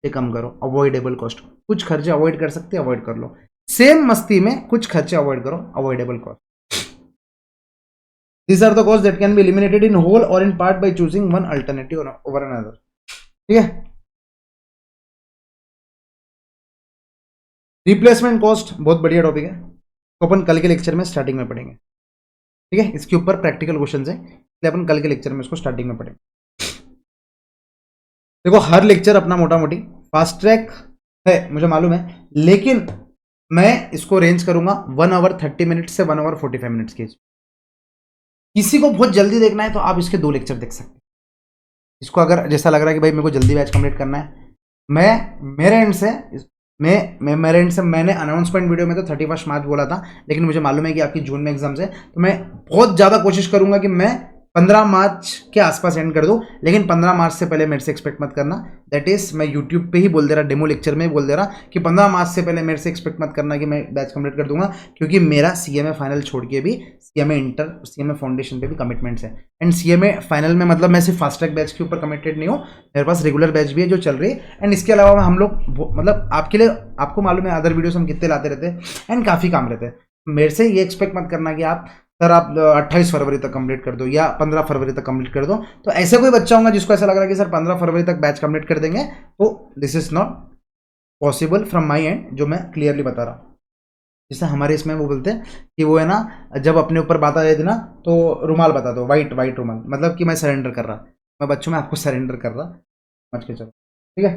ये कम करो। अवॉइडेबल कॉस्ट, कुछ खर्चे अवॉइड कर सकते हैं अवॉइड कर लो। सेम मस्ती में कुछ खर्चे अवॉइड करो, avoidable cost. These are the cost that can be eliminated in whole or in part by choosing one alternative over another. ठीक है, रिप्लेसमेंट कॉस्ट बहुत बढ़िया टॉपिक है, तो अपन कल के लेक्चर में स्टार्टिंग में पढ़ेंगे। ठीक है, इसके ऊपर प्रैक्टिकल क्वेश्चन है, इसलिए अपन कल के लेक्चर में इसको स्टार्टिंग में पढ़ेंगे। देखो हर लेक्चर अपना मोटा मोटी फास्ट ट्रैक है मुझे मालूम है, लेकिन मैं इसको रेंज करूंगा 1 आवर 30 मिनट से 1 आवर 45 मिनट्स के। किसी को बहुत जल्दी देखना है तो आप इसके 2 लेक्चर देख सकते हैं। इसको अगर जैसा लग रहा है कि भाई मेरे को जल्दी बैच कंप्लीट करना है, मेरे एंड से मेरे एंड से मैंने अनाउंसमेंट वीडियो में तो 31 मार्च बोला था, लेकिन मुझे मालूम है कि आपकी जून में एग्जाम्स है, तो मैं बहुत ज़्यादा कोशिश करूंगा कि मैं 15 मार्च के आसपास एंड कर दूं। लेकिन 15 मार्च से पहले मेरे से एक्सपेक्ट मत करना। दैट इज मैं यूट्यूब पे ही बोल दे रहा, डेमो लेक्चर में बोल दे रहा कि 15 मार्च से पहले मेरे से एक्सपेक्ट मत करना कि मैं बैच कंप्लीट कर दूंगा, क्योंकि मेरा सीएमए फाइनल छोड़ के भी सीएमए इंटर सीएमए फाउंडेशन पे भी कमिटमेंट्स है। एंड सीएमए फाइनल में मतलब मैं सिर्फ फास्ट ट्रैक बैच के ऊपर कमिटेड नहीं हूँ, मेरे पास रेगुलर बैच भी है जो चल रही है। एंड इसके अलावा हम लोग मतलब आपके लिए, आपको मालूम है अदर वीडियोस हम कितने लाते रहते हैं एंड काफ़ी काम रहते हैं। मेरे से ये एक्सपेक्ट मत करना कि आप सर आप 28 फरवरी तक कंप्लीट कर दो या 15 फरवरी तक कंप्लीट कर दो। तो ऐसे कोई बच्चा होगा जिसको ऐसा लग रहा है कि सर 15 फरवरी तक बैच कंप्लीट कर देंगे, तो this is not possible from my and, जो मैं क्लियरली बता रहा हूँ। जैसे हमारे इसमें वो बोलते हैं कि वो है ना, जब अपने ऊपर बात आ जाती ना तो रुमाल बता दो, वाइट रुमाल, मतलब कि मैं सरेंडर कर रहा, मैं बच्चों में आपको सरेंडर कर रहा, समझ के चलो, ठीक है।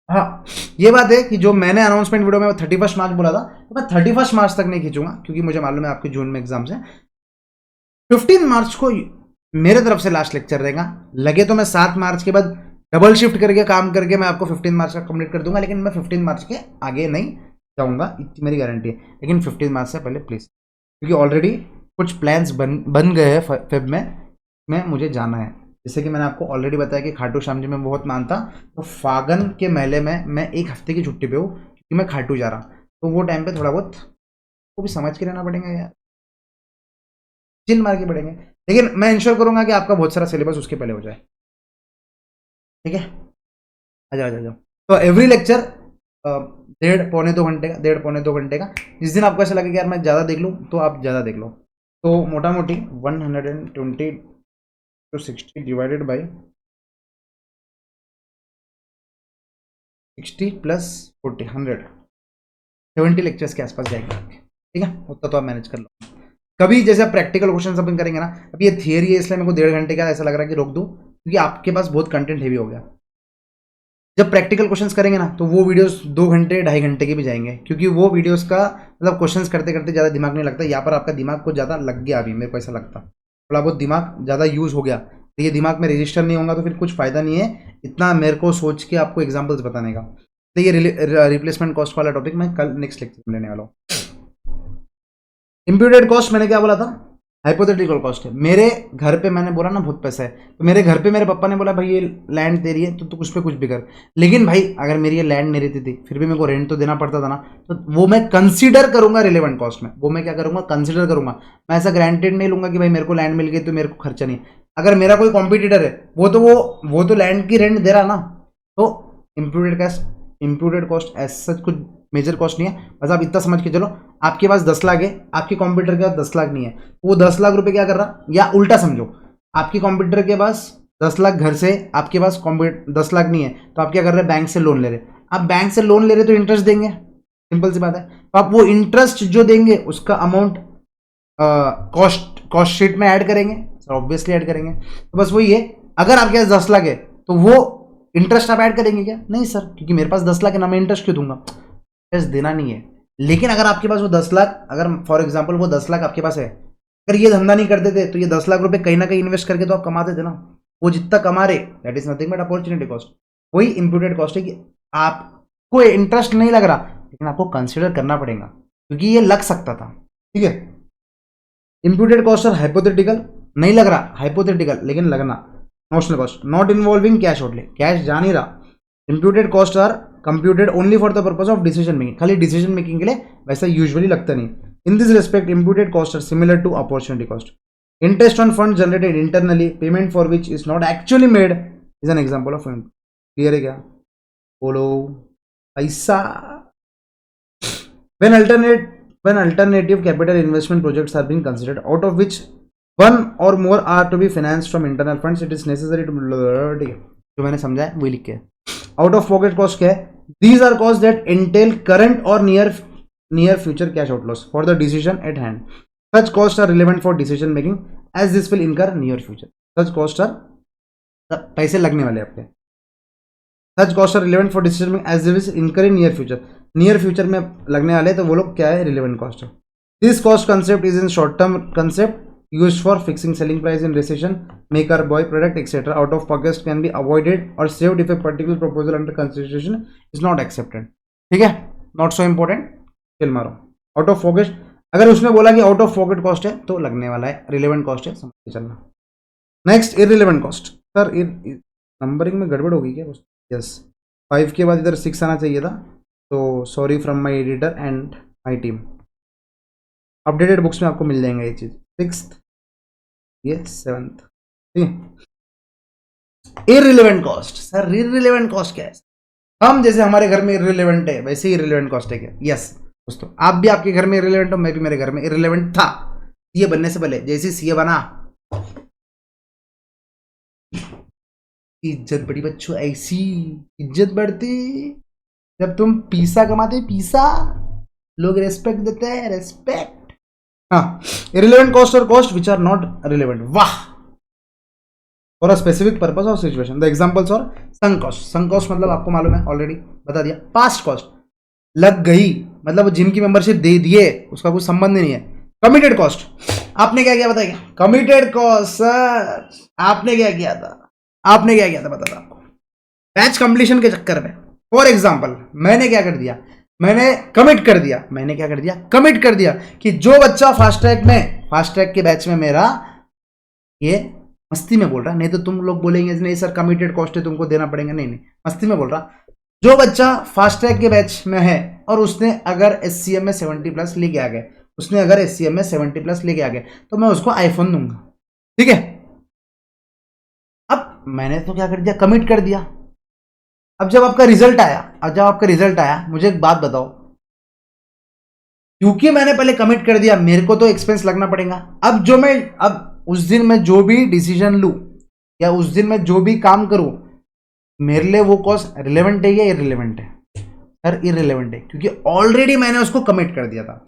हाँ, ये बात है कि जो मैंने अनाउंसमेंट वीडियो में 31 मार्च बोला था, तो मैं 31 मार्च तक नहीं खींचूंगा, क्योंकि मुझे मालूम है आपके जून में एग्जाम्स है। 15 मार्च को मेरे तरफ से लास्ट लेक्चर रहेगा। लगे तो मैं 7 मार्च के बाद डबल शिफ्ट करके काम करके मैं आपको 15 मार्च का कंप्लीट कर दूंगा, लेकिन मैं 15 मार्च के आगे नहीं जाऊंगा, इतनी मेरी गारंटी है। लेकिन 15 मार्च से पहले प्लीज़, क्योंकि ऑलरेडी कुछ प्लान्स बन गए हैं फेब में मुझे जाना है। जैसे कि मैंने आपको ऑलरेडी बताया कि खाटू श्याम जी में बहुत मानता, तो फागन के मेले में मैं 1 हफ्ते की छुट्टी पे हूँ, क्योंकि मैं खाटू जा रहा, तो वो टाइम पे थोड़ा बहुत वो भी समझ के रहना पड़ेगा यार, चिल मार के पड़ेंगे। लेकिन मैं इंश्योर करूंगा कि आपका बहुत सारा सिलेबस उसके पहले हो जाए, ठीक है। आ जाओ आ जाओ। तो एवरी लेक्चर 1.5 पौने 2 घंटे का, 1.5 पौने 2 घंटे का। जिस दिन आपको ऐसा लगे कि यार मैं ज़्यादा देख लूँ, तो आप ज़्यादा देख लो। तो मोटा मोटी 120 to 60 divided by 60 plus 40 170 lectures के आसपास जाएंगे आपके, ठीक है। उतना तो आप मैनेज कर लो। कभी जैसे आप प्रैक्टिकल क्वेश्चन अपन करेंगे ना, अब ये थियरी है इसलिए मेरे को 1.5 घंटे का ऐसा लग रहा है कि रोक दूं, क्योंकि आपके पास बहुत कंटेंट हेवी हो गया। जब प्रैक्टिकल क्वेश्चंस करेंगे ना, तो वो वीडियोस 2 घंटे 2.5 घंटे के भी जाएंगे, क्योंकि वो वीडियोस का मतलब क्वेश्चंस करते करते ज़्यादा दिमाग नहीं लगता। यहाँ पर आपका दिमाग को ज़्यादा लग गया, अभी मेरे को ऐसा लगता थोड़ा बहुत दिमाग ज़्यादा यूज़ हो गया, तो ये दिमाग में रजिस्टर नहीं होगा, तो फिर कुछ फ़ायदा नहीं है इतना मेरे को सोच के आपको एग्जाम्पल्स बताने का। तो ये रिप्लेसमेंट कॉस्ट वाला टॉपिक मैं कल नेक्स्ट लेक्चर में लेने वाला हूँ। इम्प्यूटेड कॉस्ट मैंने क्या बोला था, हाइपोथेटिकल कॉस्ट है। मेरे घर पे मैंने बोला ना बहुत पैसा है, तो मेरे घर पे मेरे पापा ने बोला भाई ये लैंड तेरी है तो तू उस पर कुछ भी कर। लेकिन भाई अगर मेरी ये लैंड नहीं रहती थी, फिर भी मेरे को रेंट तो देना पड़ता था ना, तो वो मैं कंसीडर करूंगा रिलेवेंट कॉस्ट में। वो मैं क्या करूंगा, कंसीडर करूंगा। मैं ऐसा ग्रांटेड नहीं लूंगा कि भाई मेरे को लैंड मिल गई तो मेरे को खर्चा नहीं। अगर मेरा कोई कॉम्पिटिटर है, वो तो लैंड की रेंट दे रहा ना, तो इम्प्यूटेड कॉस्ट एज सच कुछ मेजर कॉस्ट नहीं है। बस आप इतना समझ के चलो, आपके पास 10 लाख है, आपके कंप्यूटर के पास 10 लाख नहीं है, तो वो 10 लाख रुपए क्या कर रहा, या उल्टा समझो, आपके कंप्यूटर के पास 10 लाख घर से, आपके पास 10 लाख नहीं है, तो आप क्या कर रहे हैं, बैंक से लोन ले रहे। आप बैंक से लोन ले रहे तो इंटरेस्ट देंगे, सिंपल सी बात है। तो आप वो इंटरेस्ट जो देंगे उसका अमाउंट कॉस्ट शीट में ऐड करेंगे, ऑब्वियसली ऐड करेंगे। तो बस वही है, अगर आपके पास 10 लाख है तो वो इंटरेस्ट आप ऐड करेंगे क्या, नहीं सर, क्योंकि मेरे पास 10 लाख है ना, मैं इंटरेस्ट क्यों दूंगा, इंटरेस्ट देना नहीं है। लेकिन अगर आपके पास वो 10 लाख, अगर फॉर एग्जांपल वो 10 लाख आपके पास है, अगर ये धंधा नहीं करते थे तो ये 10 लाख रुपए कहीं ना कहीं इन्वेस्ट करके तो आप कमाते थे ना। वो जितना कमा रहे, that is nothing but opportunity cost. वही इम्प्यूटेड कॉस्ट है कि आपको इंटरेस्ट नहीं लग रहा, लेकिन आपको कंसिडर करना पड़ेगा, क्योंकि ये लग सकता था, ठीक है। इम्प्यूटेड कॉस्ट और हाइपोथेटिकल नहीं लग रहा, हाइपोथेटिकल लेकिन लगना। Notional cost not involving cash outlay, cash जा नहीं रहा। Imputed cost are computed only for the purpose of decision making, खाली डिसीजन मेकिंग के लिए, वैसा यूजुअली लगता नहीं। In this respect imputed cost are similar to opportunity cost. Interest on fund generated internally, payment for which is not actually made, is an example of. Clear है क्या, बोलो पैसा। when alternative capital investment projects are being considered, out of which one or more are to be financed from internal funds, it is necessary to, ठीक है, जो मैंने समझा है वही लिख के। आउट ऑफ पॉकेट कॉस्ट क्या है, these are cost that entail current or near future cash outlays for the decision at hand. Such cost are relevant for decision making as this will incur near future. Such cost are पैसे लगने वाले आपके, such cost are relevant for decision making as this will incur in near future. Near future में लगने वाले, तो वो लोग क्या है, रिलेवेंट कॉस्ट है। This cost concept is in short term concept used for fixing selling price in recession, make or buy product, etc. Out of pocket can be avoided or saved if a particular proposal under consideration is not accepted. ठीक है, not so important, fill मारो। Out of pocket, अगर उसने बोला कि out of pocket cost है तो लगने वाला है, रिलेवेंट कॉस्ट है, समझ के चलना। Next, irrelevant cost. Sir numbering में गड़बड़ होगी क्या? यस, 5 के बाद इधर 6 आना चाहिए था, तो sorry from my editor and my team. Updated books में आपको मिल जाएंगे ये चीज़। 6th, ये 7th। Irrelevant cost. Sir irrelevant cost क्या है? हम जैसे हमारे घर में इररिलेवेंट है, वैसे ही इररिलेवेंट कॉस्ट है क्या? यस दोस्तों, आप भी आपके घर में इररिलेवेंट हो, मैं भी मेरे घर में इररिलेवेंट था सीए बनने से पहले। जैसे सीए बना, इज्जत बढ़ी बच्चों, ऐसी इज्जत बढ़ती जब तुम पैसा कमाते, पैसा लोग रेस्पेक्ट देते हैं, रेस्पेक्ट। हाँ, irrelevant cost or cost which are not relevant, वाह, for a specific purpose or situation. The examples are sunk cost. Sunk cost मतलब आपको मालूम है, ऑलरेडी बता दिया। past cost, लग गई मतलब जिम की मेंबरशिप दे दिए, उसका कुछ संबंध नहीं है। कमिटेड कॉस्ट, आपने क्या किया बताइए? कमिटेड कॉस्ट, सर आपने क्या किया था? आपने क्या किया था बता आपको, बैच कंप्लीशन के चक्कर में। फॉर एग्जाम्पल, मैंने क्या कर दिया? मैंने कमिट कर दिया। मैंने क्या कर दिया? कमिट कर दिया कि जो बच्चा फास्ट ट्रैक के बैच में मेरा, ये मस्ती में बोल रहा, नहीं तो तुम लोग बोलेंगे नहीं सर कमिटेड कॉस्ट है तुमको देना पड़ेगा। नहीं, मस्ती में बोल रहा। जो बच्चा फास्ट ट्रैक के बैच में है और उसने अगर SCM में 70+ लेके आ गए, तो मैं उसको आईफोन दूंगा, ठीक है? अब मैंने तो क्या कर दिया? कमिट कर दिया। अब जब आपका रिजल्ट आया, मुझे एक बात बताओ, क्योंकि मैंने पहले कमिट कर दिया, मेरे को तो एक्सपेंस लगना पड़ेगा। अब उस दिन मैं जो भी डिसीजन लूं या उस दिन मैं जो भी काम करूं, मेरे लिए वो कॉस्ट रिलेवेंट है या इररिलेवेंट है? सर इररिलेवेंट है, क्योंकि ऑलरेडी मैंने उसको कमिट कर दिया था।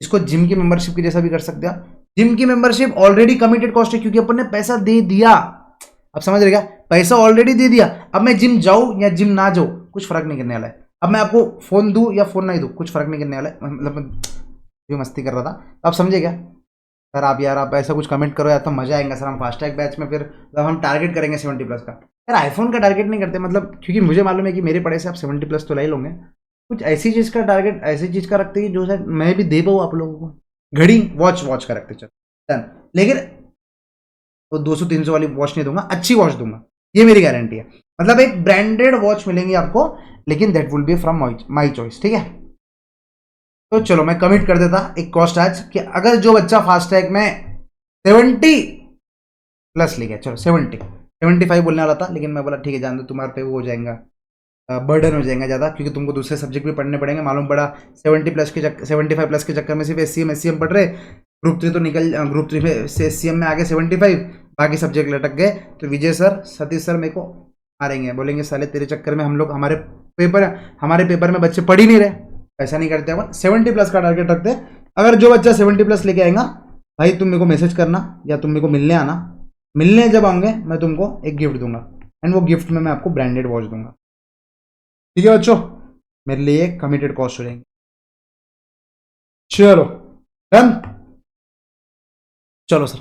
इसको जिम की मेंबरशिप की जैसा भी कर सकते हो। जिम की मेंबरशिप ऑलरेडी कमिटेड कॉस्ट है, क्योंकि अपन ने पैसा दे दिया। अब समझ रहे क्या? पैसा ऑलरेडी दे दिया। अब मैं जिम जाऊं या जिम ना जाऊं, कुछ फर्क नहीं करने वाला है। अब मैं आपको फोन दूं या फोन नहीं दूं, कुछ फर्क नहीं करने वाला है। मतलब जो मस्ती कर रहा था, आप समझे क्या? सर आप ऐसा कुछ कमेंट करो यार तो मजा आएगा सर। हम फास्ट ट्रैक बैच में फिर हम टारगेट करेंगे 70+ का। यार आईफोन का टारगेट नहीं करते, मतलब क्योंकि मुझे मालूम है कि मेरे पड़े से आप 70+ तो ला ही लोगे। कुछ ऐसी चीज़ का टारगेट, ऐसी चीज़ का रखते हैं जो शायद मैं भी दे पाऊँ आप लोगों को। घड़ी वॉच का रखते चल, लेकिन वो 200-300 वाली वॉच नहीं दूंगा, अच्छी वॉच दूंगा, ये मेरी गारंटी है। मतलब एक ब्रांडेड वॉच मिलेंगी आपको, लेकिन that will be from my choice, ठीक है? तो चलो मैं कमिट कर देता एक कॉस्ट आज कि अगर जो बच्चा फास्ट ट्रैक में 70+ ले गया, चलो 75 बोलने वाला था, लेकिन मैं बोला ठीक है जान दो, तुम्हारे पे वो हो जाएगा, बर्डन हो जाएगा ज़्यादा, क्योंकि तुमको दूसरे सब्जेक्ट भी पढ़ने पड़ेंगे। मालूम पड़ा 75+ के चक्कर में सिर्फ SCM पढ़ रहे, ग्रुप 3 तो निकल, ग्रुप 3 में से SCM में आगे 75, बाकी सब्जेक्ट लटक गए। तो विजय सर, सतीश सर मेरे को मारेंगे, बोलेंगे साले तेरे चक्कर में हम लोग हमारे पेपर में बच्चे पढ़ ही नहीं रहे। ऐसा नहीं करते अपन, 70+ का टारगेट रखते। अगर जो बच्चा 70+ लेके आएगा, भाई तुम मेरे को मैसेज करना या तुम मेरे को मिलने आना। मिलने जब आऊँगे मैं तुमको एक गिफ्ट दूंगा, एंड वो गिफ्ट में मैं आपको ब्रांडेड वॉच दूंगा, ठीक है बच्चों? मेरे लिए कमिटेड कॉस्ट हो जाएंगे। चलो डन। चलो सर,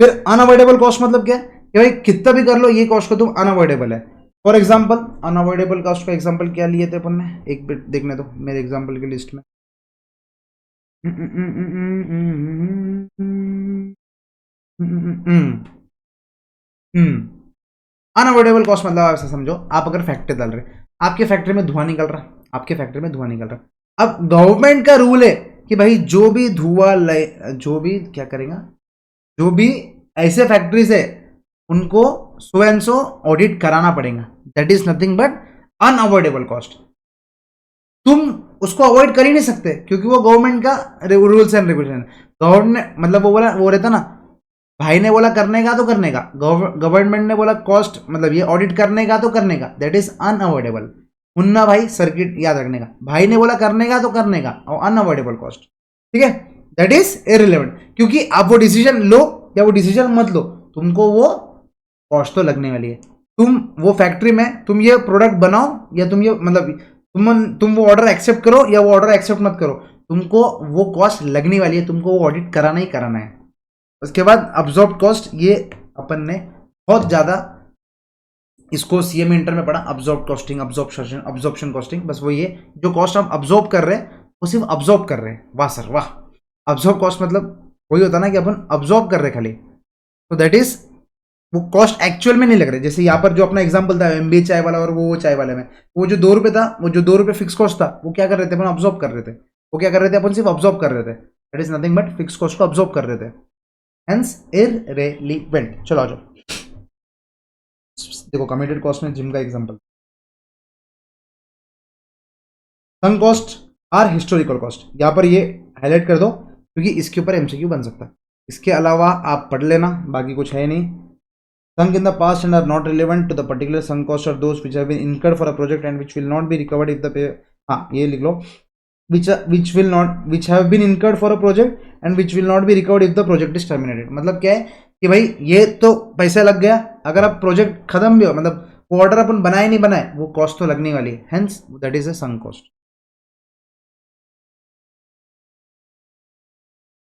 फिर अनअवॉइडेबल कॉस्ट मतलब क्या है कि भाई कितना भी कर लो ये कॉस्ट को तुम अनअवॉइडेबल है। फॉर एग्जांपल, अनअवॉइडेबल कॉस्ट का एग्जांपल क्या लिए थे अपन ने, एक बिट देखने दो मेरे एग्जांपल की लिस्ट में। अनअवॉइडेबल कॉस्ट मतलब आप ऐसा समझो, आप अगर फैक्ट्री डाल रहे, आपके फैक्ट्री में धुआं निकल रहा, अब गवर्नमेंट का रूल है कि भाई जो भी जो भी क्या करेगा, जो भी ऐसे फैक्ट्रीज है उनको सो एंड सो ऑडिट कराना पड़ेगा। That is nothing but unavoidable cost. तुम उसको अवॉइड कर ही नहीं सकते, क्योंकि वो गवर्नमेंट का रूल्स एंड रेगुलेशन। गवर्नमेंट मतलब वो रहता ना, भाई ने बोला करने का तो करने का, गवर्नमेंट ने बोला कॉस्ट मतलब ये ऑडिट करने का तो करने का, दैट इज अनअवॉइडेबल। मुन्ना भाई सर्किट याद रखने का, भाई ने बोला करने का तो करने का, और अनअवॉइडेबल कॉस्ट, ठीक है? दैट इज इररिलेवेंट, क्योंकि आप वो डिसीजन लो या वो डिसीजन मत लो, तुमको वो कॉस्ट तो लगने वाली है। तुम वो फैक्ट्री में तुम ये प्रोडक्ट बनाओ या तुम ये मतलब तुम वो ऑर्डर एक्सेप्ट करो या वो ऑर्डर एक्सेप्ट मत करो, तुमको वो कॉस्ट लगने वाली है, तुमको वो ऑडिट कराना ही कराना है। उसके बाद अब्जॉर्ब कॉस्ट, ये अपन ने बहुत ज्यादा इसको सीएम इंटर में पढ़ा, अब्जॉर्ब कॉस्टिंग, अब्जॉर्प्शन कॉस्टिंग। बस वो ये जो कॉस्ट हम अब्जॉर्ब कर रहे हैं वो सिर्फ अब्जॉर्ब कर रहे हैं। वाह सर वाह, अब्जॉर्ब कॉस्ट मतलब वही होता ना कि अपन अब्जॉर्ब कर रहे हैं खाली, तो दैट इज वो कॉस्ट एक्चुअल में नहीं लग रहे। जैसे यहाँ पर जो अपना एग्जांपल था एमबीए चाय वाला और वो चाय वाले में, वो जो 2 रुपए था, वो जो 2 रुपए फिक्स कॉस्ट था, वो क्या कर रहे थे अपन, अब्जॉर्ब कर रहे थे। वो क्या कर रहे थे, अपन सिर्फ अब्जॉर्ब कर रहे थे। That is nothing but fix cost को अब्जॉर्ब कर रहे थे, हेंस इररेलेवेंट। चलो आ जाओ, देखो कमिटेड कॉस्ट में जिम का example, some cost are historical cost, यहाँ पर ये हाईलाइट कर दो क्योंकि इसके ऊपर एमसीक्यू बन सकता है। इसके अलावा आप पढ़ लेना, बाकी कुछ है नहीं। Sunk in the past and are not relevant to the particular sunk cost are those which have been incurred for a project and which will not be recovered if the pay, हाँ ये लिख लो, which have been incurred for a project and which will not be recovered if the project is terminated। मतलब क्या है कि भाई ये तो पैसा लग गया, अगर आप प्रोजेक्ट खत्म भी हो, मतलब वो ऑर्डर अपन बनाए नहीं बनाए, वो कॉस्ट तो लगने वाली है, hence that is a sunk cost.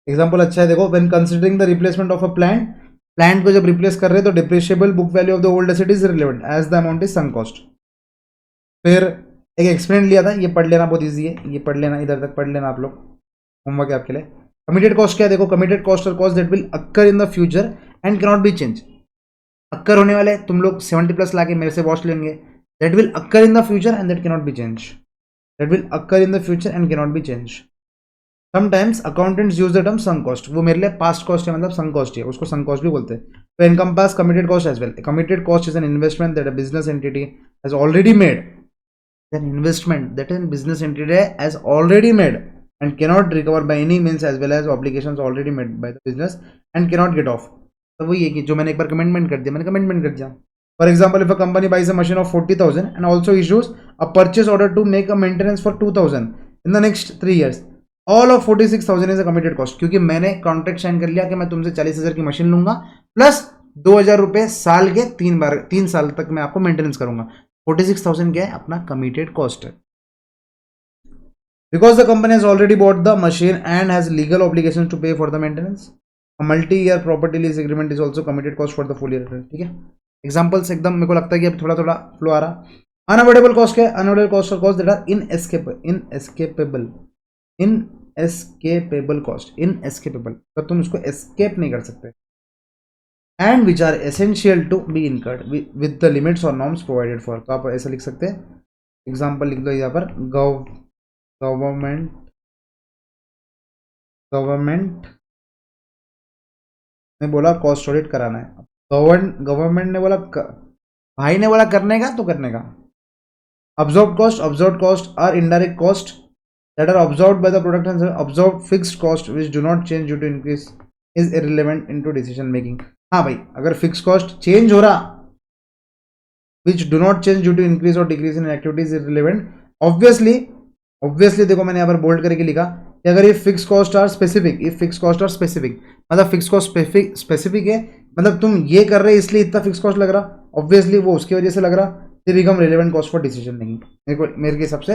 Example अच्छा है, देखो when considering the replacement of a plant को जब रिप्लेस कर रहे हैं तो depreciable book value of the old asset is relevant as the amount is sunk cost. फिर एक एक्सपेरिमेंट लिया था, ये पढ़ लेना, बहुत ईजी है, ये पढ़ लेना, इधर तक पढ़ लेना आप लोग, होमवर्क है आपके लिए। कमिटेड कॉस्ट क्या है, देखो कमिटेड कॉस्ट और cost that will occur in the future and can not be change. Occur होने वाले, तुम लोग 70+ लाके मेरे से वॉच लेंगे, that will occur in the future and that can not be change, that will occur in the future and can not be change. Sometimes accountants use the term sunk cost, वो मेरे लिए past cost है, मतलब sunk cost है, उसको sunk cost भी बोलते हैं। तो encompass committed cost as well. Committed cost is an investment that a business entity has already made, an investment that a business entity has already made and cannot recover by any means as well as obligations already made by the business and cannot get off। तो वही है कि जो मैंने एक बार commitment कर दिया, मैंने कमिटमेंट कर दिया। For example if a company buys a machine of 40,000 and also issues a purchase order to make a maintenance for 2,000 in the next 3 years, all of 46,000 is a committed cost, क्योंकि मैंने contract sign कर लिया कि मैं तुमसे 40,000 की machine लूंगा plus 2,000 रुपए साल के 3 साल तक मैं आपको मेंटेनेंस करूंगा। 46,000 क्या है, अपना कमिटेड कॉस्ट है। Because the company has already bought the machine and has legal obligations to pay for the maintenance, a multi-year property lease agreement is also committed cost for the full year। ठीक है, examples एकदम मेरे को लगता है कि अब थोड़ा थोड़ा फ्लो आ रहा। अनअवॉइडेबल कॉस्ट क्या है, अनअवॉइडेबल कॉस्ट और cost that are inescapable cost, inescapable तो तुम उसको एस्केप नहीं कर सकते, and which are essential to be incurred with the limits और नॉर्म्स प्रोवाइडेड फॉर। तो आप ऐसा लिख सकते हैं, एग्जाम्पल लिख दो यहाँ पर, गवर्नमेंट ने बोला कॉस्ट ऑडिट कराना है, गवर्नमेंट ने बोला भाई ने बोला करने का तो करने का। Absorb cost are indirect cost that are absorb by the product and absorb fixed cost which do not change due to increase is irrelevant into decision making. हाँ भाई, अगर फिक्स कॉस्ट चेंज हो रहा which do not change due to increase or decrease in activities irrelevant, obviously देखो मैंने यहाँ पर bold करके लिखा कि अगर ये फिक्स कॉस्ट आर स्पेसिफिक, ये फिक्स कॉस्ट आर स्पेसिफिक, मतलब फिक्स कॉस्ट स्पेसिफिक है, मतलब तुम ये कर रहे इसलिए इतना फिक्स कॉस्ट लग रहा, ऑब्वियसली वो उसकी वजह से लग रहा, they become relevant cost for decision making. मेरे हिसाब से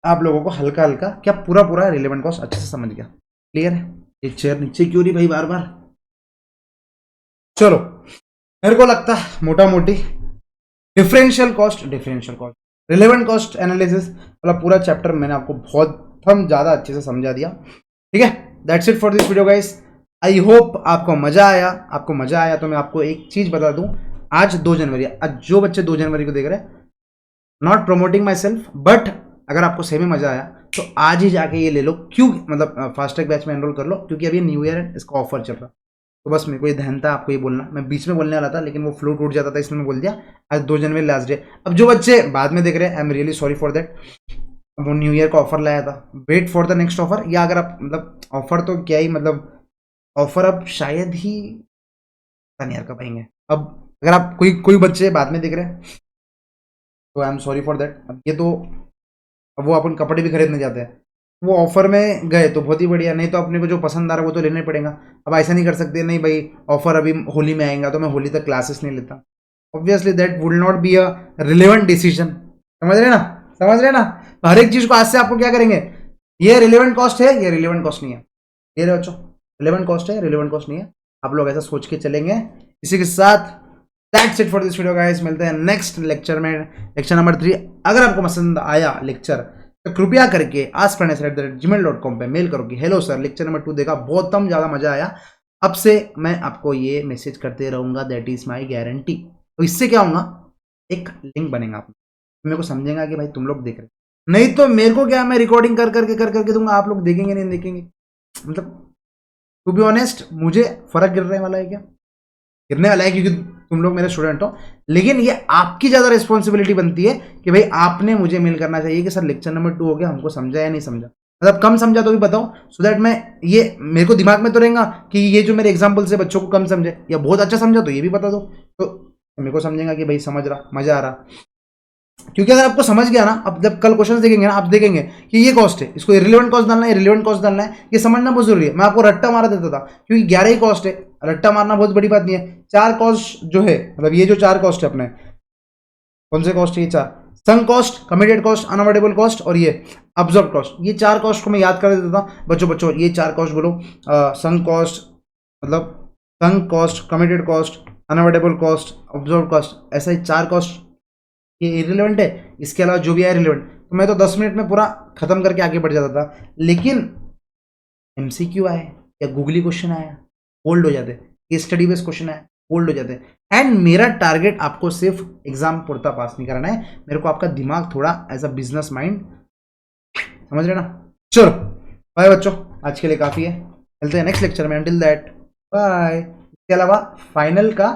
आप लोगों को हल्का हल्का क्या पूरा रिलेवेंट कॉस्ट अच्छे से समझ गया, क्लियर है। ये चेयर नीचे क्यों रही भाई बार बार। चलो, मेरे को लगता है मोटा मोटी differential cost, relevant cost analysis वाला पूरा चैप्टर मैंने आपको बहुत हम ज़्यादा अच्छे से समझा दिया। ठीक है, that's it for this video guys. I hope आपको मजा आया। तो मैं आपको एक चीज बता दूं, आज 2 जनवरी, आज जो बच्चे 2 जनवरी को देख रहे हैं, not promoting my self, but अगर आपको सही में मजा आया तो आज ही जाके ये ले लो, क्यों मतलब फास्ट ट्रैक बैच में एनरोल कर लो, क्योंकि अभी न्यू ईयर है, इसका ऑफर चल रहा। तो बस मेरे को ये ध्यान था आपको ये बोलना, मैं बीच में बोलने वाला था लेकिन वो फ्लो टूट जाता था, इसलिए मैं बोल दिया आज 2 जनवरी लास्ट डे। अब जो बच्चे बाद में देख रहे हैं, I am really sorry for that, वो न्यू ईयर का ऑफर लाया था, wait for the next offer, या अगर आप मतलब ऑफर तो क्या ही मतलब ऑफर अब शायद ही नहीं यार कब आएंगे। अब अगर आप कोई बच्चे बाद में देख रहे हैं तो I am sorry for that. अब ये तो अब वो अपन कपड़े भी खरीदने जाते हैं, वो ऑफर में गए तो बहुत ही बढ़िया, नहीं तो अपने को जो पसंद आ रहा है वो तो लेना ही पड़ेगा। अब ऐसा नहीं कर सकते नहीं भाई ऑफर अभी होली में आएगा तो मैं होली तक क्लासेस नहीं लेता, obviously that would not be a relevant decision, समझ रहे ना। समझ रहे ना? हर एक चीज को आज से आपको क्या करेंगे, ये रिलेवेंट कॉस्ट है, ये रिलेवेंट कॉस्ट नहीं है, ये रहे बच्चों रिलेवेंट कॉस्ट है, रिलेवेंट कॉस्ट नहीं है, आप लोग ऐसा सोच के चलेंगे। इसी के साथ that's it for this video guys, मिलते हैं नेक्स्ट लेक्चर में, लेक्चर नंबर 3। अगर आपको पसंद आया लेक्चर तो कृपया करके askfarnes@gmail.com पे मेल करो कि हेलो सर लेक्चर नंबर 2 देखा, बहुत ज़्यादा मजा आया, अब से मैं आपको ये मैसेज करते रहूंगा, दैट इज माई गारंटी। तो इससे क्या होगा, एक लिंक बनेगा, आप मेरे को समझेगा कि भाई तुम लोग देख रहे, नहीं तो मेरे को क्या, मैं रिकॉर्डिंग कर करके दूंगा, आप लोग देखेंगे नहीं देखेंगे, मतलब टू बी ऑनेस्ट मुझे फर्क गिरने वाला है क्या, गिरने वाला है क्योंकि तुम लोग मेरे स्टूडेंट हो, लेकिन ये आपकी ज्यादा रिस्पॉन्सिबिलिटी बनती है कि भाई आपने मुझे मेल करना चाहिए कि सर लेक्चर नंबर 2 हो गया, हमको समझा या नहीं समझा, मतलब कम समझा तो भी बताओ, सो दैट मैं ये मेरे को दिमाग में तो रहेगा कि ये जो मेरे एग्जाम्पल से बच्चों को कम समझे या बहुत अच्छा समझा तो ये भी बता दो, तो मेरे को समझेगा कि भाई समझ रहा, मजा आ रहा। क्योंकि अगर आपको समझ गया ना, अब जब कल क्वेश्चन देखेंगे ना, आप देखेंगे कि ये कॉस्ट है, इसको रिलेवेंट कॉस्ट डालना है, रिलेवेंट कॉस्ट डालना है, ये समझना बहुत जरूरी है। मैं आपको रट्टा मारा देता था क्योंकि 11 ही कॉस्ट है, रट्टा मारना बहुत बड़ी बात नहीं है। 4 कॉस्ट जो है, मतलब ये जो 4 कॉस्ट है अपने, कौन से कॉस्ट है ये 4, sunk cost, committed cost, unavoidable cost और ये अब्जॉर्ब कॉस्ट, ये 4 कॉस्ट को मैं याद कर देता था बच्चों। ये 4 कॉस्ट बोलो, संक कॉस्ट मतलब sunk cost, committed cost, unavoidable cost, observe cost, ऐसा ही 4 कॉस्ट ये इरिलेवेंट है, इसके अलावा जो भी है रिलेवेंट, तो मैं तो 10 मिनट में पूरा खत्म करके आगे बढ़ जाता था, लेकिन एमसीक्यू आए या गूगली क्वेश्चन आया बोल्ड हो जाते, ये स्टडी बेस्ड क्वेश्चन आया बोल्ड हो जाते, एंड मेरा टारगेट आपको सिर्फ एग्जाम पुरता पास नहीं कराना है, मेरे को आपका दिमाग थोड़ा एज अ बिजनेस माइंड, समझ रहे ना? चलो बाय बच्चों, आज के लिए काफी है, मिलते हैं नेक्स्ट लेक्चर में, अंटिल दैट बाय। इसके अलावा फाइनल का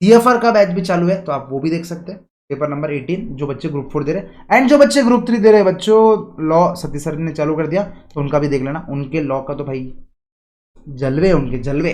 सीएफआर का बैच भी चालू है, तो आप वो भी देख सकते हैं, पेपर नंबर 18 जो बच्चे ग्रुप 4 दे रहे एंड जो बच्चे ग्रुप 3 दे रहे बच्चों, लॉ सतीश सर ने चालू कर दिया तो उनका भी देख लेना, उनके लॉ का तो भाई जलवे, उनके जलवे।